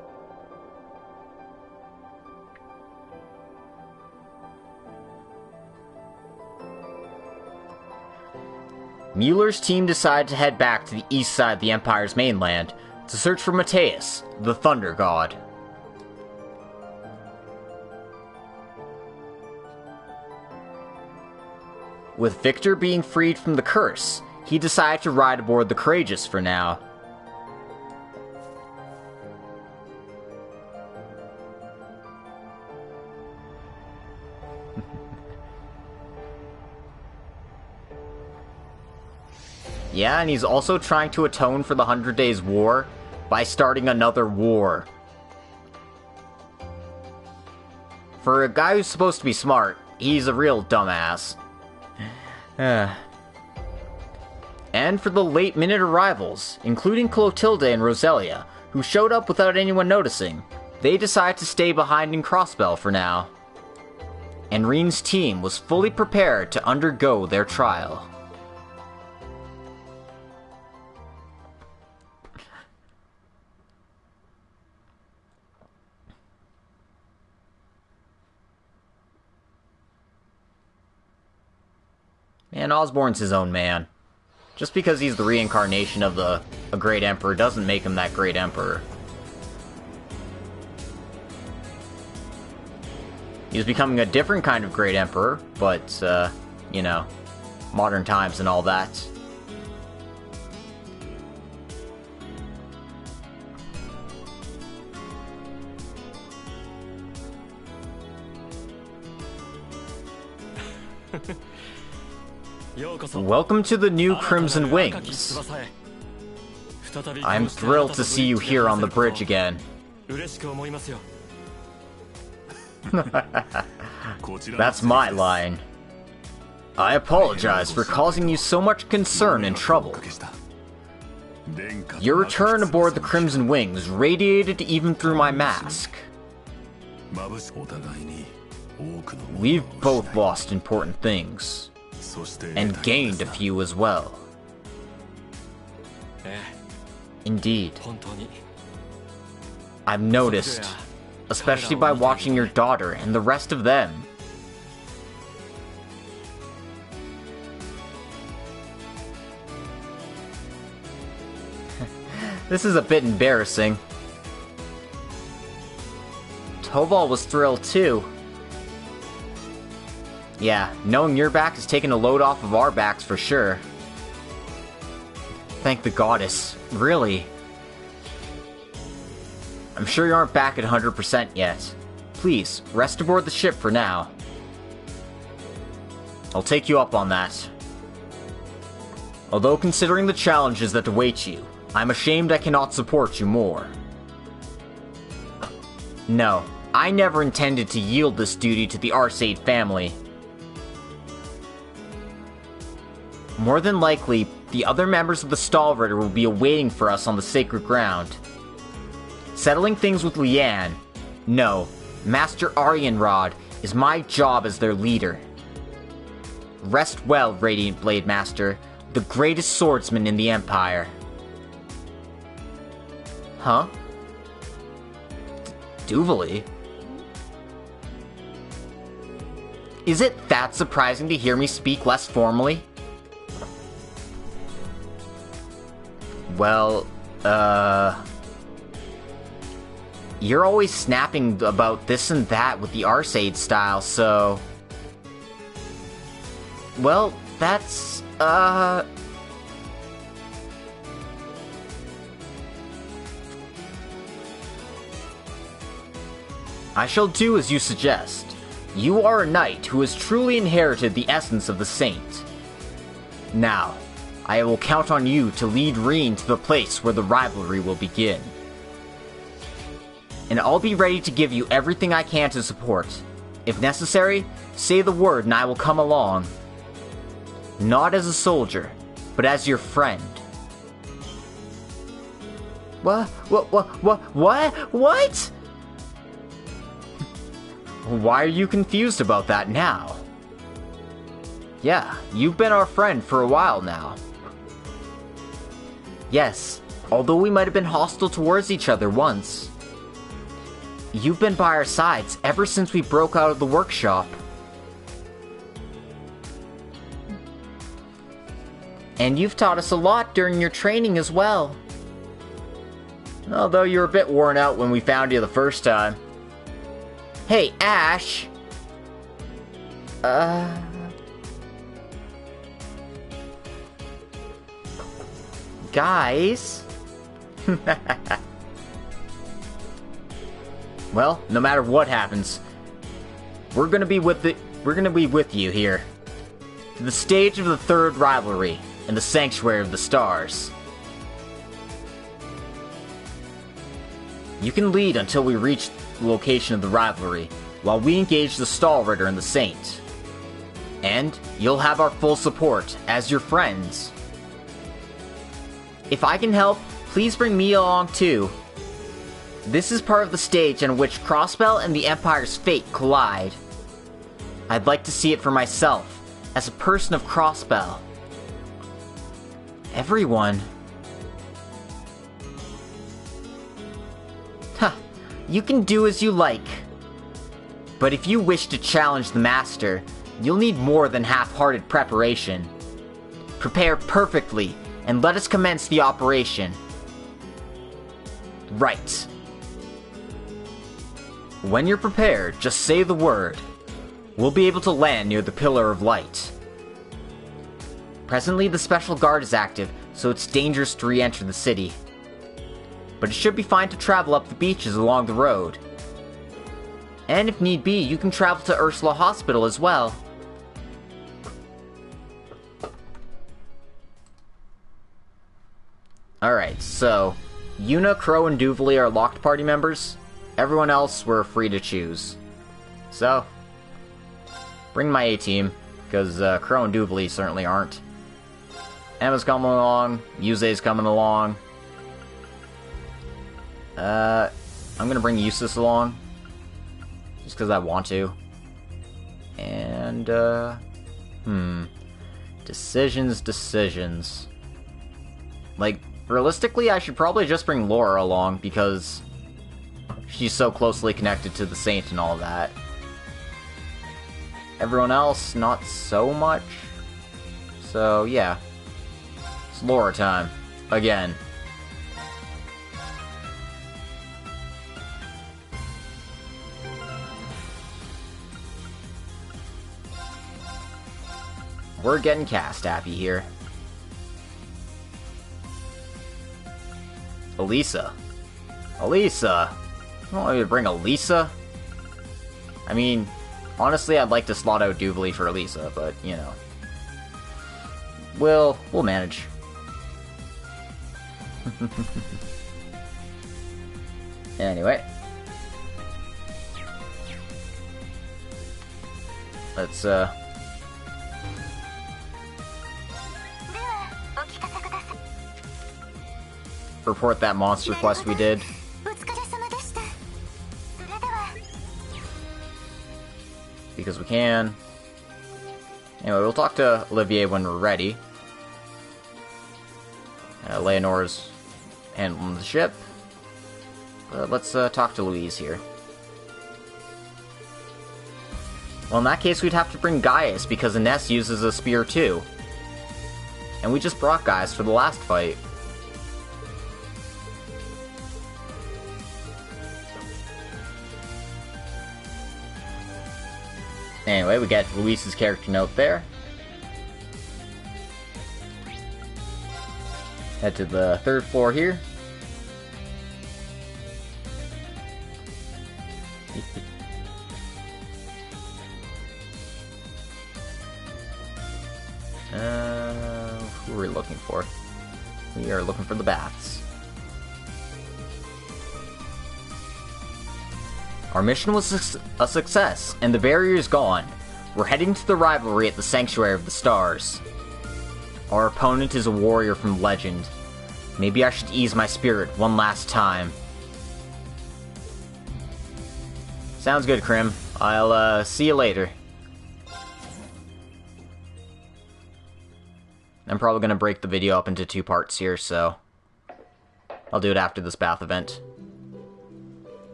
Mueller's team decided to head back to the east side of the Empire's mainland to search for Mateus, the Thunder God. With Victor being freed from the curse, he decided to ride aboard the Courageous for now. Yeah, and he's also trying to atone for the 100 Days War by starting another war. For a guy who's supposed to be smart, he's a real dumbass. And for the late-minute arrivals, including Clotilde and Roselia, who showed up without anyone noticing, they decided to stay behind in Crossbell for now. And Reen's team was fully prepared to undergo their trial. Man, Osborne's his own man. Just because he's the reincarnation of a great emperor doesn't make him that great emperor. He was becoming a different kind of great emperor, but, you know, modern times and all that. Welcome to the new Crimson Wings. I'm thrilled to see you here on the bridge again. That's my line. I apologize for causing you so much concern and trouble. Your return aboard the Crimson Wings radiated even through my mask. We've both lost important things. And gained a few as well. Indeed. I've noticed, especially by watching your daughter and the rest of them. This is a bit embarrassing. Toval was thrilled too. Yeah, knowing your back is taking a load off of our backs for sure. Thank the goddess. Really. I'm sure you aren't back at 100% yet. Please, rest aboard the ship for now. I'll take you up on that. Although considering the challenges that await you, I'm ashamed I cannot support you more. No, I never intended to yield this duty to the Arcade family. More than likely, the other members of the Stahlritter will be awaiting for us on the sacred ground. Settling things with Leanne. No, Master Arianrod is my job as their leader. Rest well, Radiant Blade Master, the greatest swordsman in the Empire. Huh? Duvali? Is it that surprising to hear me speak less formally? Well, you're always snapping about this and that with the Arcade style, so... Well, that's, I shall do as you suggest. You are a knight who has truly inherited the essence of the saint. Now, I will count on you to lead Reen to the place where the rivalry will begin. And I'll be ready to give you everything I can to support. If necessary, say the word and I will come along. Not as a soldier, but as your friend. What? Why are you confused about that now? Yeah, you've been our friend for a while now. Yes, although we might have been hostile towards each other once. You've been by our sides ever since we broke out of the workshop. And you've taught us a lot during your training as well. Although you were a bit worn out when we found you the first time. Hey, Ash! Guys? Well, no matter what happens, we're gonna be with you here. To the stage of the third rivalry, in the Sanctuary of the Stars. You can lead until we reach the location of the rivalry, while we engage the Stahlritter and the Saint. And you'll have our full support, as your friends. If I can help, please bring me along too. This is part of the stage on which Crossbell and the Empire's fate collide. I'd like to see it for myself, as a person of Crossbell. Everyone. Huh, you can do as you like. But if you wish to challenge the Master, you'll need more than half-hearted preparation. Prepare perfectly, and let us commence the operation. Right. When you're prepared, just say the word. We'll be able to land near the Pillar of Light. Presently, the Special Guard is active, so it's dangerous to re-enter the city. But it should be fine to travel up the beaches along the road. And if need be, you can travel to Ursula Hospital as well. Alright, so Yuna, Crow, and Duvali are locked party members. Everyone else we're free to choose. So, bring my A-team, because Crow and Duvali certainly aren't. Emma's coming along, Yuze's coming along. I'm gonna bring Eustace along. Just because I want to. And, Decisions. Like, realistically, I should probably just bring Laura along, because she's so closely connected to the Saint and all of that. Everyone else, not so much. So, yeah. It's Laura time. Again. We're getting cast happy here. Elisa. Elisa! You don't want me to bring Elisa? I mean, honestly, I'd like to slot out Duvali for Elisa, but, you know. We'll manage. Anyway. Let's, report that monster quest we did. Because we can. Anyway, we'll talk to Olivier when we're ready. Leonore's handling the ship. Let's talk to Louise here. Well, in that case, we'd have to bring Gaius, because Ines uses a spear too. And we just brought Gaius for the last fight. Anyway, we get Luis's character note there. Head to the 3rd floor here. Who are we looking for? We are looking for the baths. Our mission was a success, and the barrier is gone. We're heading to the rivalry at the Sanctuary of the Stars. Our opponent is a warrior from legend. Maybe I should ease my spirit one last time. Sounds good, Krim. I'll, see you later. I'm probably gonna break the video up into 2 parts here, so I'll do it after this bath event.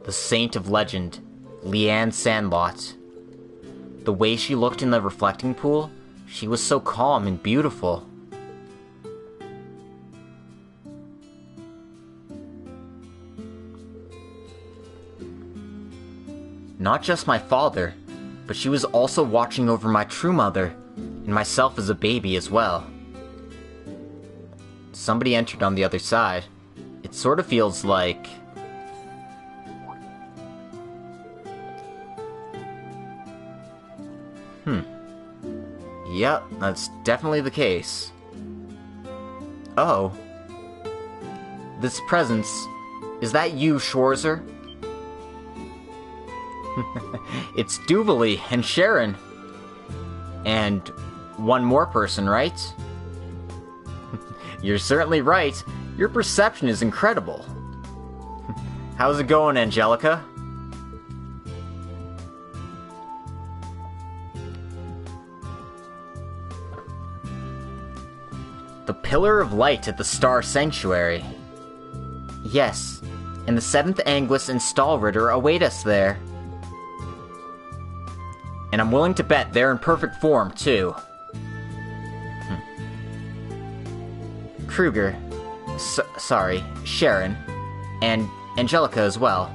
The Saint of Legend, Leanne Sandlot. The way she looked in the reflecting pool, she was so calm and beautiful. Not just my father, but she was also watching over my true mother, and myself as a baby as well. Somebody entered on the other side. It sort of feels like... Yep, that's definitely the case. Oh. This presence... Is that you, Schwarzer? It's Duvalie and Sharon. And one more person, right? You're certainly right. Your perception is incredible. How's it going, Angelica? The Pillar of Light at the Star Sanctuary. Yes, and the 7th Anguis and Stahlritter await us there. And I'm willing to bet they're in perfect form, too. Kruger, sorry, Sharon, and Angelica as well.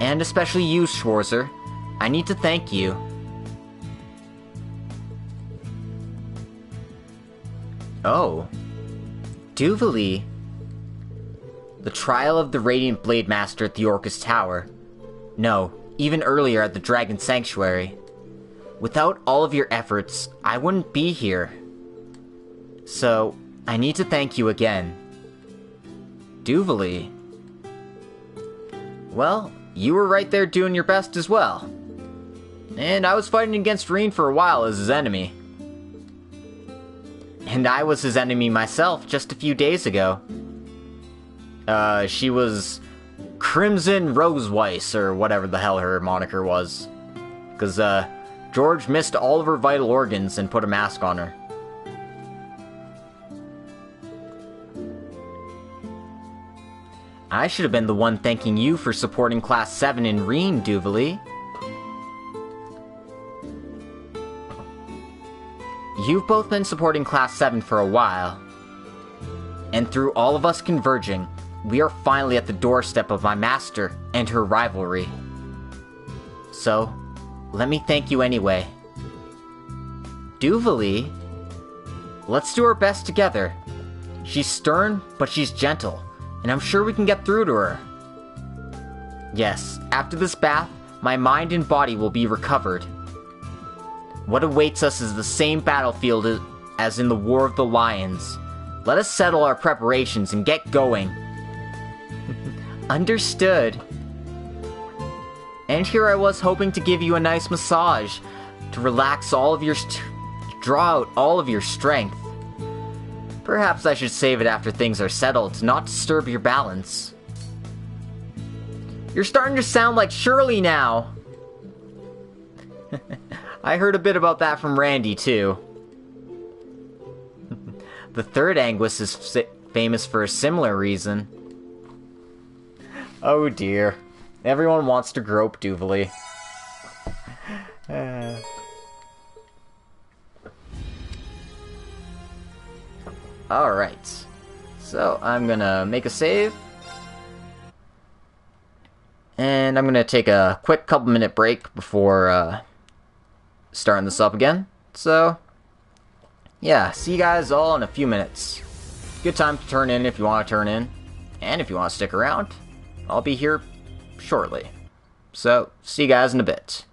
And especially you, Schwarzer. I need to thank you. Oh. Duvalie. The trial of the Radiant Blade Master at the Orcus Tower. No, even earlier at the Dragon Sanctuary. Without all of your efforts, I wouldn't be here. So, I need to thank you again. Duvalie. Well, you were right there doing your best as well. And I was fighting against Reen for a while as his enemy. And I was his enemy myself just a few days ago. She was Crimson Roseweiss, or whatever the hell her moniker was. Because, George missed all of her vital organs and put a mask on her. I should have been the one thanking you for supporting Class 7 in Reen, Duvalie. You've both been supporting Class 7 for a while. And through all of us converging, we are finally at the doorstep of my master and her rivalry. So, let me thank you anyway. Duvalie? Let's do our best together. She's stern, but she's gentle, and I'm sure we can get through to her. Yes, after this bath, my mind and body will be recovered. What awaits us is the same battlefield as in the War of the Lions. Let us settle our preparations and get going. Understood. And here I was hoping to give you a nice massage, to relax all of your draw out all of your strength. Perhaps I should save it after things are settled, to not disturb your balance. You're starting to sound like Shirley now. I heard a bit about that from Randy, too. The third Anguis is famous for a similar reason. Oh dear. Everyone wants to grope Duvalie. Alright. So, I'm gonna make a save. And I'm gonna take a quick couple-minute break before starting this up again. So, yeah, see you guys all in a few minutes. Good time to turn in if you want to turn in. And if you want to stick around, I'll be here shortly. So, see you guys in a bit.